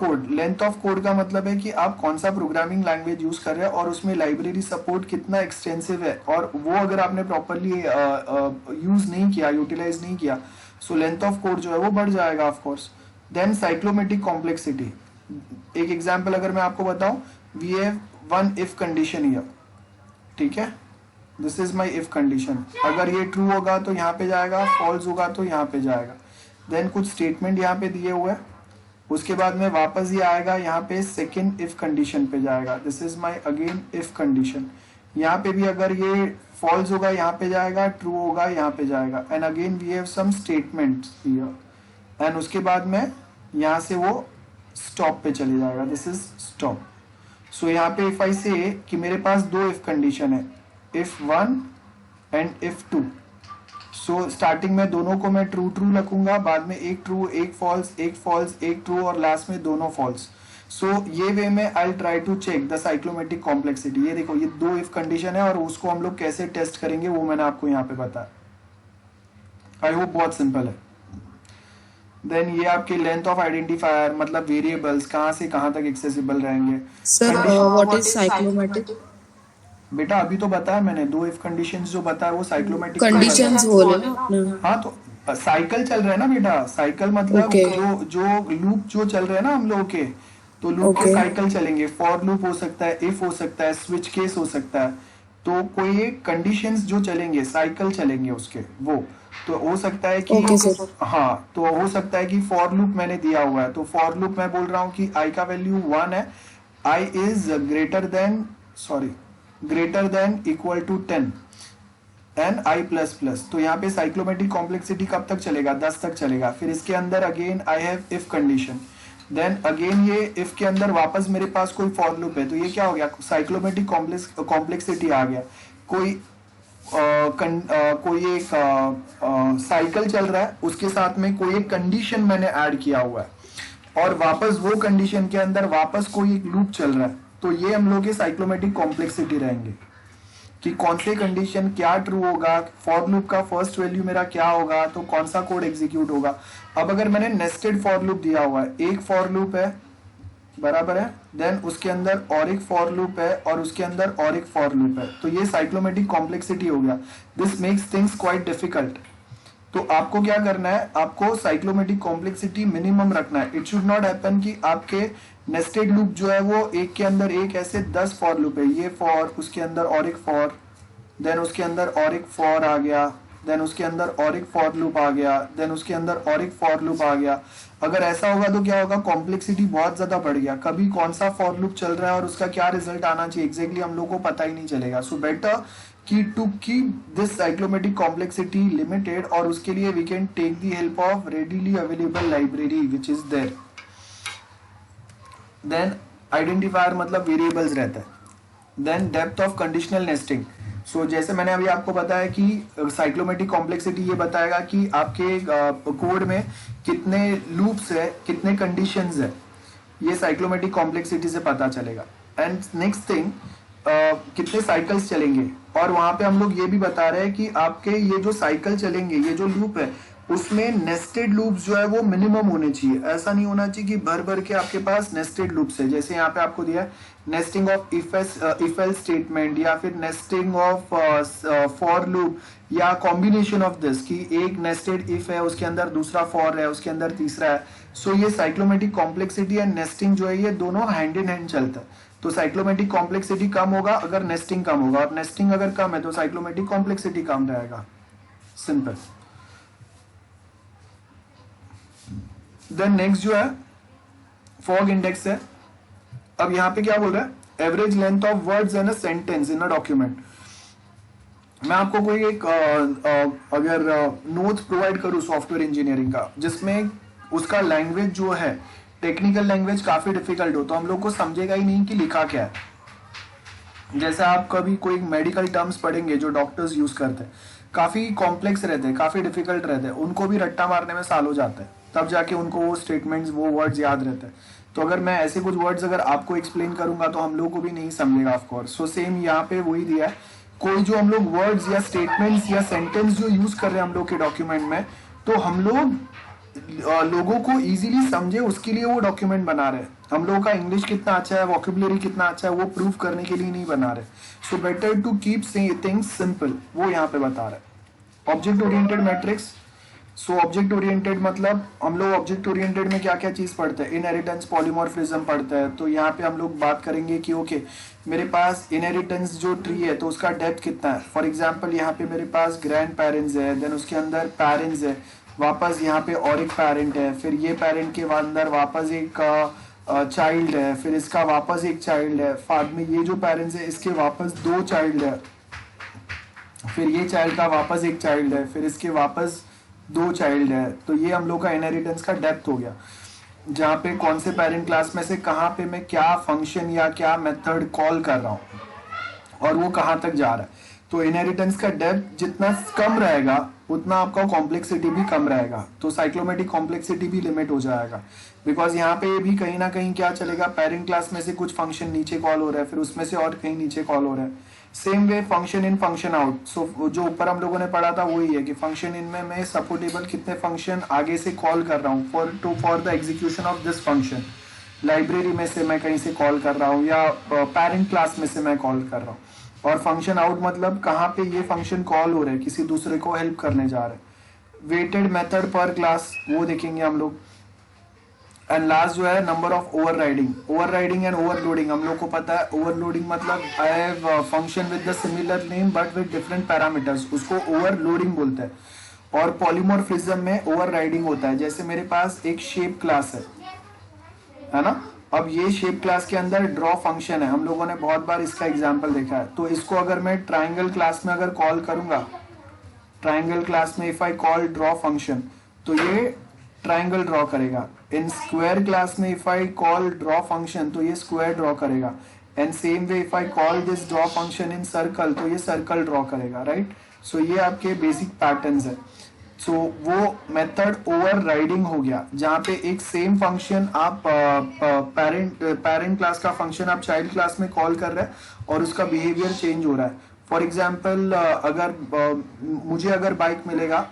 code का मतलब है कि आप कौन सा प्रोग्रामिंग लैंग्वेज यूज कर रहे हैं और उसमें लाइब्रेरी सपोर्ट कितना एक्सटेंसिव है, और वो अगर आपने प्रॉपरली यूज नहीं किया, यूटिलाइज नहीं किया, सो लेंथ ऑफ कोड जो है वो बढ़ जाएगा of course. Then cyclomatic complexity, एक एग्जांपल अगर मैं आपको बताऊं, we have one if condition here, ठीक है। This is my if condition, अगर ये ट्रू होगा तो यहाँ पे जाएगा, फॉल्स होगा तो यहाँ पे जाएगा। देन कुछ स्टेटमेंट यहाँ पे दिए हुए हैं, उसके बाद में वापस ये आएगा यहाँ पे सेकेंड इफ कंडीशन पे जाएगा। This is my again if condition, यहाँ पे भी अगर ये फॉल्स होगा यहाँ पे जाएगा, ट्रू होगा यहाँ पे जाएगा। And again we have some statements here, and उसके बाद में यहाँ से वो स्टॉप पे चले जाएगा। This is stop. सो यहाँ पे इफ आई से कि मेरे पास 2 इफ कंडीशन है, if 1 and if 2। So starting में दोनों को मैं ट्रू रखूंगा, बाद में एक ट्रू एक फॉल्स एक फॉल्स एक ट्रू और लास्ट में दोनों फॉल्स। सो ये वे में I try to check the cyclometric complexity. ये देखो, ये दो इफ कंडीशन है और उसको हम लोग कैसे टेस्ट करेंगे वो मैंने आपको यहाँ पे बताया। आई होप बहुत सिंपल है। देन ये आपके लेंथ ऑफ आइडेंटिफायर मतलब वेरिएबल्स कहाँ से कहाँ तक एक्सेसिबल रहेंगे। सर व्हाट इज साइक्लोमेट्रिक बेटा अभी तो बताया मैंने, दो इफ कंडीशंस जो बताया वो साइक्लोमेट्रिक कंडीशंस बोले ना आपने। हाँ तो साइकिल चल रहा है ना बेटा, साइकिल मतलब Okay. जो लूप जो चल रहे हैं ना हम लोगों के, तो लूप के Okay. साइकिल चलेंगे। फॉर लूप हो सकता है, इफ हो सकता है, स्विच केस हो सकता है। तो कोई एक कंडीशंस जो चलेंगे, साइकिल चलेंगे उसके, वो तो हो सकता है कि Okay, sir. हाँ तो हो सकता है कि फॉर लूप मैंने दिया हुआ है, तो फॉर लूप मैं बोल रहा हूँ कि आई का वैल्यू 1 है, I is greater than equal to 10 n i plus plus. तो यहाँ पे साइक्लोमेट्रिक कॉम्प्लेक्सिटी कब तक चलेगा, 10 तक चलेगा। फिर इसके अंदर again I have if condition, then again ये इफ के अंदर वापस मेरे पास कोई फॉर लूप है, तो ये क्या हो गया, साइक्लोमेट्रिक कॉम्प्लेक्सिटी आ गया। कोई कोई एक साइकिल चल रहा है, उसके साथ में कोई एक कंडीशन मैंने ऐड किया हुआ है, और वापस वो कंडीशन के अंदर वापस कोई एक लूप चल रहा है, तो ये हम लोग के साइक्लोमेट्रिक कॉम्प्लेक्सिटी रहेंगे कि कौन से कंडीशन क्या ट्रू होगा, फॉर लूप का फर्स्ट वैल्यू मेरा क्या होगा, तो कौन सा कोड एग्जीक्यूट होगा। अब अगर मैंने नेस्टेड फॉर लूप दिया हुआ है, एक फॉर लूप है बराबर है, देन उसके अंदर और एक फॉर लूप है, और उसके अंदर और एक फॉर लूप है, तो ये साइक्लोमेट्रिक कॉम्प्लेक्सिटी हो गया। This makes things quite difficult. तो आपको क्या करना है, आपको साइक्लोमेट्रिक कॉम्प्लेक्सिटी मिनिमम रखना है। इट शुड नॉट हैपन कि आपके नेस्टेड लूप जो है वो एक के अंदर एक ऐसे 10 फॉर लूप है, ये फॉर, उसके अंदर और एक फॉर, देन उसके अंदर और एक फॉर आ गया, देन उसके अंदर और एक फॉर लूप आ गया, देन उसके अंदर और एक फॉर लूप आ गया। अगर ऐसा होगा तो क्या होगा, कॉम्प्लेक्सिटी बहुत ज्यादा बढ़ गया, कभी कौन सा फॉर लूप चल रहा है और उसका क्या रिजल्ट आना चाहिए एग्जैक्टली हम लोग को पता ही नहीं चलेगा। सो बेटर कि to keep this cyclomatic complexity limited, और उसके लिए we can take the help of readily available library which is there. Then identifier मतलब वेरिएबल्स रहता है। Then depth of conditional nesting. So जैसे मैंने अभी आपको बताया कि साइक्लोमेट्रिक कॉम्प्लेक्सिटी ये बताएगा कि आपके कोड में कितने लूप्स है, कितने कंडीशंस है, ये साइक्लोमेट्रिक कॉम्प्लेक्सिटी से पता चलेगा। एंड नेक्स्ट थिंग, कितने साइकिल्स चलेंगे, और वहां पे हम लोग ये भी बता रहे हैं कि आपके ये जो साइकिल चलेंगे, ये जो लूप है उसमें नेस्टेड लूप्स जो है वो मिनिमम होने चाहिए। ऐसा नहीं होना चाहिए कि भर भर के आपके पास नेस्टेड लूप्स है। जैसे यहाँ पे आपको दिया है nesting of if else statement, या फिर नेस्टिंग ऑफ फॉर लूप, या कॉम्बिनेशन ऑफ दिस कि एक नेस्टेड इफ है, उसके अंदर दूसरा फॉर है, उसके अंदर तीसरा है। सो ये साइक्लोमेट्रिक कॉम्प्लेक्सिटी एंड नेस्टिंग जो है ये दोनों हैंड इन हैंड चलता है। तो साइक्लोमेट्रिक कॉम्प्लेक्सिटी कम होगा अगर नेस्टिंग कम होगा, और नेस्टिंग अगर कम है तो साइक्लोमेट्रिक कॉम्प्लेक्सिटी कम रहेगा। सिंपल। देन नेक्स्ट जो है फॉग इंडेक्स है। अब यहाँ पे क्या बोल रहा है, average length of words in a sentence in a document. मैं आपको कोई एक अगर नोट्स प्रोवाइड करूँ सॉफ्टवेयर इंजीनियरिंग का, जिसमें उसका लैंग्वेज जो है टेक्निकल लैंग्वेज काफी डिफिकल्ट हो, तो हम लोग को समझेगा ही नहीं कि लिखा क्या है। जैसे आप कभी कोई मेडिकल टर्म्स पढ़ेंगे जो डॉक्टर्स यूज करते हैं, काफी कॉम्प्लेक्स रहते हैं, काफी डिफिकल्ट रहते हैं, उनको भी रट्टा मारने में साल हो जाता है, तब जाके उनको वो स्टेटमेंट्स, वो वर्ड्स याद रहते हैं। तो अगर मैं ऐसे कुछ वर्ड्स अगर आपको एक्सप्लेन करूंगा तो हम लोग को भी नहीं समझेगा ऑफ कोर्स। सो सेम यहाँ पे वही दिया है, कोई जो हम लोग वर्ड्स या स्टेटमेंट्स या सेंटेंस जो यूज कर रहे हैं हम लोग के डॉक्यूमेंट में, तो हम लोग लोगों को इजीली समझे उसके लिए वो डॉक्यूमेंट बना रहे हैं। हम लोगों का इंग्लिश कितना अच्छा है, वोकेबुलरी कितना अच्छा है, वो प्रूव करने के लिए नहीं बना रहे। So better to keep things simple, वो यहाँ पे बता रहे हैं। Object oriented metrics. So object oriented मतलब हम लोग ऑब्जेक्ट ओरिएंटेड में क्या क्या चीज पढ़ते हैं, इनहेरिटेंस, पॉलीमॉर्फिज्म पढ़ते हैं। तो यहाँ पे हम लोग बात करेंगे कि ओके मेरे पास इनहेरिटेंस जो ट्री है तो उसका डेप्थ कितना है। फॉर एग्जाम्पल यहाँ पे मेरे पास ग्रैंड पेरेंट्स है, देन उसके अंदर पेरेंट्स है, वापस यहाँ पे और एक पेरेंट है, फिर ये पेरेंट के अंदर वापस एक चाइल्ड है, फिर इसका वापस एक चाइल्ड है, बाद में ये जो पेरेंट्स है इसके वापस 2 चाइल्ड है, फिर ये चाइल्ड का वापस एक चाइल्ड है, फिर इसके वापस 2 चाइल्ड है। तो ये हम लोग का इनहेरिटेंस का डेप्थ हो गया, जहाँ पे कौन से पेरेंट क्लास में से कहाँ पे मैं क्या फंक्शन या क्या मेथड कॉल कर रहा हूँ और वो कहाँ तक जा रहा है। तो इनहेरिटेंस का डेप्थ जितना कम रहेगा उतना आपका कॉम्प्लेक्सिटी भी कम रहेगा, तो साइक्लोमेट्रिक कॉम्प्लेक्सिटी भी लिमिट हो जाएगा। बिकॉज यहाँ पे भी कहीं ना कहीं क्या चलेगा, पेरेंट क्लास में से कुछ फंक्शन नीचे कॉल हो रहा है, फिर उसमें से और कहीं नीचे कॉल हो रहा है। Same way function in function out. So जो ऊपर हम लोगों ने पढ़ा था वही है कि फंक्शन इन में मैं सपोर्टेबल कितने फंक्शन आगे से कॉल कर रहा हूँ for the execution of this function. Library में से मैं कहीं से कॉल कर रहा हूँ या पेरेंट क्लास में से मैं कॉल कर रहा हूँ। और फंक्शन आउट मतलब कहाँ पे ये फंक्शन कॉल हो रहे हैं, किसी दूसरे को हेल्प करने जा रहे हैं। वेटेड मेथड पर क्लास वो देखेंगे हम लोग। एंड लास्ट जो है number of overriding and overloading. हम लोग को पता है ओवरलोडिंग मतलब I have function with the similar name but with different parameters, उसको ओवरलोडिंग बोलते हैं। और पॉलीमॉर्फिज्म में ओवरराइडिंग होता है। जैसे मेरे पास एक शेप क्लास है ना, अब ये शेप क्लास के अंदर ड्रॉ फंक्शन है, हम लोगों ने बहुत बार इसका एग्जाम्पल देखा है। तो इसको अगर मैं ट्राइंगल क्लास में अगर कॉल करूंगा, ट्राइंगल क्लास में if I call draw function तो ये ट्राइंगल ड्रॉ करेगा। इन स्क्वायर क्लास में if I call draw function तो ये स्क्वायर ड्रॉ करेगा। And same way if I call this draw function in circle तो ये सर्कल ड्रॉ करेगा, राइट। सो ये आपके बेसिक पैटर्न्स है। सो वो मेथड ओवरराइडिंग हो गया, जहाँ पे एक सेम फंक्शन आप पेरेंट क्लास का फंक्शन आप चाइल्ड क्लास में कॉल कर रहे हैं और उसका बिहेवियर चेंज हो रहा है। फॉर एग्जाम्पल अगर मुझे अगर बाइक मिलेगा,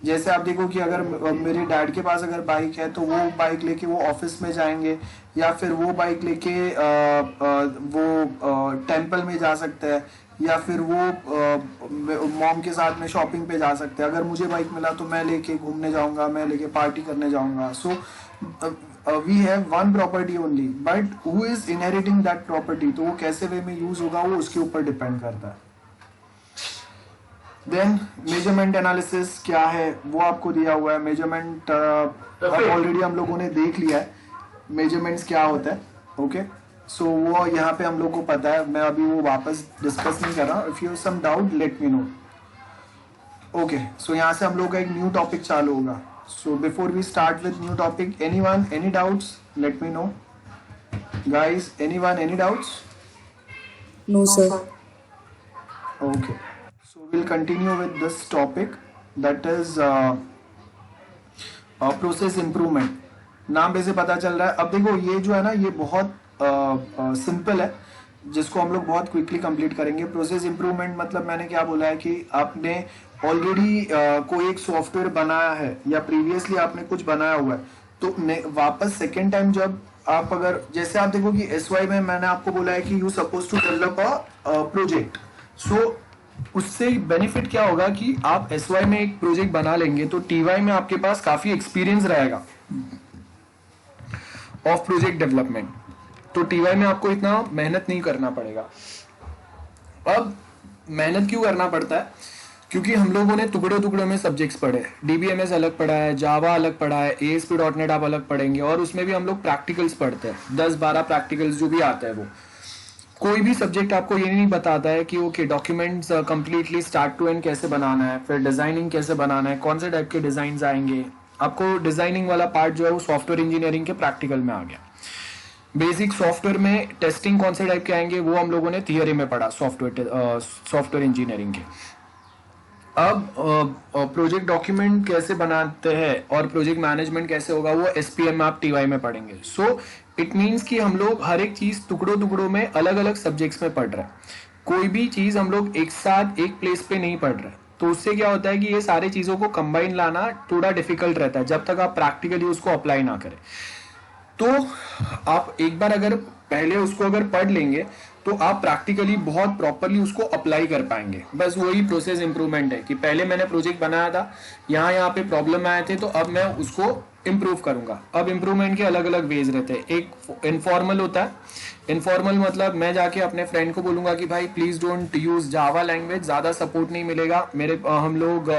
जैसे आप देखो कि अगर मेरे डैड के पास अगर बाइक है तो वो बाइक लेके वो ऑफिस में जाएंगे, या फिर वो बाइक लेके वो टेंपल में जा सकते हैं, या फिर वो मॉम के साथ में शॉपिंग पे जा सकते हैं। अगर मुझे बाइक मिला तो मैं लेके घूमने जाऊंगा, मैं लेके पार्टी करने जाऊंगा। So we have one property only but who is inheriting that property, तो वो कैसे वे में यूज होगा वो उसके ऊपर डिपेंड करता है। देन मेजरमेंट एनालिसिस क्या है वो आपको दिया हुआ है। मेजरमेंट ऑलरेडी हम लोगों ने देख लिया है मेजरमेंट्स क्या होता है, ओके। सो वो यहाँ पे हम लोग को पता है, मैं अभी वो वापस डिस्कस नहीं कर रहा हूँ। If you have some doubt let me know, okay. So यहाँ से हम लोग का एक न्यू टॉपिक चालू होगा। So before we start with new topic, anyone any doubts, let me know guys. Anyone any doubts? No, sir. Okay, so we'll continue with this topic, that is process improvement. नाम पे से पता चल रहा है। अब देखो ये जो है ना ये बहुत सिंपल है, जिसको हम लोग बहुत क्विकली कंप्लीट करेंगे। प्रोसेस इंप्रूवमेंट मतलब मैंने क्या बोला है कि आपने ऑलरेडी कोई एक सॉफ्टवेयर बनाया है या प्रीवियसली आपने कुछ बनाया हुआ है, तो वापस सेकेंड टाइम जब आप अगर जैसे आप देखो कि SY में मैंने आपको बोला है कि you suppose to develop a project. So उससे बेनिफिट क्या होगा कि आप SY में एक प्रोजेक्ट बना लेंगे तो TY में आपके पास काफी एक्सपीरियंस रहेगा ऑफ प्रोजेक्ट डेवलपमेंट, तो TY में आपको इतना मेहनत नहीं करना पड़ेगा। अब मेहनत क्यों करना पड़ता है? क्योंकि हम लोगों ने टुकड़े टुकड़े में सब्जेक्ट्स पढ़े, DBMS अलग पढ़ा है, जावा अलग पढ़ा है, ASP.NET आप अलग पढ़ेंगे, और उसमें भी हम लोग प्रैक्टिकल्स पढ़ते हैं, 10-12 प्रैक्टिकल्स जो भी आता है वो। कोई भी सब्जेक्ट आपको ये नहीं बताता है कि okay documents completely start to end कैसे बनाना है, फिर डिजाइनिंग कैसे बनाना है, कौन से टाइप के डिजाइन आएंगे। आपको डिजाइनिंग वाला पार्ट जो है वो सॉफ्टवेयर इंजीनियरिंग के प्रैक्टिकल में आ गया। बेसिक सॉफ्टवेयर में टेस्टिंग कौन से टाइप के आएंगे वो हम लोगों ने थियरी में पढ़ा सॉफ्टवेयर इंजीनियरिंग के। अब प्रोजेक्ट डॉक्यूमेंट कैसे बनाते हैं और प्रोजेक्ट मैनेजमेंट कैसे होगा वो SPM में आप TY में पढ़ेंगे। सो इट मीन्स कि हम लोग हर एक चीज टुकड़ों टुकड़ों में अलग अलग सब्जेक्ट्स में पढ़ रहे हैं। कोई भी चीज हम लोग एक साथ एक प्लेस पे नहीं पढ़ रहे, तो उससे क्या होता है कि ये सारी चीजों को कंबाइन लाना थोड़ा डिफिकल्ट रहता है जब तक आप प्रैक्टिकली उसको अप्लाई ना करें। तो आप एक बार अगर पहले उसको अगर पढ़ लेंगे तो आप प्रैक्टिकली बहुत प्रॉपरली उसको अप्लाई कर पाएंगे। बस वही प्रोसेस इंप्रूवमेंट है कि पहले मैंने प्रोजेक्ट बनाया था, यहाँ पे प्रॉब्लम आए थे, तो अब मैं उसको इम्प्रूव करूंगा। अब इम्प्रूवमेंट के अलग अलग वेज रहते हैं। एक इनफॉर्मल होता है, इनफॉर्मल मतलब मैं जाके अपने फ्रेंड को बोलूंगा कि भाई please don't use Java language, ज्यादा सपोर्ट नहीं मिलेगा। हम लोग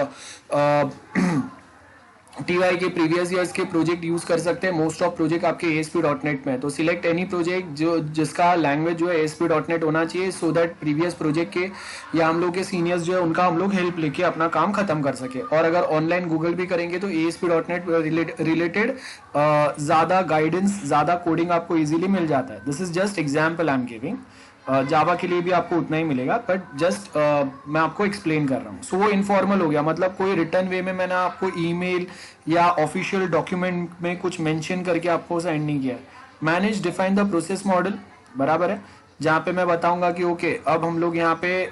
TY के प्रीवियस ईयर्स के प्रोजेक्ट यूज कर सकते हैं। मोस्ट ऑफ प्रोजेक्ट आपके ASP.NET में है, तो सिलेक्ट एनी प्रोजेक्ट जो जिसका लैंग्वेज जो है ASP.NEट होना चाहिए, सो दैट प्रीवियस प्रोजेक्ट के या हम लोग के सीनियर्स जो है उनका हम लोग हेल्प लेके अपना काम खत्म कर सके। और अगर ऑनलाइन गूगल भी करेंगे तो ASP.NEट रिलेटेड ज्यादा गाइडेंस, ज्यादा कोडिंग आपको इजीली मिल जाता है। This is just example I am giving. Java के लिए भी आपको उतना ही मिलेगा, बट जस्ट मैं आपको एक्सप्लेन कर रहा हूँ. सो वो इनफॉर्मल हो गया, मतलब कोई रिटर्न वे में मैंने आपको ईमेल या ऑफिशियल डॉक्यूमेंट में कुछ मेंशन करके आपको सेंड नहीं किया है. Manage define the process model, बराबर है, जहाँ पे मैं बताऊंगा कि ओके अब हम लोग यहाँ पे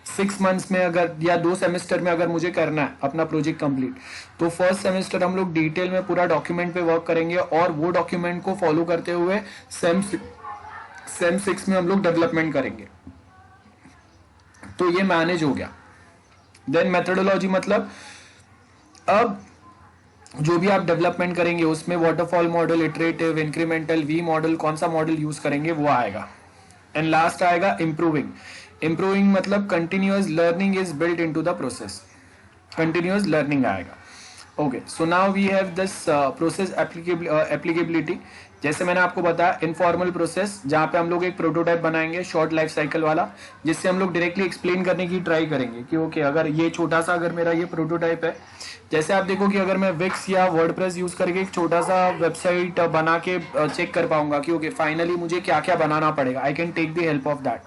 6 मंथ्स में अगर या 2 सेमेस्टर में अगर मुझे करना है अपना प्रोजेक्ट कंप्लीट, तो फर्स्ट सेमेस्टर हम लोग डिटेल में पूरा डॉक्यूमेंट पे वर्क करेंगे और वो डॉक्यूमेंट को फॉलो करते हुए सेम 6 में हम लोग डेवलपमेंट करेंगे. तो ये मैनेज हो गया. देन मेथोडोलॉजी, मतलब अब जो भी आप डेवलपमेंट करेंगे उसमें waterfall model, iterative, incremental, V model, कौन सा मॉडल यूज करेंगे वो आएगा. एंड लास्ट आएगा इम्प्रूविंग. इम्प्रूविंग मतलब continuous learning is built into the process. Continuous learning आएगा. Okay, so now we have this process applicability. जैसे मैंने आपको बताया इनफॉर्मल प्रोसेस, जहाँ पे हम लोग एक प्रोटोटाइप बनाएंगे शॉर्ट लाइफ साइकिल वाला, जिससे हम लोग डायरेक्टली एक्सप्लेन करने की ट्राई करेंगे कि ओके अगर ये छोटा सा अगर मेरा ये प्रोटोटाइप है, जैसे आप देखो कि अगर मैं विक्स या वर्डप्रेस यूज करके एक छोटा सा वेबसाइट बना के चेक कर पाऊंगा कि ओके फाइनली मुझे क्या क्या बनाना पड़ेगा, I can take the help of that.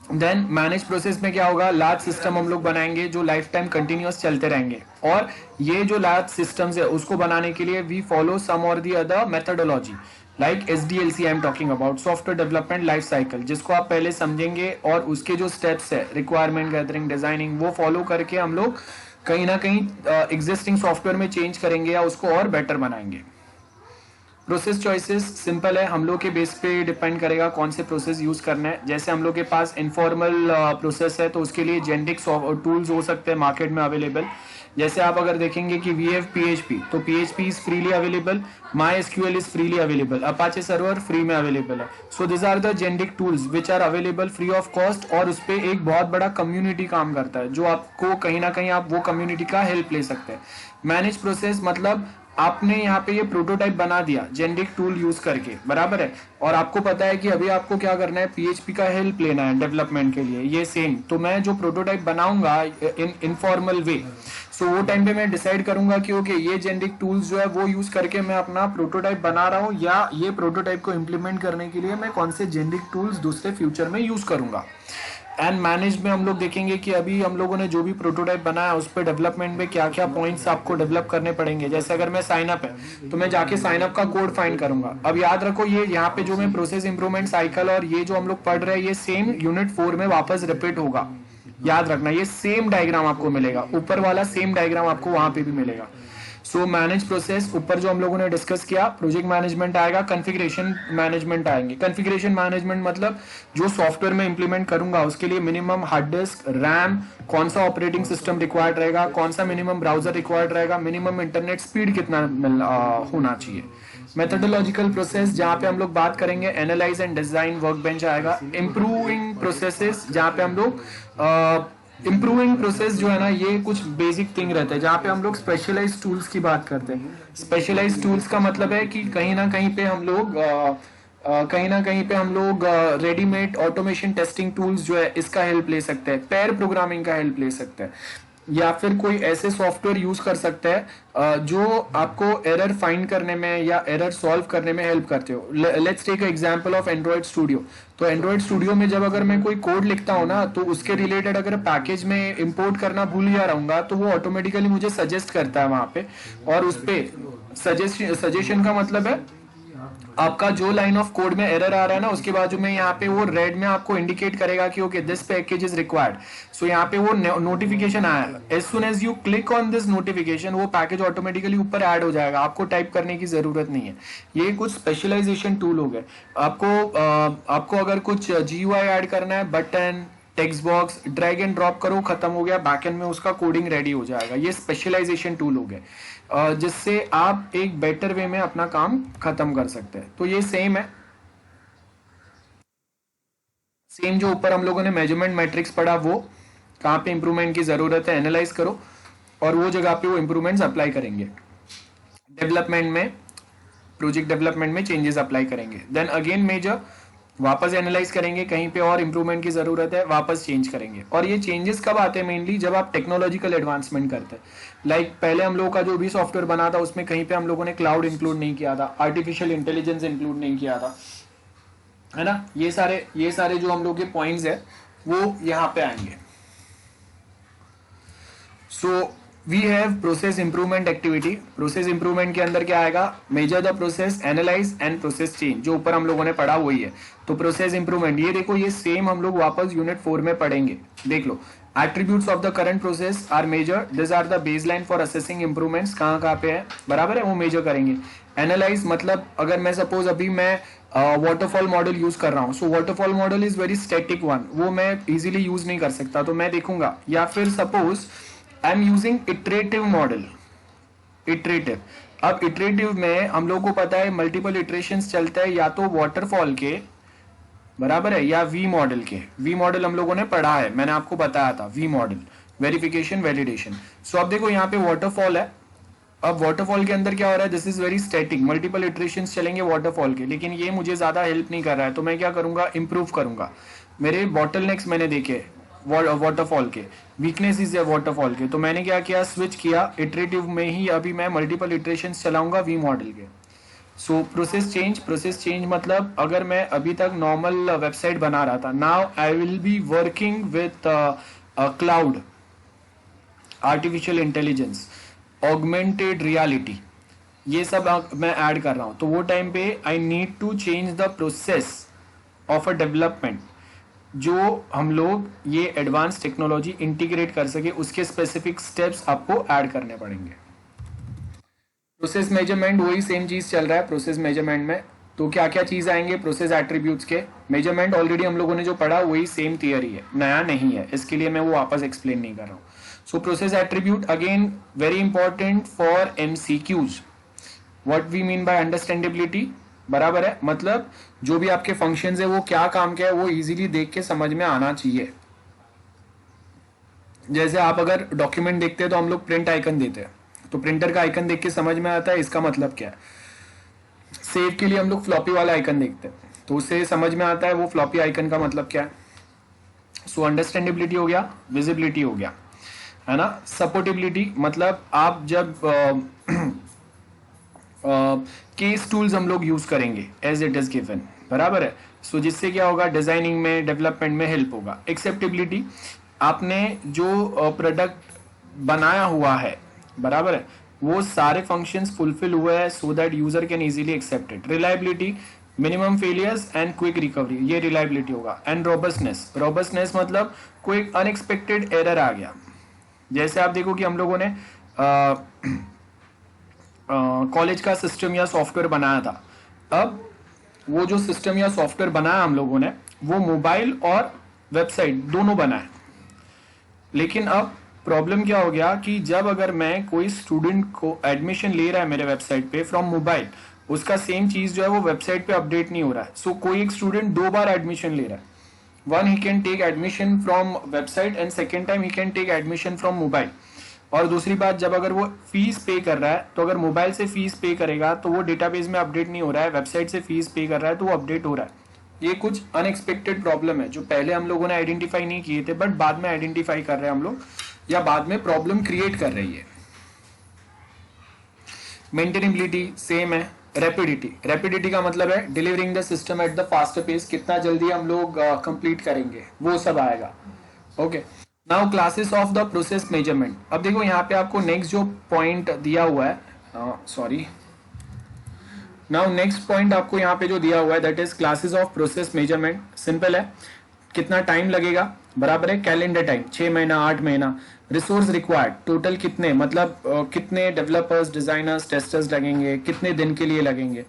Then manage process में क्या होगा, लार्ज सिस्टम हम लोग बनाएंगे जो लाइफ टाइम कंटिन्यूअस चलते रहेंगे, और ये जो लार्ज सिस्टम्स है उसको बनाने के लिए वी फॉलो सम और the other methodology like SDLC I am talking about, software development life cycle, जिसको आप पहले समझेंगे और उसके जो स्टेप्स है रिक्वायरमेंट गैदरिंग, डिजाइनिंग, वो फॉलो करके हम लोग कहीं ना कहीं एग्जिस्टिंग सॉफ्टवेयर में चेंज करेंगे या उसको और बेटर बनाएंगे. प्रोसेस चॉइसेस सिंपल है, हम लोग के बेस पे डिपेंड करेगा कौन से प्रोसेस यूज करना है. जैसे हम लोग के पास इनफॉर्मल प्रोसेस है तो उसके लिए जेनेरिक टूल्स हो सकते हैं मार्केट में अवेलेबल. जैसे आप अगर देखेंगे कि वी हैव PHP, तो PHP is freely available, MySQL is freely available, Apache server free में अवेलेबल है. So this are the generic tools which are available free of cost, और उस पर एक बहुत बड़ा कम्युनिटी काम करता है जो आपको कहीं ना कहीं आप वो कम्युनिटी का हेल्प ले सकते हैं. मैनेज प्रोसेस मतलब आपने यहाँ पे ये प्रोटोटाइप बना दिया जेनेरिक टूल यूज करके, बराबर है, और आपको पता है कि अभी आपको क्या करना है, PHP का हेल्प लेना है डेवलपमेंट के लिए. ये सेम, तो मैं जो प्रोटोटाइप बनाऊंगा इन इनफॉर्मल वे, सो वो टाइम पे मैं डिसाइड करूंगा कि ओके ये जेनेरिक टूल्स जो है वो यूज करके मैं अपना प्रोटोटाइप बना रहा हूँ, या ये प्रोटोटाइप को इम्प्लीमेंट करने के लिए मैं कौन से जेनेरिक टूल्स दूसरे फ्यूचर में यूज करूंगा. एंड मैनेज में हम लोग देखेंगे कि अभी हम लोगों ने जो भी प्रोटोटाइप बनाया उस पर डेवलपमेंट में क्या क्या पॉइंट्स आपको डेवलप करने पड़ेंगे. जैसे अगर मैं साइन अप है तो मैं जाके साइन अप का कोड फाइंड करूंगा. अब याद रखो ये यहाँ पे जो मैं प्रोसेस इंप्रूवमेंट साइकिल और ये जो हम लोग पढ़ रहे हैं ये सेम यूनिट 4 में वापस रिपीट होगा. याद रखना ये सेम डायग्राम आपको मिलेगा, ऊपर वाला सेम डायग्राम आपको वहां पे भी मिलेगा. सो मैनेज प्रोसेस, ऊपर जो हम लोगों ने डिस्कस किया, प्रोजेक्ट मैनेजमेंट आएगा, कॉन्फ़िगरेशन मैनेजमेंट आएंगे. कॉन्फ़िगरेशन मैनेजमेंट मतलब जो सॉफ्टवेयर में इंप्लीमेंट करूंगा उसके लिए मिनिमम हार्ड डिस्क, रैम, कौन सा ऑपरेटिंग सिस्टम रिक्वायर्ड रहेगा, कौन सा मिनिमम ब्राउजर रिक्वायर्ड रहेगा, मिनिमम इंटरनेट स्पीड कितना होना चाहिए. मेथोडोलॉजिकल प्रोसेस जहाँ पे हम लोग बात करेंगे एनालाइज एंड डिजाइन वर्कबेंच आएगा. इंप्रूविंग प्रोसेसेस जहाँ पे हम लोग इम्प्रूविंग प्रोसेस जो है ना ये कुछ बेसिक थिंग रहते हैं जहाँ पे हम लोग स्पेशलाइज टूल्स की बात करते हैं. स्पेशलाइज टूल्स का मतलब है कि कहीं ना कहीं पे हम लोग रेडीमेड ऑटोमेशन टेस्टिंग टूल्स जो है इसका हेल्प ले सकते हैं, पेयर प्रोग्रामिंग का हेल्प ले सकते हैं, या फिर कोई ऐसे सॉफ्टवेयर यूज कर सकते हैं जो आपको एरर फाइंड करने में या एरर सॉल्व करने में हेल्प करते हो. Let's take example of Android studio. तो एंड्रॉइड स्टूडियो में जब अगर मैं कोई कोड लिखता हूँ ना तो उसके रिलेटेड अगर पैकेज में इंपोर्ट करना भूल जा रहूंगा तो वो ऑटोमेटिकली मुझे सजेस्ट करता है वहां पे, और उस पे सजेशन का मतलब है आपका जो लाइन ऑफ कोड में एरर आ रहा है ना उसके बाजू में यहाँ पे वो रेड में आपको इंडिकेट करेगा कि okay this package is required. So यहाँ पे वो नोटिफिकेशन आया, as soon as you click on this notification वो पैकेज ऑटोमेटिकली ऊपर ऐड हो जाएगा, आपको टाइप करने की जरूरत नहीं है. ये कुछ स्पेशलाइजेशन टूल हो गए. आपको अगर कुछ GUI ऐड करना है, button, text box, drag and drop करो, खत्म हो गया, बैकएंड में उसका कोडिंग रेडी हो जाएगा. ये स्पेशलाइजेशन टूल हो गए जिससे आप एक बेटर वे में अपना काम खत्म कर सकते हैं. तो ये सेम है, सेम जो ऊपर हम लोगों ने मेजरमेंट मैट्रिक्स पढ़ा वो कहाँ पे इंप्रूवमेंट की जरूरत है एनालाइज करो और वो जगह पे वो इंप्रूवमेंट्स अप्लाई करेंगे. डेवलपमेंट में, प्रोजेक्ट डेवलपमेंट में चेंजेस अप्लाई करेंगे. देन अगेन मेजर वापस एनालाइज करेंगे, कहीं पे और इंप्रूवमेंट की जरूरत है वापस चेंज करेंगे। और ये चेंजेस कब आते हैं? मेनली जब आप टेक्नोलॉजिकल एडवांसमेंट करते हैं। लाइक पहले हम लोगों का जो भी सॉफ्टवेयर बना था उसमें कहीं पे हम लोगों ने क्लाउड इंक्लूड नहीं किया था, आर्टिफिशियल इंटेलिजेंस इंक्लूड नहीं किया था, है ना। ये सारे जो हम लोग के पॉइंट्स है वो यहाँ पे आएंगे। So we have process improvement activity. Process improvement के अंदर क्या आएगा? Measure the process, analyse and process change, जो ऊपर हम लोगों ने पढ़ा वही है। तो प्रोसेस इंप्रूवमेंट, ये देखो ये सेम हम लोग वापस यूनिट 4 में पढ़ेंगे, देख लो। Attributes of the current process are measure, this are the baseline for assessing improvements, कहाँ पे है, बराबर है, वो मेजर करेंगे। एनालाइज मतलब अगर मैं सपोज अभी मैं वाटरफॉल मॉडल यूज कर रहा हूँ, so waterfall model is very static one, वो मैं इजीली यूज नहीं कर सकता, तो मैं देखूंगा। या फिर suppose I am using iterative model, iterative. अब इटरेटिव में हम लोग को पता है मल्टीपल इटरेशंस चलते हैं, या तो वाटरफॉल के, बराबर है, या वी मॉडल के। वी मॉडल हम लोगों ने पढ़ा है, मैंने आपको बताया था, वी मॉडल, वेरिफिकेशन, वैलिडेशन। सो अब देखो यहाँ पे वाटरफॉल है। अब वाटरफॉल के अंदर क्या हो रहा है? This is very static, multiple iterations चलेंगे वाटरफॉल के, लेकिन ये मुझे ज्यादा हेल्प नहीं कर रहा है, तो मैं क्या करूंगा? इंप्रूव करूंगा। मेरे बॉटलनेक्स मैंने देखे वाटरफॉल के, वीकनेसेस है वाटरफॉल के, तो मैंने क्या किया? स्विच किया इटरेटिव में ही, अभी मैं मल्टीपल इटरेशंस चलाऊंगा वी मॉडल के। सो प्रोसेस चेंज मतलब अगर मैं अभी तक नॉर्मल वेबसाइट बना रहा था, now I will be working with cloud, artificial intelligence, augmented reality, ये सब मैं ऐड कर रहा हूं। तो वो टाइम पे I need to change the process of a development, जो हम लोग ये एडवांस टेक्नोलॉजी इंटीग्रेट कर सके, उसके स्पेसिफिक स्टेप्स आपको ऐड करने पड़ेंगे। प्रोसेस मेजरमेंट वही सेम चीज चल रहा है प्रोसेस मेजरमेंट में। तो क्या क्या चीज आएंगे प्रोसेस एट्रीब्यूट्स के? मेजरमेंट ऑलरेडी हम लोगों ने जो पढ़ा वही सेम थियरी है, नया नहीं है, इसके लिए मैं वो वापस एक्सप्लेन नहीं कर रहा हूँ। So process attribute again very important for MCQs. What we mean by understandability, बराबर है, मतलब जो भी आपके फंक्शंस है वो क्या काम के है वो इजीली देख के समझ में आना चाहिए। जैसे आप अगर डॉक्यूमेंट देखते हैं तो हम लोग प्रिंट आइकन देते हैं, तो प्रिंटर का आइकन देख के समझ में आता है इसका मतलब क्या है। सेव के लिए हम लोग फ्लॉपी वाला आइकन देखते हैं, तो उससे समझ में आता है वो फ्लॉपी आइकन का मतलब क्या है। सो अंडरस्टैंडेबिलिटी हो गया, विजिबिलिटी हो गया, है ना। सपोर्टेबिलिटी मतलब आप जब केस टूल्स हम लोग यूज करेंगे एज इट इज गिवन, बराबर है। सो जिससे क्या होगा? डिजाइनिंग में, डेवलपमेंट में हेल्प होगा। एक्सेप्टेबिलिटी, आपने जो प्रोडक्ट बनाया हुआ है, बराबर है, वो सारे फंक्शंस फुलफिल हुए हैं so that user can easily accept it. Reliability, minimum failures and quick recovery, ये रिलायबिलिटी होगा। एंड रोबस्टनेस, रोबस्टनेस मतलब कोई अनएक्सपेक्टेड एरर आ गया, जैसे आप देखो कि हम लोगों ने कॉलेज का सिस्टम या सॉफ्टवेयर बनाया था। अब वो जो सिस्टम या सॉफ्टवेयर बनाया हम लोगों ने, वो मोबाइल और वेबसाइट दोनों बनाए, लेकिन अब प्रॉब्लम क्या हो गया कि जब अगर मैं कोई स्टूडेंट को एडमिशन ले रहा है मेरे वेबसाइट पे फ्रॉम मोबाइल, उसका सेम चीज जो है वो वेबसाइट पे अपडेट नहीं हो रहा है। सो कोई एक स्टूडेंट 2 बार एडमिशन ले रहा है, one he can take admission from website and second time he can take admission from mobile. और दूसरी बात, जब अगर वो फीस पे कर रहा है तो अगर मोबाइल से फीस पे करेगा तो वो डेटाबेस में अपडेट नहीं हो रहा है, वेबसाइट से फीस पे कर रहा है तो वो अपडेट हो रहा है। ये कुछ अनएक्सपेक्टेड प्रॉब्लम है जो पहले हम लोगों ने आइडेंटिफाई नहीं किए थे, बट बाद में आइडेंटिफाई कर रहे हैं हम लोग, या बाद में प्रॉब्लम क्रिएट कर रही है। मेंटेनेबिलिटी सेम है। रैपिडिटी, रैपिडिटी का मतलब है delivering the system at the faster pace, कितना जल्दी हम लोग कंप्लीट करेंगे, वो सब आएगा। Okay, now classes of the process measurement. अब देखो यहाँ पे आपको नेक्स्ट जो पॉइंट दिया हुआ है, सॉरी, नाउ नेक्स्ट पॉइंट आपको यहाँ पे जो दिया हुआ है that is classes of process measurement. Simple है, कितना टाइम लगेगा, बराबर है, कैलेंडर टाइम 6 महीना 8 महीना। रिसोर्स रिक्वायर्ड, टोटल कितने, मतलब कितने डेवलपर्स, डिजाइनर्स, टेस्टर्स लगेंगे, कितने दिन के लिए लगेंगे।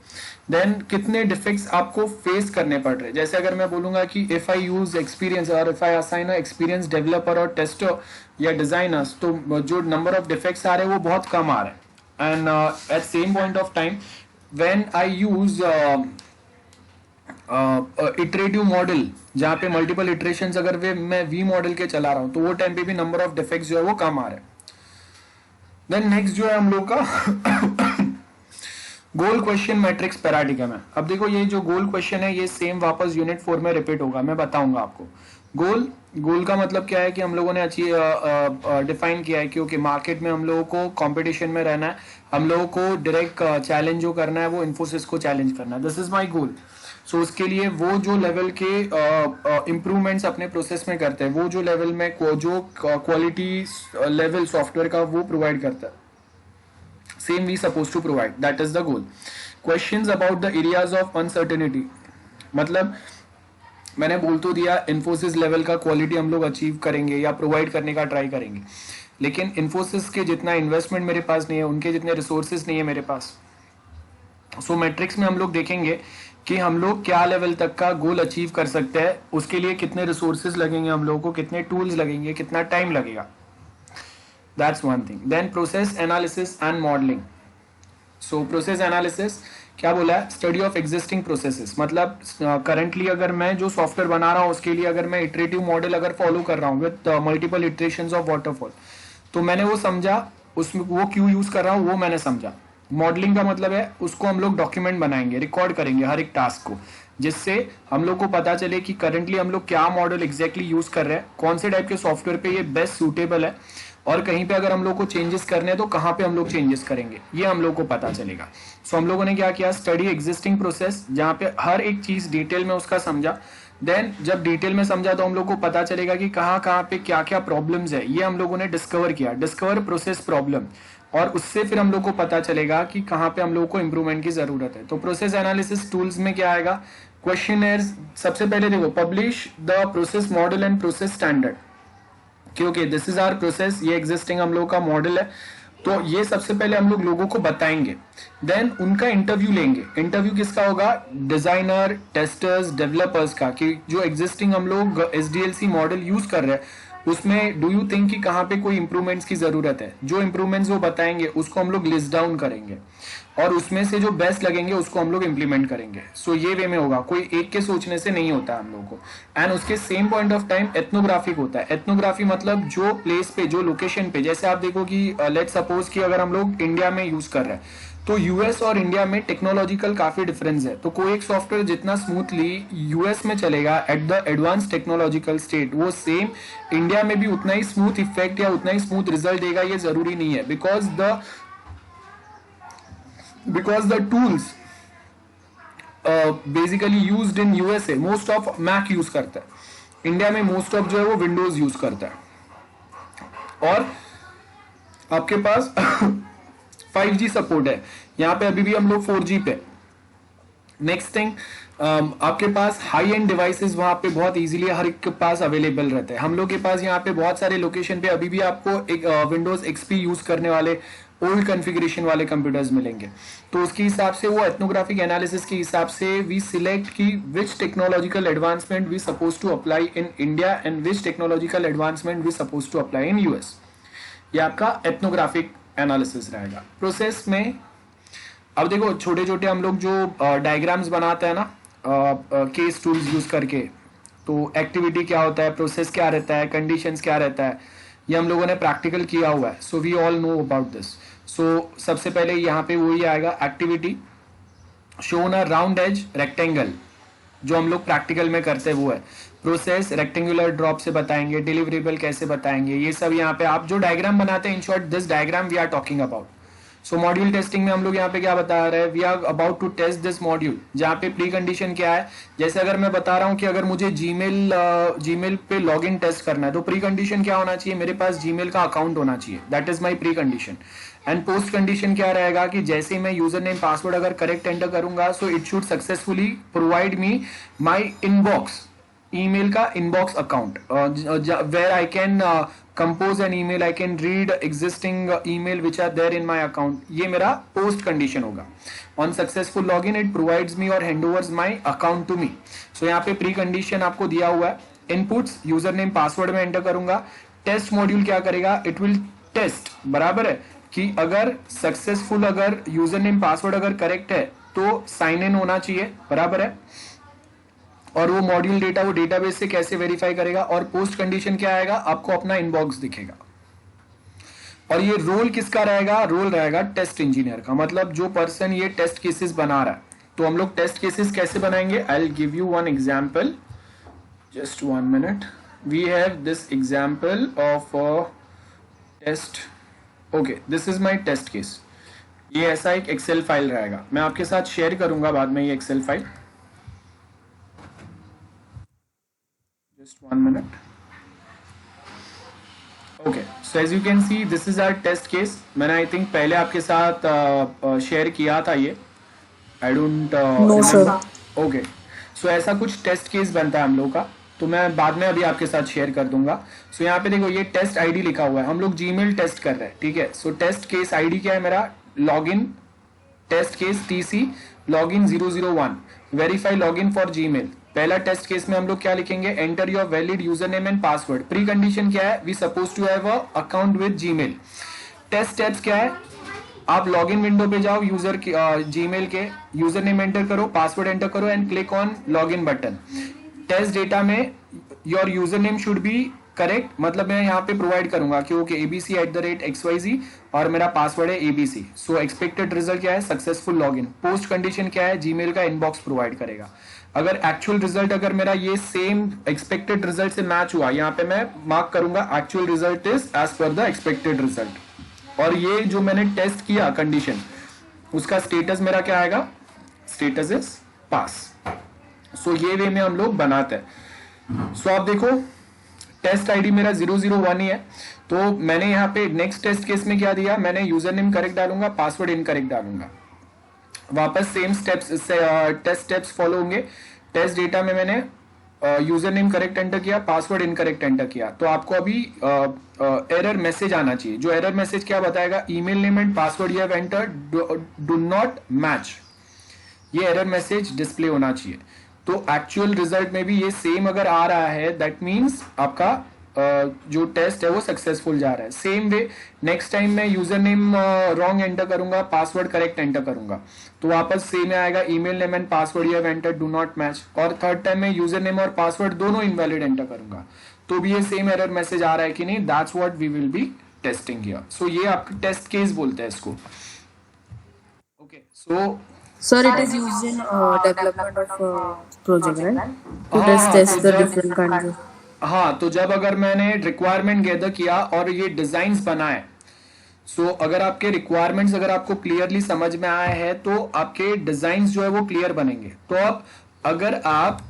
देन कितने डिफेक्ट्स आपको फेस करने पड़ रहे हैं। जैसे अगर मैं बोलूंगा कि इफ आई यूज एक्सपीरियंस और if I assign experience developer और टेस्टर या डिजाइनर्स, तो जो नंबर ऑफ डिफेक्ट्स आ रहे हैं वो बहुत कम आ रहे हैं। And at same point of time when I use iterative model, जहाँ पे मल्टीपल इटरेशंस अगर मैं वी मॉडल के चला रहा हूँ तो वो टाइम पे भी नंबर ऑफ डिफेक्ट्स जो है वो कम आ रहे हैं। देन नेक्स्ट जो है हम लोग का गोल क्वेश्चन मैट्रिक्स पैराडिगम है। अब देखो ये जो गोल क्वेश्चन है ये सेम वापस यूनिट 4 में रिपीट होगा, मैं बताऊंगा आपको। गोल का मतलब क्या है कि हम लोगों ने डिफाइन किया है कि ओके मार्केट में हम लोगों को कंपटीशन में रहना है, हम लोगों को डायरेक्ट चैलेंज जो करना है वो इन्फोसिस को चैलेंज करना है, दिस इज माय गोल। सो उसके लिए वो जो लेवल के इम्प्रूवमेंट्स अपने प्रोसेस में करते हैं, वो जो लेवल में जो क्वालिटी लेवल सॉफ्टवेयर का वो प्रोवाइड करता है, same we supposed to provide, that is the goal. Questions about the areas of uncertainty, मतलब मैंने बोल तो दिया इन्फोसिस लेवल का क्वालिटी हम लोग अचीव करेंगे या प्रोवाइड करने का ट्राई करेंगे, लेकिन इन्फोसिस के जितना इन्वेस्टमेंट मेरे पास नहीं है, उनके जितने रिसोर्सेज नहीं है मेरे पास। सो मैट्रिक्स में हम लोग देखेंगे कि हम लोग क्या लेवल तक का गोल अचीव कर सकते हैं, उसके लिए कितने रिसोर्सेज लगेंगे, हम लोगों को कितने टूल्स लगेंगे, कितना टाइम लगेगा। That's one thing. Then process analysis and modeling. So process analysis क्या बोला है? Study of existing processes. मतलब currently अगर मैं जो सॉफ्टवेयर बना रहा हूँ उसके लिए अगर मैं iterative मॉडल अगर फॉलो कर रहा हूँ with multiple iterations of waterfall, तो मैंने वो समझा, उसमें वो क्यों यूज कर रहा हूँ वो मैंने समझा। मॉडलिंग का मतलब है उसको हम लोग डॉक्यूमेंट बनाएंगे, रिकॉर्ड करेंगे हर एक टास्क को, जिससे हम लोग को पता चले कि करंटली हम लोग क्या मॉडल एग्जैक्टली यूज कर रहे हैं, कौन से टाइप के सॉफ्टवेयर पे ये बेस्ट सूटेबल है, और कहीं पे अगर हम लोग को चेंजेस करने हैं तो कहाँ पे हम लोग चेंजेस करेंगे, ये हम लोग को पता चलेगा। सो हम लोगों ने क्या किया, स्टडी एग्जिस्टिंग प्रोसेस, जहाँ पे हर एक चीज डिटेल में उसका समझा। देन जब डिटेल में समझा तो हम लोग को पता चलेगा कि कहाँ कहाँ पे क्या क्या प्रॉब्लम्स है, ये हम लोगों ने डिस्कवर किया, डिस्कवर प्रोसेस प्रॉब्लम, और उससे फिर हम लोग को पता चलेगा कि कहाँ पे हम लोग को इंप्रूवमेंट की जरूरत है। तो प्रोसेस एनालिसिस टूल्स में क्या आएगा, क्वेश्चनर्स। सबसे पहले देखो, publish the process model and process standard, क्योंकि दिस इज आवर प्रोसेस, ये एग्जिस्टिंग हम लोग का मॉडल है, तो ये सबसे पहले हम लोग लोगों को बताएंगे। देन उनका इंटरव्यू लेंगे। इंटरव्यू किसका होगा, डिजाइनर, टेस्टर्स, डेवलपर्स का, कि जो एग्जिस्टिंग हम लोग SDLC मॉडल यूज कर रहे हैं उसमें डू यू थिंक कि कहाँ पे कोई इंप्रूवमेंट्स की जरूरत है। जो इंप्रूवमेंट्स वो बताएंगे उसको हम लोग लिस्ट डाउन करेंगे, और उसमें से जो बेस्ट लगेंगे उसको हम लोग इंप्लीमेंट करेंगे। सो ये वे में होगा, कोई एक के सोचने से नहीं होता हम लोग को। एंड उसके same point of time ethnographic होता है। एथनोग्राफी मतलब जो प्लेस पे, जो लोकेशन पे, जैसे आप देखो कि लेट्स सपोज कि अगर हम लोग इंडिया में यूज कर रहे हैं तो यूएस और इंडिया में टेक्नोलॉजिकल काफी डिफरेंस है। तो कोई एक सॉफ्टवेयर जितना स्मूथली यूएस में चलेगा at the advance technological state, वो सेम इंडिया में भी उतना ही स्मूथ इफेक्ट या उतना ही स्मूथ रिजल्ट देगा, ये जरूरी नहीं है। Because the tools basically used in USA, most of Mac use करता है, इंडिया में मोस्ट ऑफ जो है वो विंडोज यूज करता है, और आपके पास 5G सपोर्ट है, यहाँ पे अभी भी हम लोग 4G पे। नेक्स्ट थिंग, आपके पास हाई एंड डिवाइसेस वहां पे बहुत इजीली हर एक के पास अवेलेबल रहते हैं। हम लोग के पास यहाँ पे बहुत सारे लोकेशन पे अभी भी आपको एक विंडोज XP यूज करने वाले ओल्ड कॉन्फ़िगरेशन वाले कंप्यूटर्स मिलेंगे। तो उसके हिसाब से वो एथनोग्राफिक एनालिसिस के हिसाब से वी सिलेक्ट की which technological advancement we suppose to apply in India and which technological advancement we suppose to apply in US। ये आपका एथनोग्राफिक एनालिसिस रहेगा। प्रोसेस में अब देखो छोटे छोटे हम लोग जो डायग्राम्स बनाते हैं ना केस टूल्स यूज करके, तो एक्टिविटी क्या होता है, प्रोसेस क्या रहता है, कंडीशंस क्या रहता है, ये हम लोगों ने प्रैक्टिकल किया हुआ है। So we all know about this. So सबसे पहले यहाँ पे वही आएगा, activity shown around as rectangle, जो हम लोग प्रैक्टिकल में करते हैं वो है। प्रोसेस रेक्टेंगुलर ड्रॉप से बताएंगे, डिलीवरेबल कैसे बताएंगे, ये सब यहाँ पे आप जो डायग्राम बनाते हैं, in short this diagram we are talking about. So module testing में हम लोग यहाँ पे क्या बता रहे हैं, we are about to test this module, जहाँ पे प्री कंडीशन क्या है। जैसे अगर मैं बता रहा हूँ कि अगर मुझे जीमेल पे लॉगिन टेस्ट करना है, तो प्री कंडीशन क्या होना चाहिए, मेरे पास जीमेल का अकाउंट होना चाहिए, that is my pre condition. And post condition क्या रहेगा कि जैसे मैं यूजर नेम पासवर्ड अगर करेक्ट एंटर करूंगा, so it should successfully provide me my inbox, email का inbox account, where I can compose an email, I can read existing email which are there in my account. ये मेरा post condition होगा। On successful login it provides me और handovers my account to me. सो यहाँ पे pre condition आपको दिया हुआ है। इनपुट्स यूजर नेम पासवर्ड में एंटर करूंगा। टेस्ट मॉड्यूल क्या करेगा, इट विल टेस्ट, बराबर है, कि अगर सक्सेसफुल, अगर यूजर नेम पासवर्ड अगर करेक्ट है तो साइन इन होना चाहिए, बराबर है। और वो मॉड्यूल डेटा वो डेटाबेस से कैसे वेरीफाई करेगा। और पोस्ट कंडीशन क्या आएगा, आपको अपना इनबॉक्स दिखेगा। और ये रोल किसका रहेगा? रोल रहेगा टेस्ट इंजीनियर का, मतलब जो पर्सन ये टेस्ट केसेस बना रहा है। तो हम लोग टेस्ट केसेस कैसे बनाएंगे? I will give you one example, just 1 minute. We have this example of test. Okay, this is my test case. ये ऐसा एक एक्सेल फाइल रहेगा, मैं आपके साथ शेयर करूंगा बाद में ये Excel file. Just 1 minute. Okay, so as you can see this is our test case. मैंने आई थिंक पहले आपके साथ शेयर किया था ये, I don't No, sir. Okay, so ऐसा कुछ टेस्ट केस बनता है हम लोग का, तो मैं बाद में अभी आपके साथ शेयर कर दूंगा। सो यहाँ पे देखो ये टेस्ट आईडी लिखा हुआ है, हम लोग जीमेल टेस्ट कर रहे हैं, ठीक है। सो टेस्ट केस आईडी क्या है मेरा? Login test case TC login 001 verify login for Gmail. पहला टेस्ट केस में हम लोग क्या लिखेंगे? Enter your valid user name and password. Pre condition क्या है? We suppose to have a account with Gmail. Test steps क्या है? आप लॉगिन विंडो पे जाओ, यूजर की जीमेल के यूजर नेम एंटर करो, पासवर्ड एंटर करो and click on login button. Test data में your user name should be correct, मतलब मैं यहाँ पे प्रोवाइड करूंगा कि ओके abc@xyz और मेरा पासवर्ड है abc। सो एक्सपेक्टेड रिजल्ट क्या है? Successful login. पोस्ट कंडीशन क्या है? जीमेल का इनबॉक्स प्रोवाइड करेगा। अगर एक्चुअल रिजल्ट अगर मेरा ये सेम एक्सपेक्टेड रिजल्ट से मैच हुआ, यहाँ पे मैं मार्क करूंगा actual result is as per the expected result. और ये जो मैंने टेस्ट किया कंडीशन, उसका स्टेटस मेरा क्या आएगा? Status is pass. सो ये वे में हम लोग बनाते हैं। सो आप देखो टेस्ट आईडी मेरा 001 ही है, तो मैंने यहाँ पे नेक्स्ट टेस्ट केस में क्या दिया? मैंने यूजर नेम करेक्ट डालूंगा, पासवर्ड इनकरेक्ट डालूंगा, वापस same steps test steps follow होंगे। टेस्ट डेटा में मैंने यूजर नेम करेक्ट एंटर किया, पासवर्ड इनकरेक्ट एंटर किया, तो आपको अभी एरर मैसेज आना चाहिए। जो एरर मैसेज क्या बताएगा? Email name and password you have entered do not match. ये एरर मैसेज डिस्प्ले होना चाहिए। तो एक्चुअल रिजल्ट में भी ये सेम अगर आ रहा है, दैट मीन्स आपका जो टेस्ट है वो सक्सेसफुल जा रहा है। सेम वे नेक्स्ट टाइम मैं यूजर नेम रॉन्ग एंटर करूंगा, पासवर्ड करेक्ट एंटर करूंगा, तो वापस सेम आएगा email name and password you have entered do not match. और थर्ड टाइम मैं यूजर नेम और पासवर्ड दोनों इनवैलिड एंटर करूंगा, तो भी ये सेम एरर मैसेज आ रहा है कि नहीं? That's what we will be testing here. So ये आपका टेस्ट केस बोलते हैं इसको। Okay, so Sir, it is used in development of project, right? To test the different kinds of. हाँ, तो जब अगर मैंने रिक्वायरमेंट गैदर किया और ये डिजाइन्स बनाए, सो अगर आपके रिक्वायरमेंट्स अगर आपको क्लियरली समझ में आया है तो आपके डिजाइन्स जो है वो क्लियर बनेंगे। तो अब अगर आप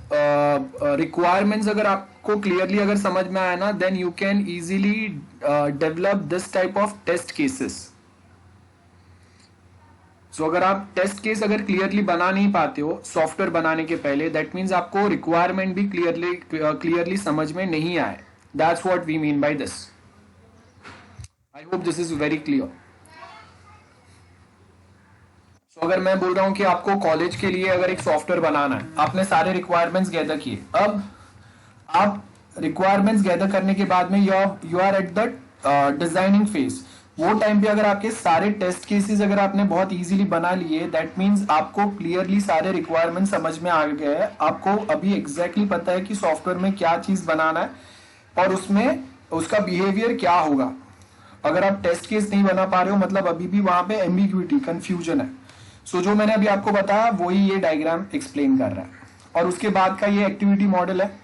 रिक्वायरमेंट्स अगर आपको क्लियरली अगर समझ में आया ना, then you can easily develop this type of test cases. So अगर आप टेस्ट केस अगर क्लियरली बना नहीं पाते हो सॉफ्टवेयर बनाने के पहले, दैट मीन्स आपको रिक्वायरमेंट भी क्लियरली समझ में नहीं आए। That's what we mean by this. I hope this is very clear. So अगर मैं बोल रहा हूं कि आपको कॉलेज के लिए अगर एक सॉफ्टवेयर बनाना है, आपने सारे रिक्वायरमेंट्स गैदर किए, अब आप रिक्वायरमेंट्स गैदर करने के बाद में you are at the designing phase. वो टाइम पे अगर आपके सारे टेस्ट केसेस अगर आपने बहुत इजीली बना लिए, दैट मींस आपको क्लियरली सारे रिक्वायरमेंट समझ में आ गए हैं। आपको अभी एग्जैक्टली पता है कि सॉफ्टवेयर में क्या चीज बनाना है और उसमें उसका बिहेवियर क्या होगा। अगर आप टेस्ट केस नहीं बना पा रहे हो, मतलब अभी भी वहां पे एम्बिग्यूटी, कंफ्यूजन है। सो जो मैंने अभी आपको बताया वही ये डायग्राम एक्सप्लेन कर रहा है। और उसके बाद का ये एक्टिविटी मॉडल है।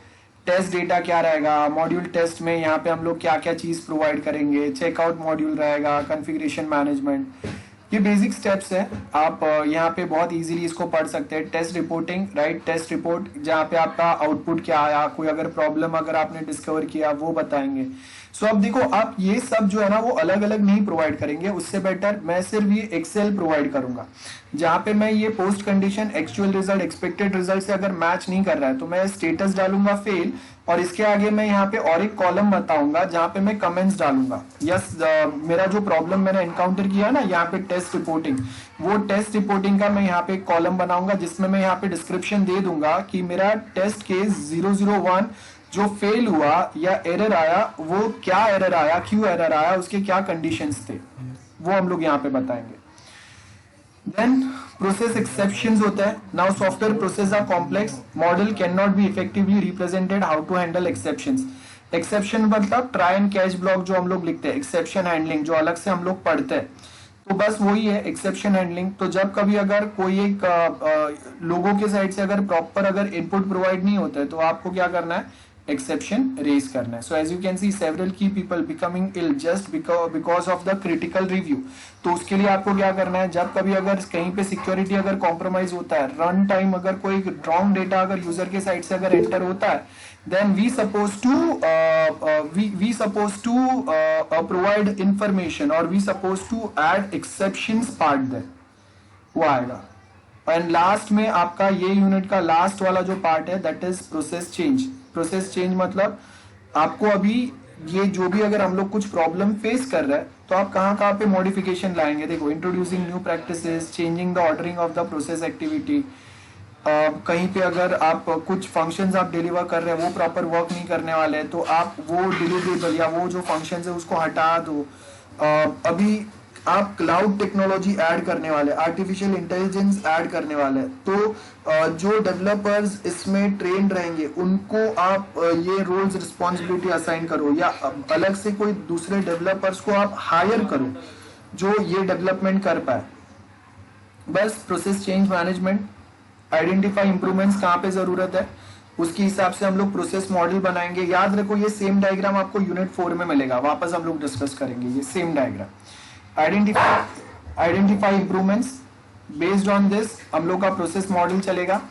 टेस्ट डेटा क्या रहेगा, मॉड्यूल टेस्ट में यहाँ पे हम लोग क्या क्या चीज प्रोवाइड करेंगे, चेकआउट मॉड्यूल रहेगा, कॉन्फ़िगरेशन मैनेजमेंट, ये बेसिक स्टेप्स है। आप यहाँ पे बहुत इजीली इसको पढ़ सकते हैं। Test reporting, right, test report जहाँ पे आपका आउटपुट क्या आया, कोई अगर प्रॉब्लम अगर आपने डिस्कवर किया वो बताएंगे। सो अब देखो, आप ये सब जो है ना वो अलग अलग नहीं प्रोवाइड करेंगे, उससे बेटर मैं सिर्फ ये एक्सेल प्रोवाइड करूंगा, जहाँ पे मैं ये post condition actual result expected result से अगर मैच नहीं कर रहा है तो मैं स्टेटस डालूंगा फेल, और इसके आगे मैं यहाँ पे और एक कॉलम बताऊंगा जहाँ पे मैं कमेंट्स डालूंगा। यस, मेरा जो प्रॉब्लम मैंने एनकाउंटर किया ना यहाँ पे टेस्ट रिपोर्टिंग, वो टेस्ट रिपोर्टिंग का मैं यहाँ पे एक कॉलम बनाऊंगा जिसमें मैं यहाँ पे डिस्क्रिप्शन दे दूंगा कि मेरा टेस्ट केस 001 जो फेल हुआ या एरर आया, वो क्या एरर आया, क्यों एरर आया, उसके क्या कंडीशंस थे, वो हम लोग यहाँ पे बताएंगे। देन प्रोसेस एक्सेप्शंस होता है। Now software process are complex, model can not be effectively represented, how to handle exceptions. Exception मतलब ट्राई एंड कैच ब्लॉक जो हम लोग लिखते हैं, एक्सेप्शन हैंडलिंग जो अलग से हम लोग पढ़ते हैं, तो बस वही है एक्सेप्शन हैंडलिंग। तो जब कभी अगर कोई एक लोगों के साइड से अगर प्रॉपर अगर इनपुट प्रोवाइड नहीं होता है तो आपको क्या करना है, एक्सेप्शन रेज करना है। So as you can see several key people becoming ill just because of the critical review. तो उसके लिए आपको क्या करना है, जब कभी अगर कहीं पे सिक्योरिटी अगर कॉम्प्रोमाइज होता है, रन टाइम अगर कोई रॉन्ग डेटा अगर यूजर के साइड से अगर एंटर होता है, then we supposed to provide information or we supposed to add exceptions part there, वो आएगा। एंड लास्ट में आपका ये यूनिट का लास्ट वाला जो पार्ट है that is process change. Process change मतलब आपको अभी ये जो भी अगर हम लोग कुछ प्रॉब्लम फेस कर रहे हैं तो आप कहाँ कहाँ पे मॉडिफिकेशन लाएंगे। देखो, introducing new practices, changing the ordering of the process activity, कहीं पे अगर आप कुछ फंक्शंस आप डिलीवर कर रहे हैं वो प्रॉपर वर्क नहीं करने वाले हैं तो आप वो डिलीवरेबल या वो जो फंक्शंस है उसको हटा दो। अभी आप क्लाउड टेक्नोलॉजी ऐड करने वाले, आर्टिफिशियल इंटेलिजेंस ऐड करने वाले हैं, तो जो डेवलपर्स इसमें ट्रेन रहेंगे उनको आप ये रोल्स रिस्पॉन्सिबिलिटी असाइन करो या अलग से कोई दूसरे डेवलपर्स को आप हायर करो जो ये डेवलपमेंट कर पाए। बस process change management, identify improvements कहाँ पे जरूरत है, उसके हिसाब से हम लोग प्रोसेस मॉडल बनाएंगे। याद रखो ये सेम डायग्राम आपको यूनिट 4 में मिलेगा, वापस हम लोग डिस्कस करेंगे ये same diagram. Identify improvements, based on this हम लोग का प्रोसेस मॉडल चलेगा।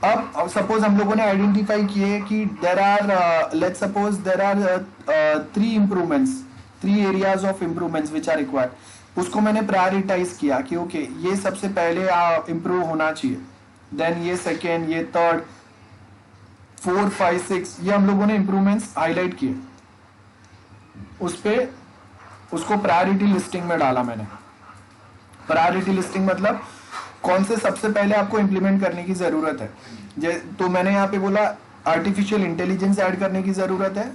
अब सपोज हम लोगों ने आइडेंटिफाई किए कि there are let's suppose there are 3 improvements, 3 areas of improvements which are required. उसको मैंने प्रायोरिटाइज किया कि ओके ये सबसे पहले इंप्रूव होना चाहिए, देन ये सेकेंड, ये थर्ड, 4, 5, 6 ये हम लोगों ने इंप्रूवमेंट्स हाईलाइट किए, उस पे उसको प्रायोरिटी लिस्टिंग में डाला मैंने। प्रायोरिटी लिस्टिंग मतलब कौन से सबसे पहले आपको इंप्लीमेंट करने की जरूरत है। तो मैंने यहाँ पे बोला आर्टिफिशियल इंटेलिजेंस ऐड करने की जरूरत है,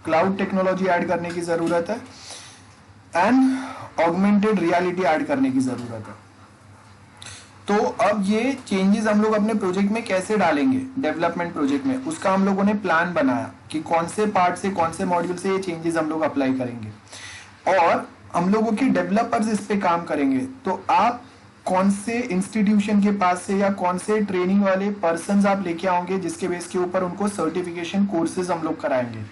क्लाउड टेक्नोलॉजी ऐड करने की जरूरत है एंड ऑगमेंटेड रियलिटी ऐड करने की जरूरत है। तो अब ये चेंजेस हम लोग अपने प्रोजेक्ट में कैसे डालेंगे, डेवलपमेंट प्रोजेक्ट में, उसका हम लोगों ने प्लान बनाया कि कौन से पार्ट से कौन से मॉड्यूल से ये चेंजेस हम लोग अप्लाई करेंगे और हम लोगों के डेवलपर्स इस पे काम करेंगे। तो आप कौन से इंस्टीट्यूशन के पास से या कौन से ट्रेनिंग वाले पर्सन आप लेके आओगे जिसके बेस के ऊपर उनको सर्टिफिकेशन कोर्सेज हम लोग कराएंगे।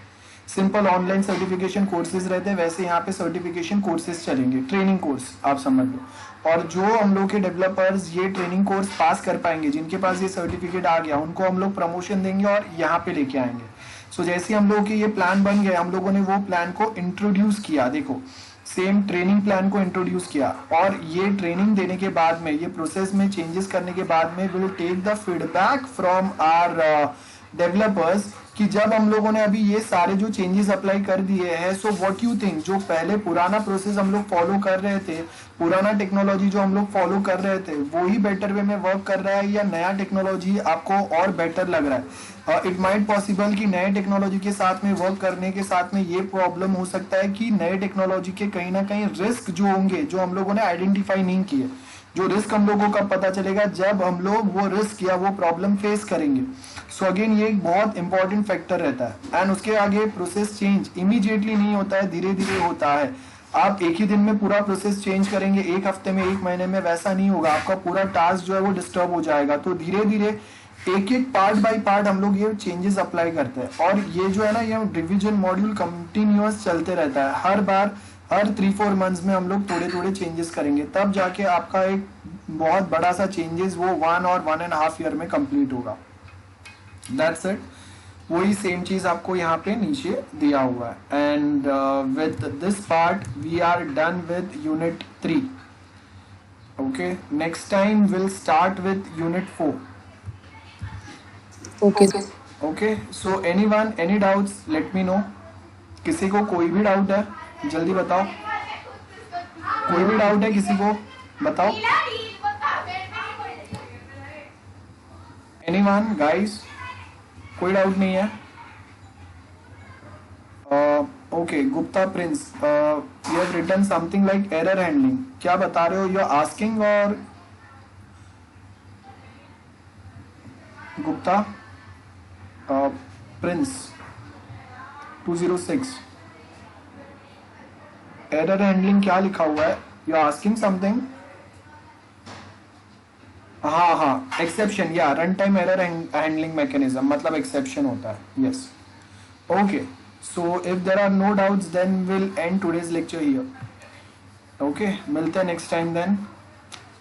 सिंपल ऑनलाइन सर्टिफिकेशन कोर्सेज रहते हैं, वैसे यहाँ पे सर्टिफिकेशन कोर्सेज चलेंगे, ट्रेनिंग कोर्स आप समझ लो। और जो हम लोग के डेवलपर्स ये ट्रेनिंग कोर्स पास कर पाएंगे, जिनके पास ये सर्टिफिकेट आ गया, उनको हम लोग प्रमोशन देंगे और यहाँ पे लेके आएंगे। सो जैसे हम लोगों के ये प्लान बन गए, हम लोगों ने वो प्लान को इंट्रोड्यूस किया, देखो सेम ट्रेनिंग प्लान को इंट्रोड्यूस किया और ये ट्रेनिंग देने के बाद में, ये प्रोसेस में चेंजेस करने के बाद में will take the feedback from our developers कि जब हम लोगों ने अभी ये सारे जो चेंजेस अप्लाई कर दिए हैं, सो व्हाट यू थिंक, जो पहले पुराना प्रोसेस हम लोग फॉलो कर रहे थे, पुराना टेक्नोलॉजी जो हम लोग फॉलो कर रहे थे वो ही बेटर वे में वर्क कर रहा है या नया टेक्नोलॉजी आपको और बेटर लग रहा है। इट माइट पॉसिबल कि नए टेक्नोलॉजी के साथ में वर्क करने के साथ में ये प्रॉब्लम हो सकता है कि नए टेक्नोलॉजी के कहीं ना कहीं रिस्क जो होंगे जो हम लोगों ने आइडेंटिफाई नहीं किए, जो रिस्क हम लोगों का पता चलेगा जब हम लोग वो रिस्क या वो प्रॉब्लम फेस करेंगे। सो अगेन ये एक बहुत इंपॉर्टेंट फैक्टर रहता है। एंड उसके आगे प्रोसेस चेंज इमीडिएटली नहीं होता है, धीरे धीरे होता है। आप एक ही दिन में पूरा प्रोसेस चेंज करेंगे, एक हफ्ते में, एक महीने में, वैसा नहीं होगा। आपका पूरा टास्क जो है वो डिस्टर्ब हो जाएगा। तो धीरे धीरे एक एक पार्ट बाय पार्ट हम लोग ये चेंजेस अप्लाई करते हैं और ये जो है ना, ये रिविजन मॉड्यूल कंटिन्यूअस चलते रहता है। हर बार हर 3-4 मंथ्स में हम लोग थोड़े थोड़े चेंजेस करेंगे, तब जाके आपका एक बहुत बड़ा सा चेंजेस वो 1 और 1.5 ईयर में कंप्लीट होगा। That's it. वही सेम चीज आपको यहाँ पे नीचे दिया हुआ है। And with this part we are done with unit 3। Okay, next time will start with unit 4। Okay. Okay, so anyone any doubts let me know. किसी को कोई भी डाउट है जल्दी बताओ, कोई भी डाउट है किसी को बताओ। एनीवन गाइस, कोई डाउट नहीं है? Okay, Gupta Prince, you have written something like error handling, क्या बता रहे हो? यू आर आस्किंग और गुप्ता प्रिंस 206 एरर हैंडलिंग क्या लिखा हुआ है? You are asking something? हाँ, एक्सेप्शन, या run time error handling mechanism मतलब एक्सेप्शन होता है. Yes. Okay, so if there are no doubts then will end today's lecture here. Okay, मिलते हैं next time then,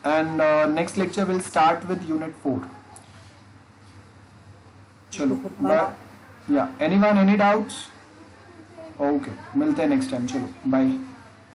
and next lecture will start with unit 4. चलो bye. या anyone, any doubts? Okay, मिलते हैं next time. चलो bye.